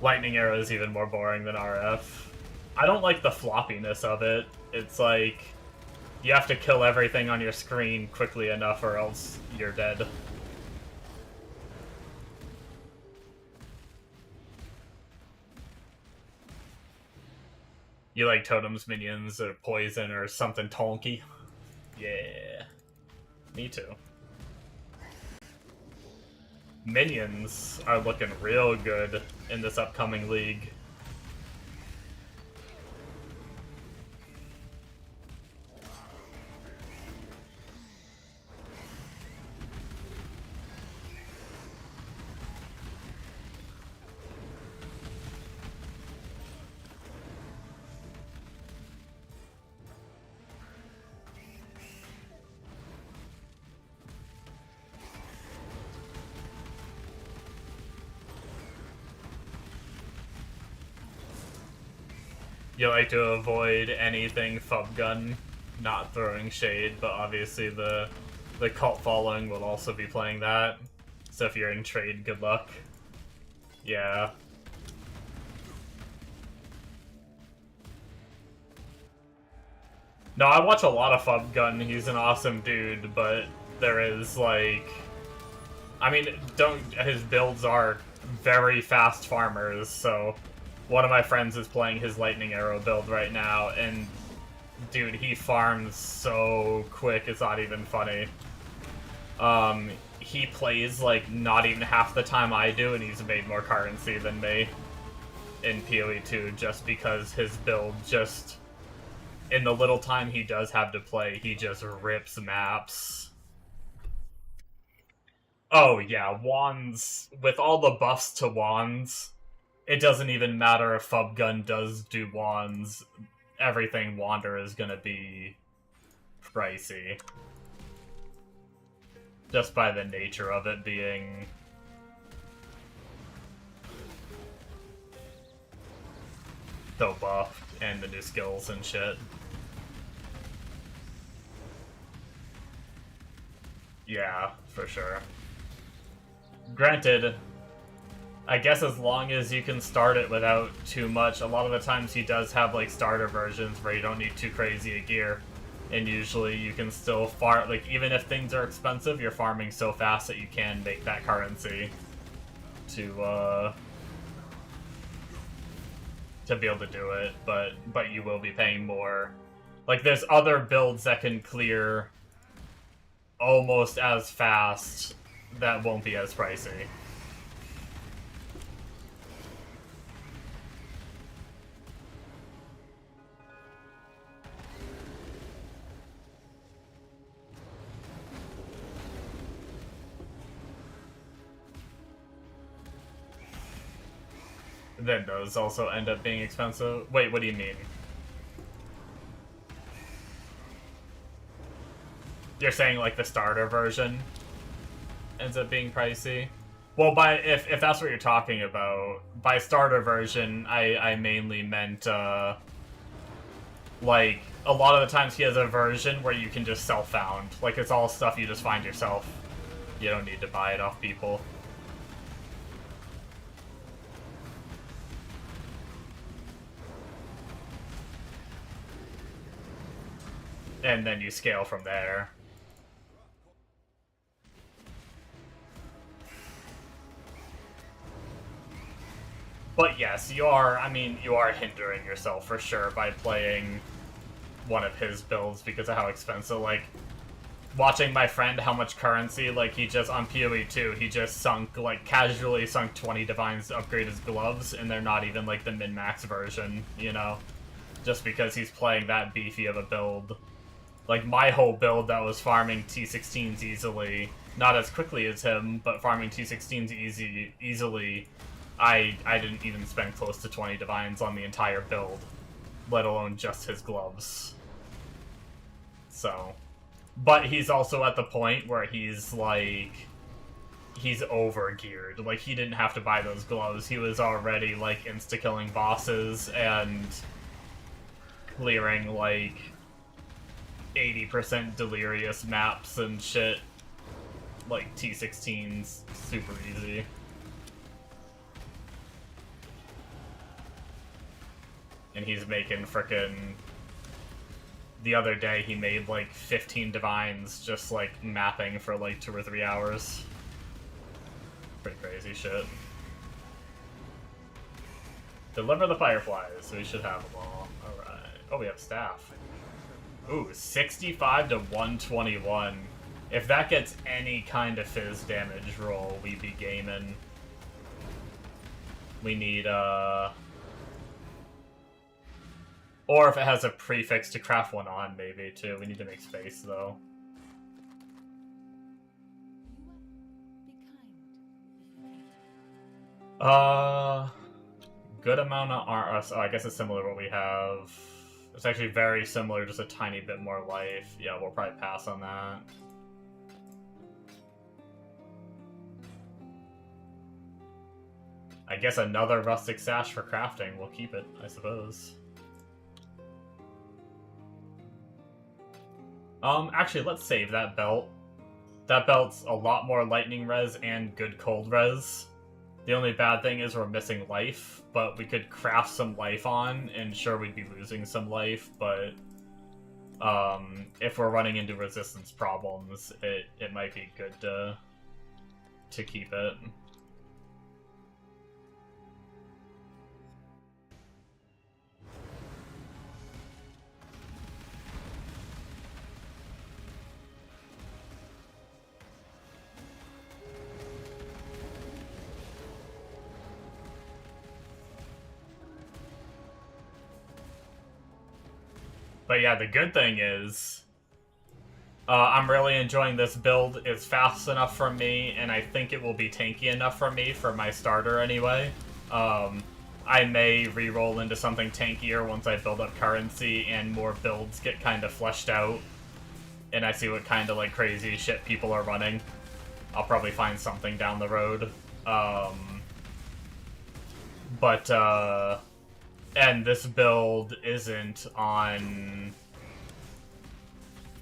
Lightning Arrow is even more boring than RF. I don't like the floppiness of it. It's like, you have to kill everything on your screen quickly enough or else you're dead. You like totems, minions, or poison, or something tonky? Yeah. Me too. Minions are looking real good in this upcoming league. You like to avoid anything FUB gun, not throwing shade, but obviously the cult following will also be playing that. So if you're in trade, good luck. Yeah. No, I watch a lot of FUB gun. He's an awesome dude, but there is like, I mean, his builds are very fast farmers, so one of my friends is playing his Lightning Arrow build right now, and dude, he farms so quick, it's not even funny. He plays like not even half the time I do, and he's made more currency than me in PoE 2 just because his build just, in the little time he does have to play, he just rips maps. Oh yeah, wands, with all the buffs to wands, it doesn't even matter if FUB gun does do wands, everything wander is gonna be pricey. Just by the nature of it being so buffed and the new skills and shit. Yeah, for sure. Granted, I guess as long as you can start it without too much, a lot of the times he does have like starter versions where you don't need too crazy a gear. And usually you can still farm, like even if things are expensive, you're farming so fast that you can make that currency to be able to do it, but you will be paying more. Like there's other builds that can clear almost as fast that won't be as pricey. Then those also end up being expensive. Wait, what do you mean? You're saying like the starter version ends up being pricey? Well, if that's what you're talking about, by starter version, I mainly meant like a lot of the times he has a version where you can just self-found. Like it's all stuff you just find yourself. You don't need to buy it off people. And then you scale from there. But yes, you are hindering yourself for sure by playing one of his builds because of how expensive, like, watching my friend how much currency, like, he just, on PoE 2, he just casually sunk 20 divines to upgrade his gloves, and they're not even, like, the min-max version, you know? Just because he's playing that beefy of a build. Like, my whole build that was farming T16s easily, not as quickly as him, but farming T16s easily, I didn't even spend close to 20 divines on the entire build, let alone just his gloves. So, but he's also at the point where he's, like, he's over-geared. Like, he didn't have to buy those gloves. He was already, like, insta-killing bosses and clearing, like, 80% delirious maps and shit. Like, T16's super easy. And he's making frickin'... The other day he made like 15 divines just like mapping for like 2 or 3 hours. Pretty crazy shit. Deliver the fireflies, we should have them all. Alright. Oh, we have staff. Ooh, 65 to 121. If that gets any kind of fizz damage roll, we be gaming. We need, or if it has a prefix to craft one on, maybe, too. We need to make space, though. Good amount of armor. Oh, I guess it's similar to what we have. It's actually very similar, just a tiny bit more life. Yeah, we'll probably pass on that. I guess another rustic sash for crafting. We'll keep it, I suppose. Actually, let's save that belt. That belt's a lot more lightning res and good cold res. The only bad thing is we're missing life, but we could craft some life on, and sure, we'd be losing some life, but if we're running into resistance problems, it might be good to keep it. But yeah, the good thing is, I'm really enjoying this build. It's fast enough for me, and I think it will be tanky enough for me for my starter anyway. I may re-roll into something tankier once I build up currency and more builds get kind of fleshed out, and I see what kind of like crazy shit people are running. I'll probably find something down the road. And this build isn't on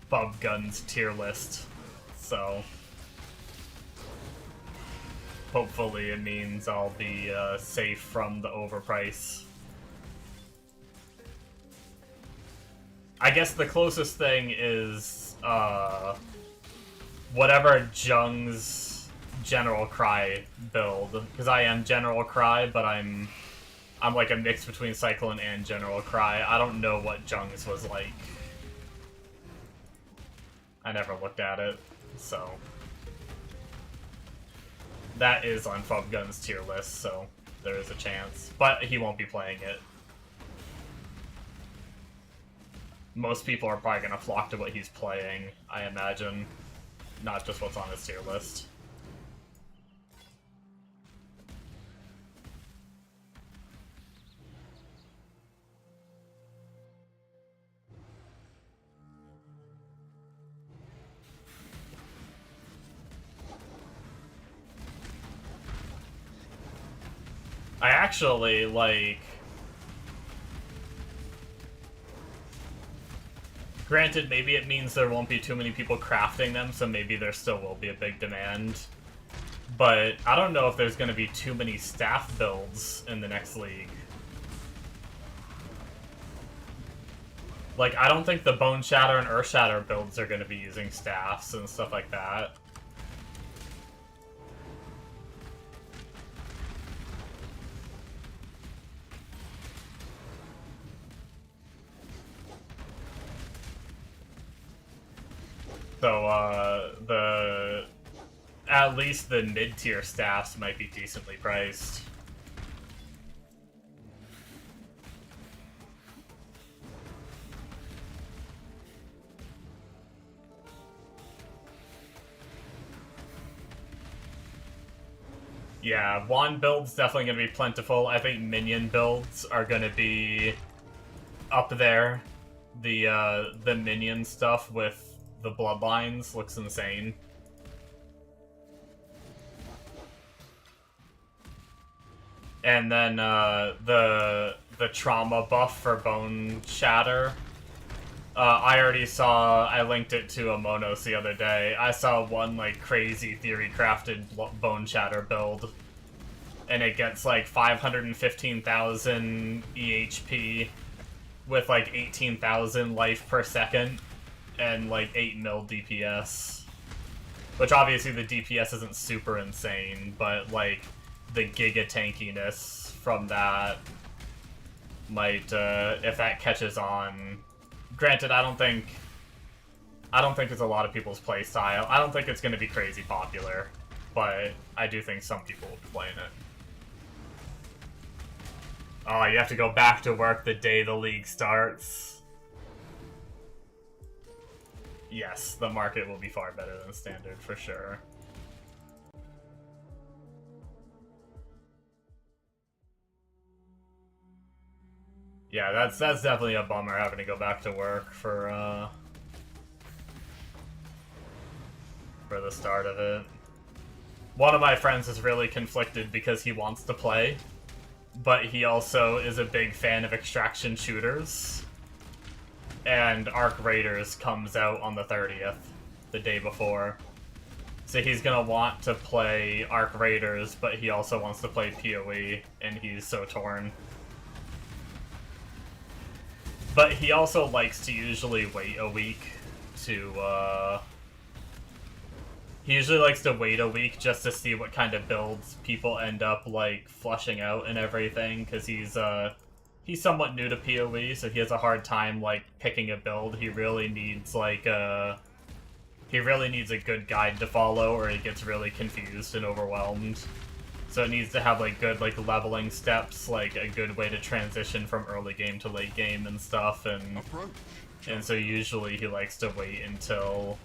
Bub Gun's tier list, so... hopefully it means I'll be safe from the overprice. I guess the closest thing is whatever Jung's General Cry build, because I am General Cry, but I'm like a mix between Cyclone and General Cry. I don't know what Jung's was like. I never looked at it, so that is on Fubgun's tier list, so there is a chance. But he won't be playing it. Most people are probably going to flock to what he's playing, I imagine. Not just what's on his tier list. I actually, like... Granted, maybe it means there won't be too many people crafting them, so maybe there still will be a big demand. But I don't know if there's going to be too many staff builds in the next league. Like, I don't think the Bone Shatter and Earth Shatter builds are going to be using staffs and stuff like that. So, at least the mid-tier staffs might be decently priced. Yeah, wand builds definitely going to be plentiful. I think minion builds are going to be up there. The minion stuff with the bloodlines looks insane. And then the trauma buff for Bone Shatter. I already saw, I linked it to a Monos the other day. I saw one like crazy theory crafted Bone Shatter build. And it gets like 515,000 EHP with like 18,000 life per second and like 8 mil DPS. Which obviously the DPS isn't super insane, but like the giga tankiness from that might, if that catches on. Granted, I don't think it's a lot of people's playstyle. I don't think it's going to be crazy popular, but I do think some people will be playing it. Oh, you have to go back to work the day the league starts. Yes, the market will be far better than standard, for sure. Yeah, that's definitely a bummer, having to go back to work for the start of it. One of my friends is really conflicted because he wants to play, but he also is a big fan of extraction shooters. And Arc Raiders comes out on the 30th, the day before. So he's gonna want to play Arc Raiders, but he also wants to play PoE, and he's so torn. But he also likes to usually wait a week to, he usually likes to wait a week just to see what kind of builds people end up, like, flushing out and everything, because he's somewhat new to PoE, so he has a hard time, like, picking a build. He really needs, like, he really needs a good guide to follow, or he gets really confused and overwhelmed. So it needs to have, like, good, like, leveling steps, like, a good way to transition from early game to late game and stuff, and so usually he likes to wait until,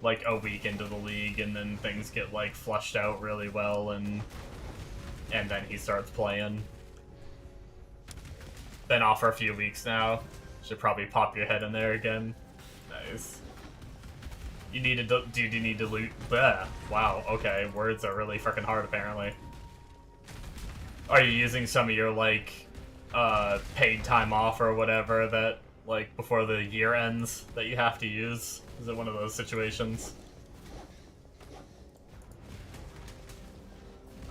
like, a week into the league, and then things get, like, flushed out really well, and then he starts playing. Been off for a few weeks now. Should probably pop your head in there again. Nice. You need to dude, you need to loot. Bleh. Wow, okay. Words are really freaking hard, apparently. Are you using some of your, like, paid time off or whatever that, like, before the year ends that you have to use? Is it one of those situations?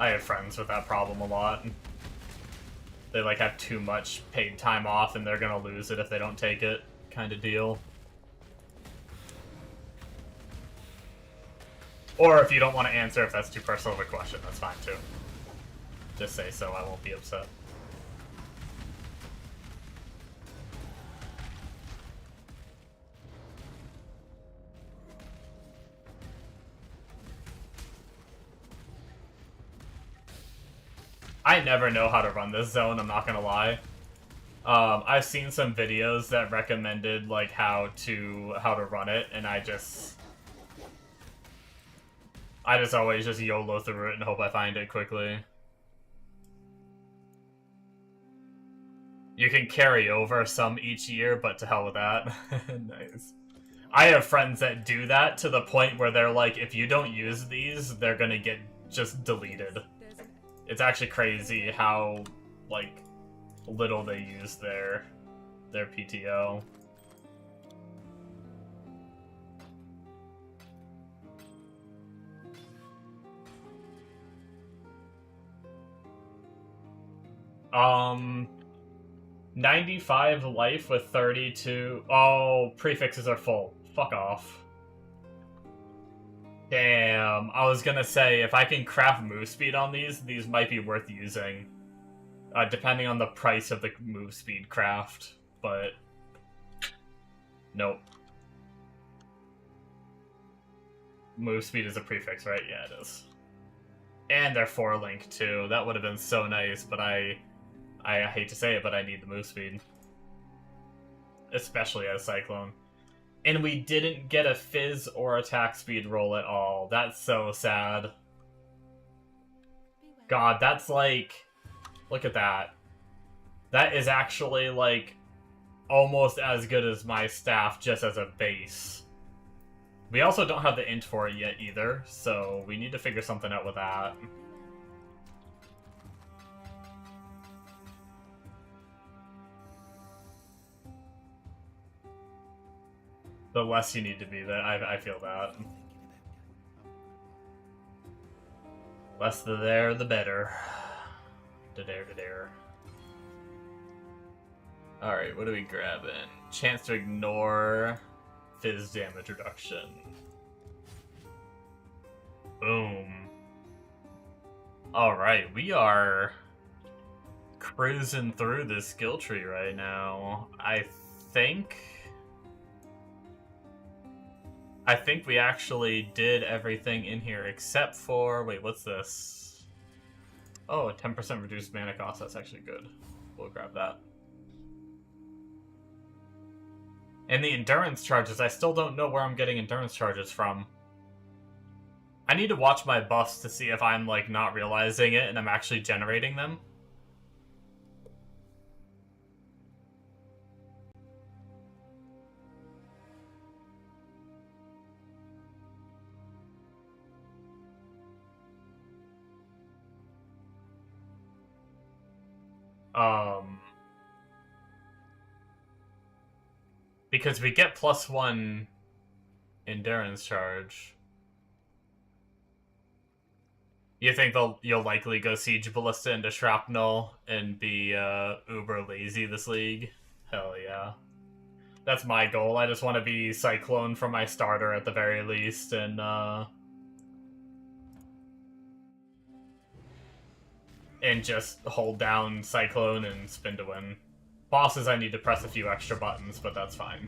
I have friends with that problem a lot. They like have too much paid time off and they're gonna lose it if they don't take it, kind of deal. Or if you don't want to answer if that's too personal of a question, that's fine too. Just say so, I won't be upset. I never know how to run this zone, I'm not gonna lie. I've seen some videos that recommended like how to run it, and I just always just YOLO through it and hope I find it quickly. You can carry over some each year, but to hell with that. Nice. I have friends that do that to the point where they're like, if you don't use these, they're gonna get just deleted. It's actually crazy how, like, little they use their PTO. Um, 95 life with 32. Oh, prefixes are full. Fuck off. Damn, I was gonna say, if I can craft move speed on these might be worth using. Depending on the price of the move speed craft, but... Nope. Move speed is a prefix, right? Yeah, it is. And they're 4-link, too. That would have been so nice, but I hate to say it, but I need the move speed. Especially as Cyclone. And we didn't get a fizz or attack speed roll at all. That's so sad. God, that's like... Look at that. That is actually, like, almost as good as my staff just as a base. We also don't have the int for it yet either, so we need to figure something out with that. The less you need to be there, I feel that. Less the there, the better. Da-dare. Alright, what are we grabbing? Chance to ignore fizz damage reduction. Boom. Alright, we are cruising through this skill tree right now. I think we actually did everything in here except for... Wait, what's this? Oh, a 10% reduced mana cost. That's actually good. We'll grab that. And the endurance charges. I still don't know where I'm getting endurance charges from. I need to watch my buffs to see if I'm, like, not realizing it and I'm actually generating them. Because we get +1 endurance charge. You think you'll likely go Siege Ballista into Shrapnel and be uber lazy this league? Hell yeah. That's my goal. I just want to be Cyclone for my starter at the very least, and just hold down Cyclone and spin to win. Bosses, I need to press a few extra buttons, but that's fine.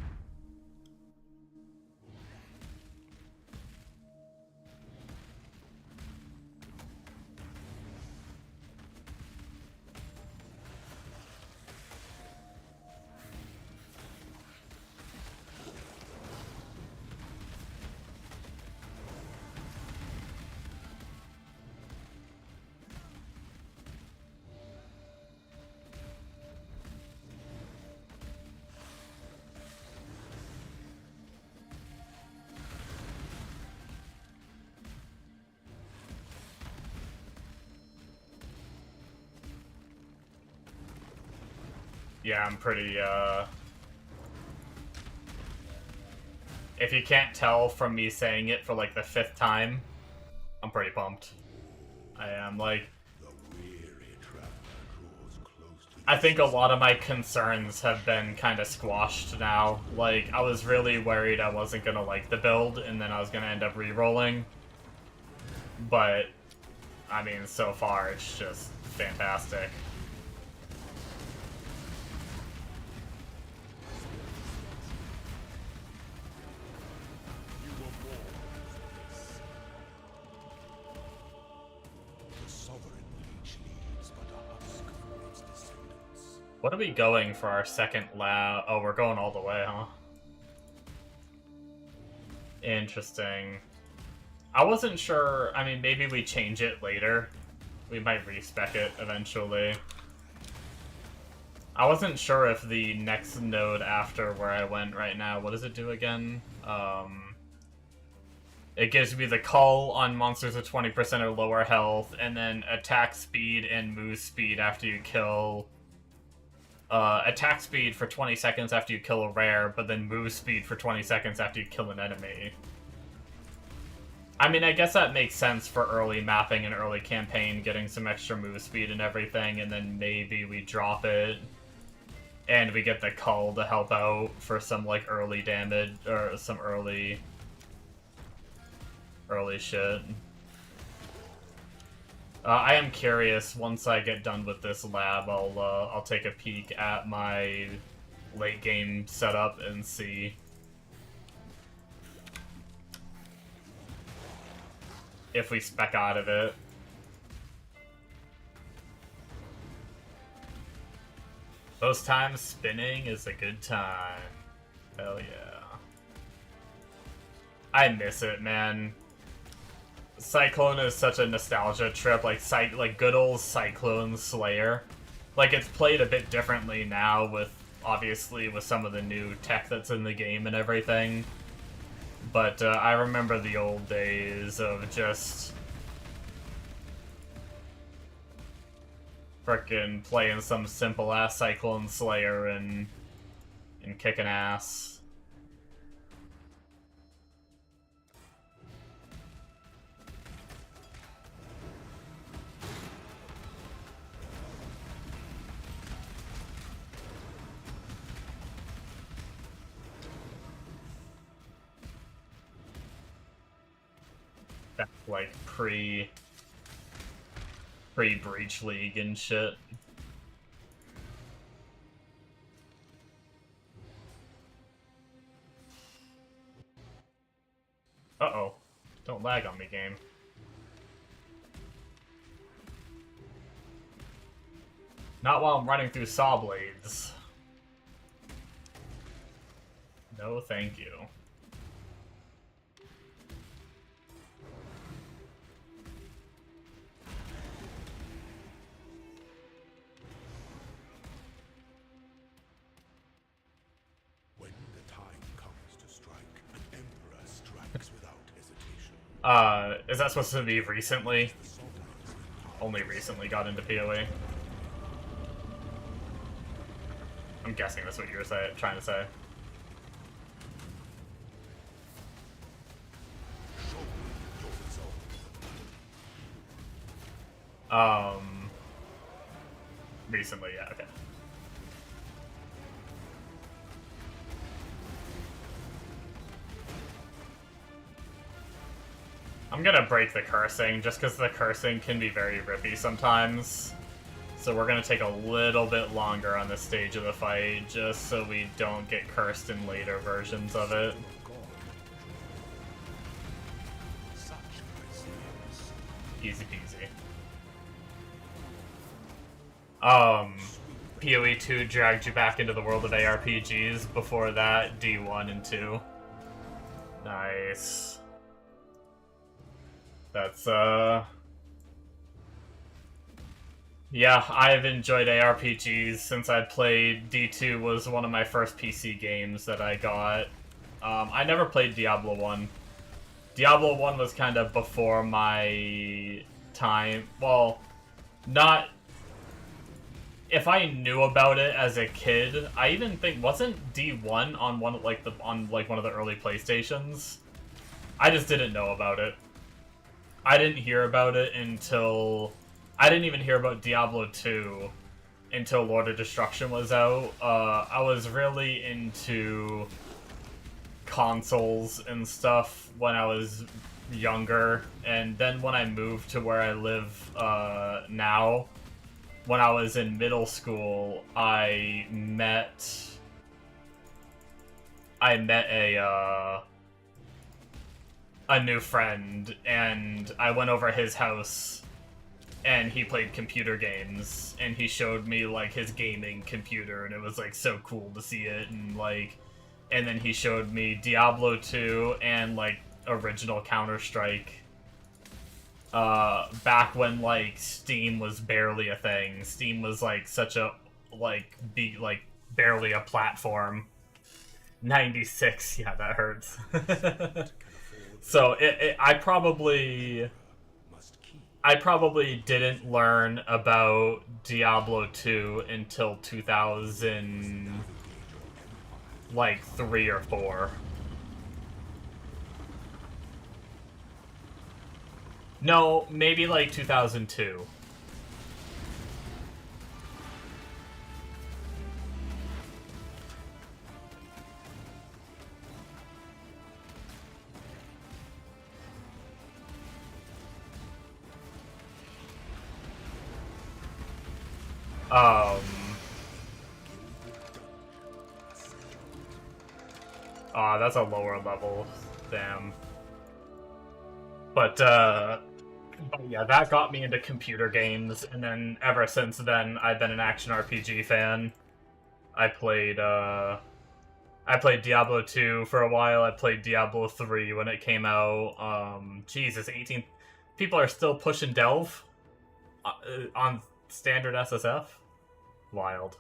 Yeah, I'm pretty, if you can't tell from me saying it for, like, the 5th time, I'm pretty pumped. I am, like... I think a lot of my concerns have been kind of squashed now. Like, I was really worried I wasn't gonna like the build, and then I was gonna end up re-rolling. But, I mean, so far, it's just fantastic. What are we going for our second lab? Oh, we're going all the way, huh? Interesting. I wasn't sure. I mean, maybe we change it later. We might respec it eventually. I wasn't sure if the next node after where I went right now, what does it do again? It gives me the cull on monsters with 20% or lower health, and then attack speed and move speed after you kill... attack speed for 20 seconds after you kill a rare, but then move speed for 20 seconds after you kill an enemy. I mean, I guess that makes sense for early mapping and early campaign, getting some extra move speed and everything, and then maybe we drop it, and we get the cull to help out for some, like, early damage, or some early shit. I am curious, once I get done with this lab, I'll take a peek at my late game setup and see if we spec out of it. Those times spinning is a good time. Hell yeah. I miss it, man. Cyclone is such a nostalgia trip, like good old Cyclone Slayer. Like, it's played a bit differently now with, obviously, with some of the new tech that's in the game and everything. But I remember the old days of just frickin' playing some simple-ass Cyclone Slayer and kicking ass. That's like pre-Breach League and shit. Uh-oh. Don't lag on me, game. Not while I'm running through saw blades. No, thank you. Is that supposed to be recently? Only recently got into PoE. I'm guessing that's what you were trying to say. Recently, yeah, okay. I'm gonna break the cursing, just because the cursing can be very rippy sometimes. So we're gonna take a little bit longer on this stage of the fight, just so we don't get cursed in later versions of it. Easy peasy. PoE 2 dragged you back into the world of ARPGs. Before that, D1 and 2. Nice. That's, yeah, I've enjoyed ARPGs since I played. D2 was one of my first PC games that I got. I never played Diablo 1. Diablo 1 was kind of before my time. Well, not... If I knew about it as a kid, I even think... Wasn't D1 on one of the early PlayStations? I just didn't know about it. I didn't hear about it until... I didn't even hear about Diablo 2 until Lord of Destruction was out. I was really into consoles and stuff when I was younger, and then when I moved to where I live now, when I was in middle school, I met a new friend, and I went over his house, and he played computer games, and he showed me, like, his gaming computer, and it was, like, so cool to see it, and, like, and then he showed me Diablo 2 and, like, original Counter-Strike, back when, like, Steam was barely a thing. Steam was, like, such a, like, barely a platform. 96, yeah, that hurts. So, I probably didn't learn about Diablo 2 until 2003 or 4. No, maybe like 2002. That's a lower level. Damn. But yeah, that got me into computer games, and then ever since then, I've been an action RPG fan. I played Diablo 2 for a while. I played Diablo 3 when it came out. Jesus, 18... People are still pushing Delve on standard SSF? Wild.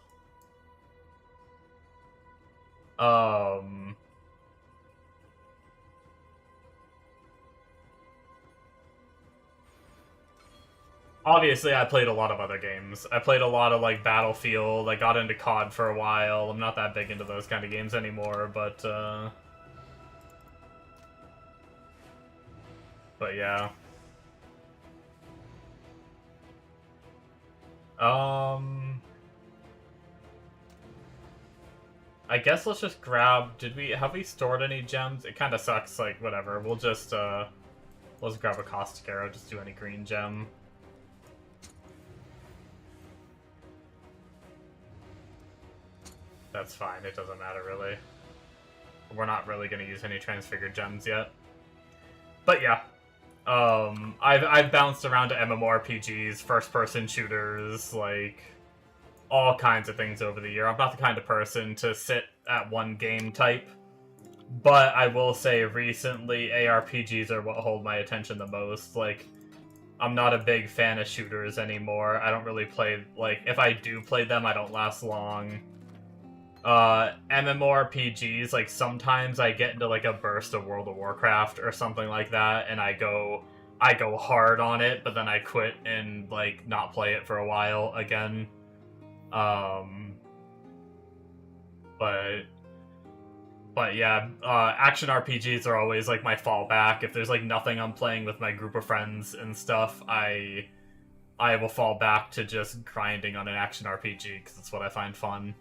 Obviously, I played a lot of other games. I played a lot of, like, Battlefield. I got into COD for a while. I'm not that big into those kind of games anymore, but yeah. I guess let's just grab... Have we stored any gems? It kind of sucks, like, whatever. We'll just, let's grab a caustic arrow, just do any green gem. That's fine, it doesn't matter, really. We're not really going to use any transfigured gems yet. But yeah. I've bounced around to MMORPGs, first-person shooters, like, all kinds of things over the year. I'm not the kind of person to sit at one game type. But I will say, recently, ARPGs are what hold my attention the most. Like, I'm not a big fan of shooters anymore. I don't really play, like, if I do play them, I don't last long. MMORPGs, like, sometimes I get into, like, a burst of World of Warcraft or something like that, and I go hard on it, but then I quit and, like, not play it for a while again. But yeah, action RPGs are always, like, my fallback. If there's, like, nothing I'm playing with my group of friends and stuff, I will fall back to just grinding on an action RPG, because it's what I find fun.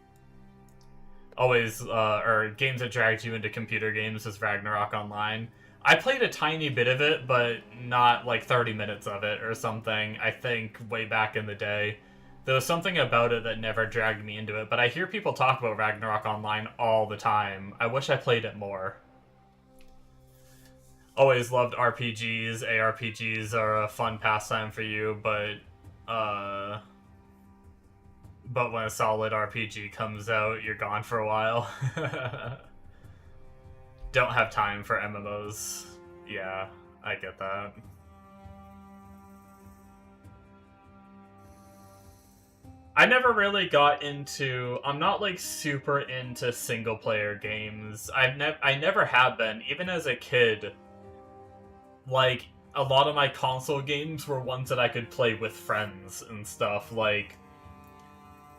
Always, or games that dragged you into computer games is Ragnarok Online. I played a tiny bit of it, but not, like, 30 minutes of it or something, I think, way back in the day. There was something about it that never dragged me into it, but I hear people talk about Ragnarok Online all the time. I wish I played it more. Always loved RPGs. ARPGs are a fun pastime for you, but when a solid RPG comes out, you're gone for a while. Don't have time for MMOs. Yeah, I get that. I never really got into... I'm not, like, super into single-player games. I never have been. Even as a kid, like, a lot of my console games were ones that I could play with friends and stuff. Like,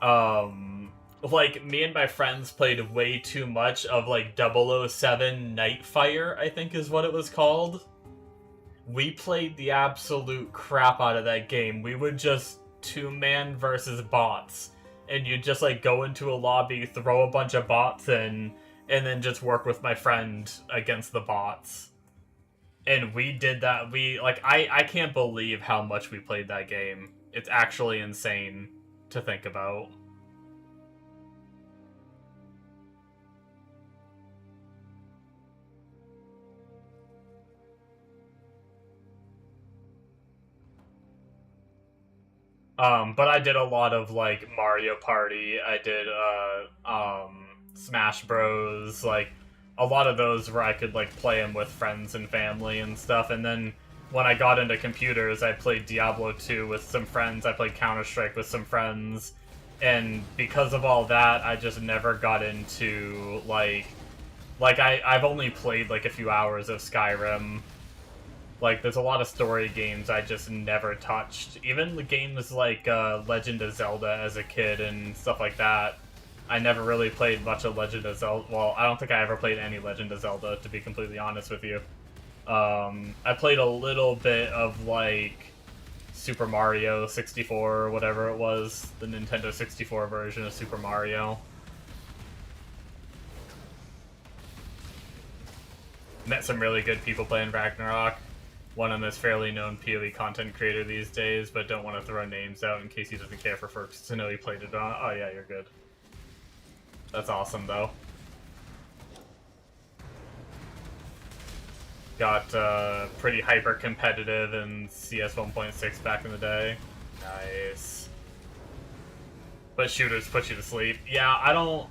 me and my friends played way too much of, like, 007 Nightfire, I think is what it was called. We played the absolute crap out of that game. We would just two-man versus bots. And you'd just, like, go into a lobby, throw a bunch of bots in, and then just work with my friend against the bots. And we did that. I can't believe how much we played that game. It's actually insane to think about. But I did a lot of, like, Mario Party. I did, Smash Bros. Like, a lot of those where I could, like, play them with friends and family and stuff. And then when I got into computers, I played Diablo 2 with some friends. I played Counter-Strike with some friends. And because of all that, I just never got into, I've only played, like, a few hours of Skyrim. Like, there's a lot of story games I just never touched. Even the games like Legend of Zelda as a kid and stuff like that, I never really played much of Legend of Zelda. Well, I don't think I ever played any Legend of Zelda, to be completely honest with you. I played a little bit of, like, Super Mario 64 or whatever it was, the Nintendo 64 version of Super Mario. Met some really good people playing Ragnarok. One of them is fairly known PoE content creator these days, but don't want to throw names out in case he doesn't care for folks to know he played it on. Oh yeah, you're good. That's awesome, though. Got pretty hyper-competitive in CS 1.6 back in the day. Nice. But shooters put you to sleep. Yeah,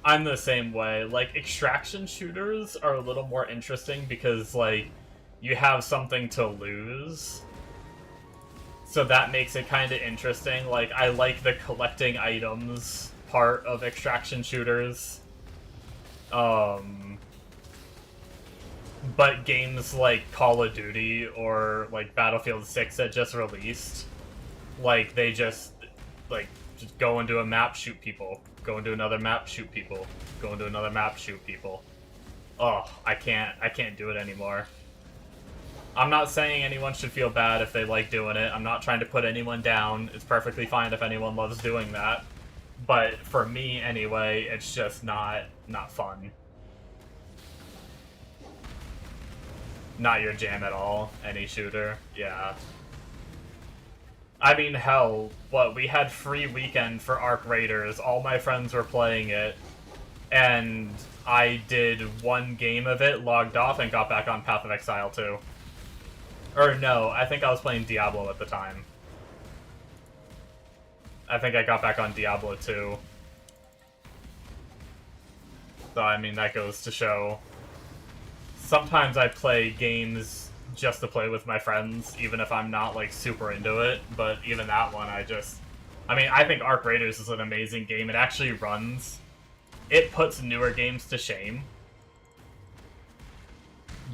I'm the same way. Like, extraction shooters are a little more interesting because, like, you have something to lose. So that makes it kind of interesting. Like, I like the collecting items part of extraction shooters. But games like Call of Duty or, like, Battlefield 6 that just released, like, they just go into a map, shoot people. Go into another map, shoot people. Go into another map, shoot people. Oh, I can't do it anymore. I'm not saying anyone should feel bad if they like doing it. I'm not trying to put anyone down. It's perfectly fine if anyone loves doing that. But for me, anyway, it's just not fun. Not your jam at all, any shooter. Yeah. I mean, hell, we had free weekend for Arc Raiders. All my friends were playing it. And I did one game of it, logged off, and got back on Path of Exile 2. Or no, I think I was playing Diablo at the time. I think I got back on Diablo 2. So, I mean, that goes to show. Sometimes I play games just to play with my friends, even if I'm not, like, super into it. But even that one, I mean, I think Arc Raiders is an amazing game. It actually runs. It puts newer games to shame.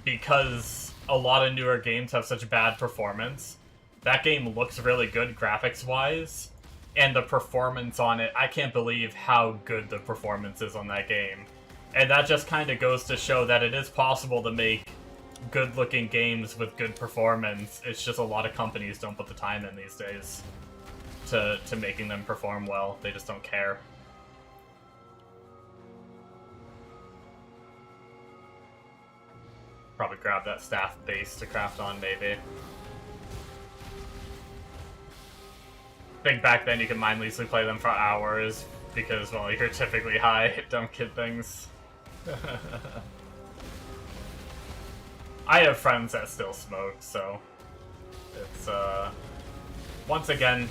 Because a lot of newer games have such bad performance. That game looks really good graphics-wise, and the performance on it, I can't believe how good the performance is on that game. And that just kind of goes to show that it is possible to make good-looking games with good performance. It's just a lot of companies don't put the time in these days to making them perform well. They just don't care. Probably grab that staff base to craft on, maybe. I think back then you could mindlessly play them for hours, because, well, you're typically high, don't kid things. I have friends that still smoke, so it's, once again,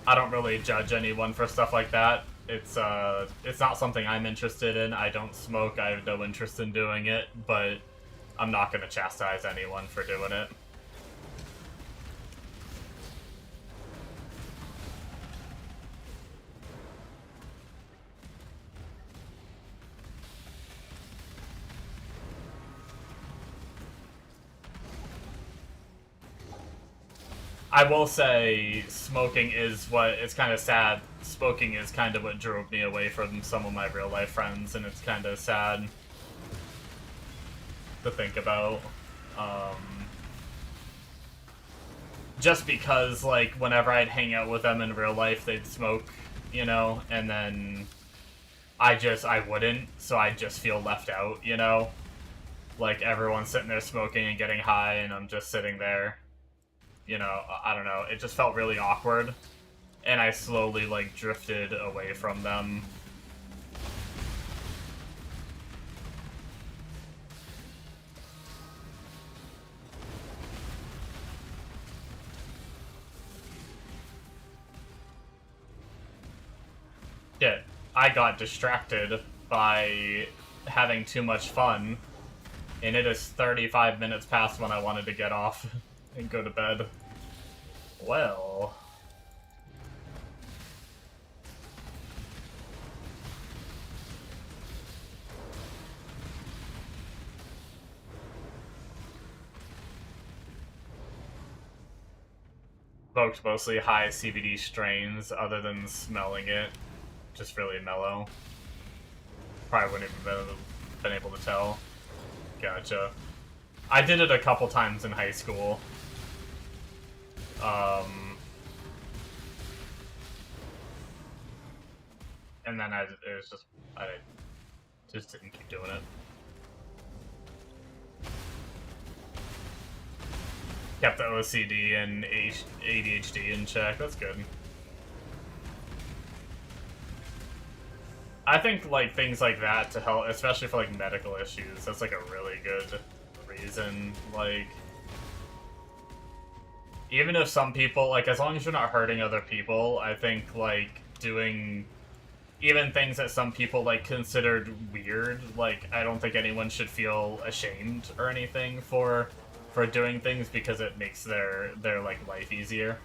I don't really judge anyone for stuff like that. It's not something I'm interested in. I don't smoke, I have no interest in doing it, but I'm not gonna chastise anyone for doing it. I will say, smoking is it's kind of sad. Smoking is kind of what drove me away from some of my real life friends, and it's kind of sad to think about. just because, like, whenever I'd hang out with them in real life, they'd smoke, you know, and then I wouldn't, so I'd just feel left out, you know? Like, everyone's sitting there smoking and getting high, and I'm just sitting there, you know, I don't know, it just felt really awkward, and I slowly, like, drifted away from them. Yeah, I got distracted by having too much fun, and it is 35 minutes past when I wanted to get off and go to bed. Well... smoked mostly high CBD strains, other than smelling it. Just really mellow. Probably wouldn't even been able to tell. Gotcha. I did it a couple times in high school. And then I just didn't keep doing it. Kept the OCD and ADHD in check. That's good. I think, like, things like that to help, especially for, like, medical issues, that's, like, a really good reason. Like, even if some people, like, as long as you're not hurting other people, I think, like, doing even things that some people, like, considered weird, like, I don't think anyone should feel ashamed or anything for doing things because it makes their like, life easier.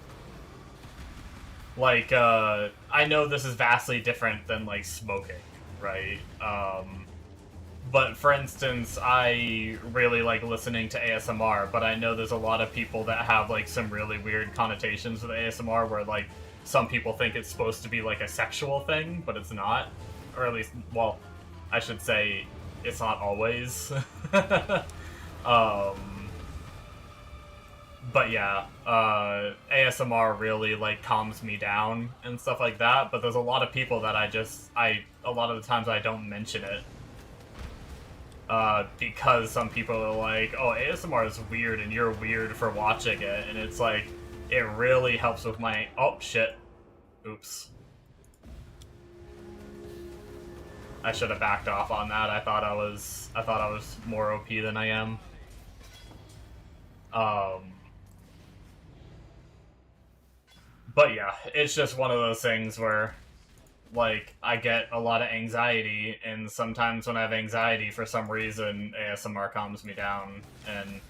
Like, I know this is vastly different than, like, smoking, right? But, for instance, I really like listening to ASMR, but I know there's a lot of people that have, like, some really weird connotations with ASMR where, like, some people think it's supposed to be, like, a sexual thing, but it's not. Or at least, well, I should say, it's not always. But yeah, ASMR really, like, calms me down and stuff like that, but there's a lot of people that a lot of the times I don't mention it. Because some people are like, oh, ASMR is weird and you're weird for watching it, and it's like, it really helps with my, oh, shit. Oops. I should have backed off on that. I thought I was more OP than I am. But yeah, it's just one of those things where, like, I get a lot of anxiety, and sometimes when I have anxiety, for some reason, ASMR calms me down. And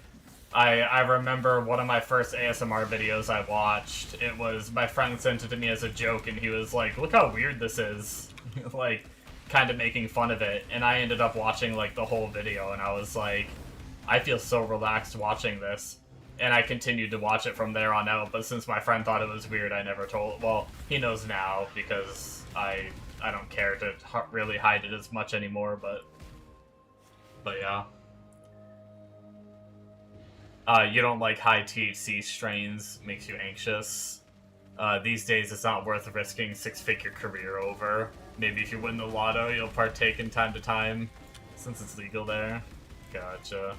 I remember one of my first ASMR videos I watched, it was, my friend sent it to me as a joke, and he was like, look how weird this is. Like, kind of making fun of it. And I ended up watching, like, the whole video, and I was like, I feel so relaxed watching this. And I continued to watch it from there on out, but since my friend thought it was weird, I never told... Well, he knows now, because I don't care to really hide it as much anymore, but yeah. You don't like high THC strains, makes you anxious. These days, it's not worth risking six-figure career over. Maybe if you win the lotto, you'll partake in time to time, since it's legal there. Gotcha.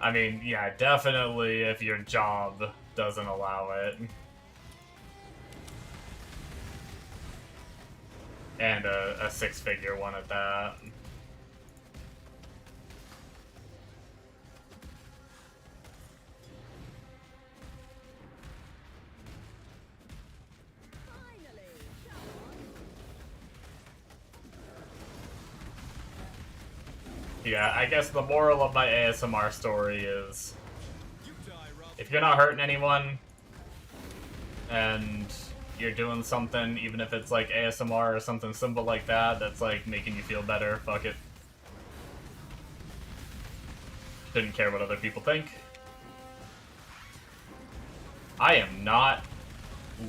I mean, yeah, definitely if your job doesn't allow it. And a six-figure one at that. Yeah, I guess the moral of my ASMR story is, if you're not hurting anyone, and you're doing something, even if it's like ASMR or something simple like that, that's like making you feel better, fuck it. Didn't care what other people think. I am not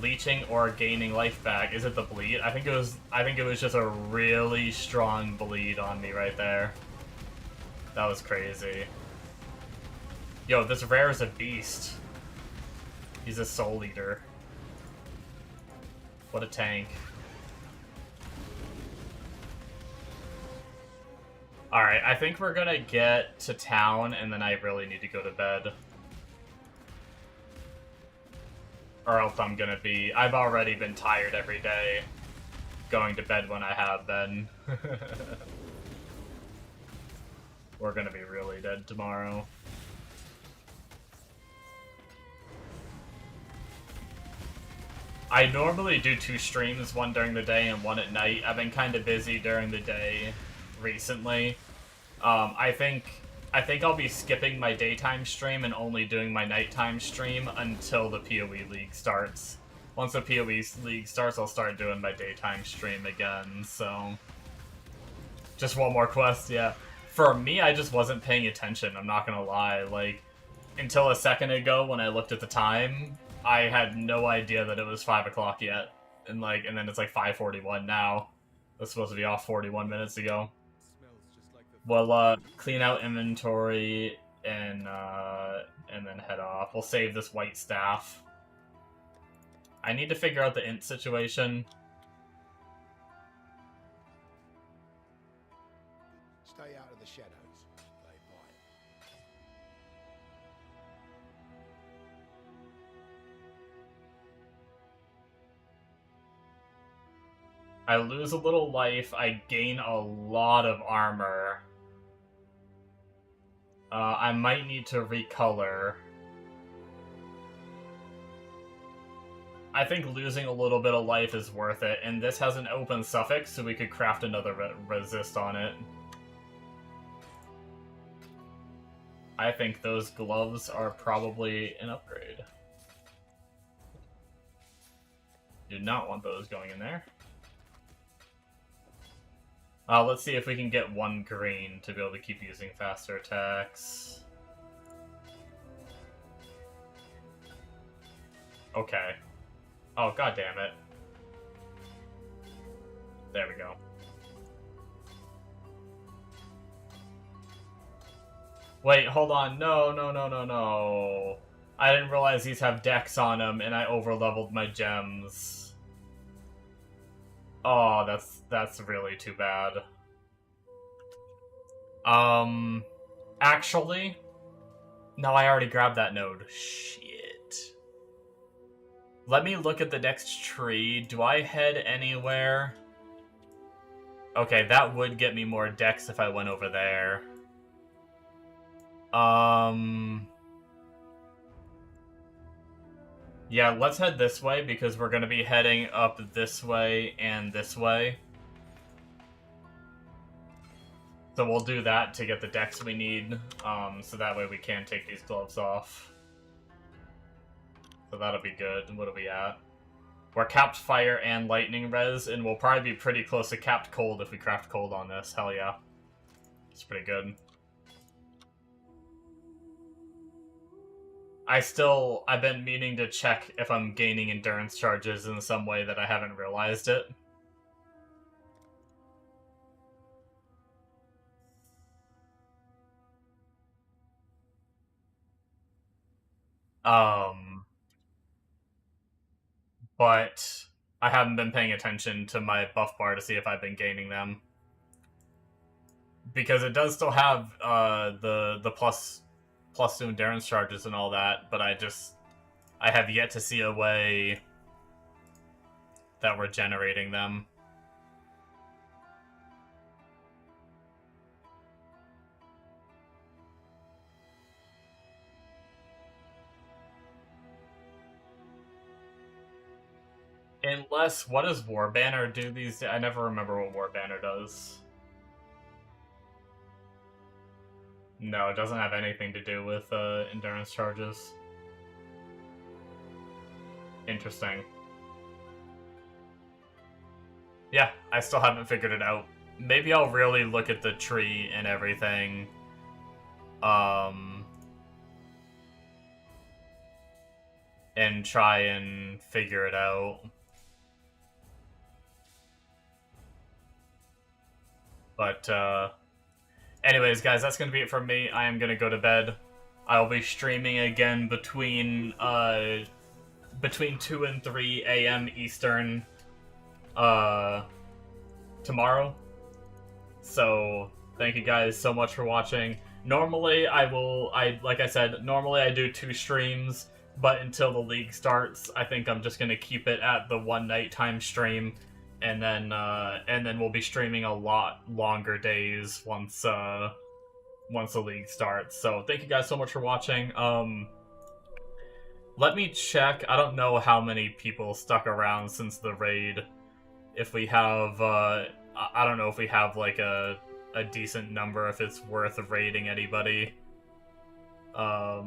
leeching or gaining life back. Is it the bleed? I think it was just a really strong bleed on me right there. That was crazy. Yo, this rare is a beast. He's a soul eater. What a tank. Alright, I think we're gonna get to town, and then I really need to go to bed. Or else I'm gonna be... I've already been tired every day. Going to bed when I have been. We're gonna be really dead tomorrow. I normally do 2 streams, one during the day and one at night. I've been kind of busy during the day recently. I think I'll be skipping my daytime stream and only doing my nighttime stream until the PoE League starts. Once the PoE League starts, I'll start doing my daytime stream again, so... Just one more quest, yeah. For me, I just wasn't paying attention, I'm not gonna lie. Like, until a second ago when I looked at the time, I had no idea that it was 5 o'clock yet. And then it's like 5:41 now. It was supposed to be off 41 minutes ago. We'll clean out inventory and then head off. We'll save this white staff. I need to figure out the int situation. Stay out of the shadows. They bite. I lose a little life. I gain a lot of armor. I might need to recolor. I think losing a little bit of life is worth it, and this has an open suffix, so we could craft another resist on it. I think those gloves are probably an upgrade. Do not want those going in there. Let's see if we can get 1 green to be able to keep using faster attacks. Okay. Oh, god damn it. There we go. Wait, hold on. No, no, no, no, no. I didn't realize these have decks on them, and I overleveled my gems. Oh, that's really too bad. Actually... No, I already grabbed that node. Shit. Let me look at the next tree. Do I head anywhere? Okay, that would get me more decks if I went over there. Yeah, let's head this way, because we're going to be heading up this way and this way. So we'll do that to get the decks we need, so that way we can take these gloves off. So that'll be good. What are we at? We're capped fire and lightning res, and we'll probably be pretty close to capped cold if we craft cold on this. Hell yeah. It's pretty good. I've been meaning to check if I'm gaining endurance charges in some way that I haven't realized it. But I haven't been paying attention to my buff bar to see if I've been gaining them. Because it does still have the plus to endurance charges and all that, but I have yet to see a way that we're generating them. Unless, what does War Banner do these days? I never remember what War Banner does. No, it doesn't have anything to do with endurance charges. Interesting. Yeah, I still haven't figured it out. Maybe I'll really look at the tree and everything. And try and figure it out. But, anyways, guys, that's going to be it from me. I am going to go to bed. I'll be streaming again between between 2 and 3 a.m. Eastern tomorrow. So thank you guys so much for watching. Normally like I said, normally I do 2 streams, but until the league starts, I think I'm just gonna keep it at the one nighttime stream, and then we'll be streaming a lot longer days once the league starts. So thank you guys so much for watching. Let me check. I don't know how many people stuck around since the raid. If we have, I don't know if we have like a decent number, if it's worth raiding anybody. I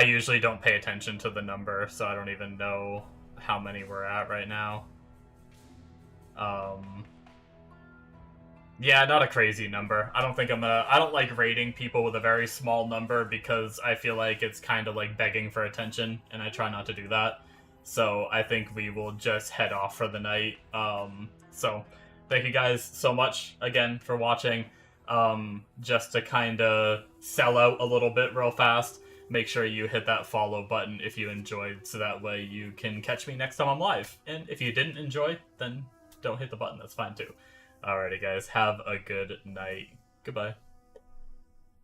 usually don't pay attention to the number, so I don't even know how many we're at right now. Yeah, not a crazy number. I don't think I don't like raiding people with a very small number because I feel like it's kind of like begging for attention, and I try not to do that. So I think we will just head off for the night. So thank you guys so much again for watching. Just to kind of sell out a little bit real fast, make sure you hit that follow button if you enjoyed, so that way you can catch me next time I'm live. And if you didn't enjoy, then don't hit the button. That's fine too. Alrighty guys, have a good night. Goodbye.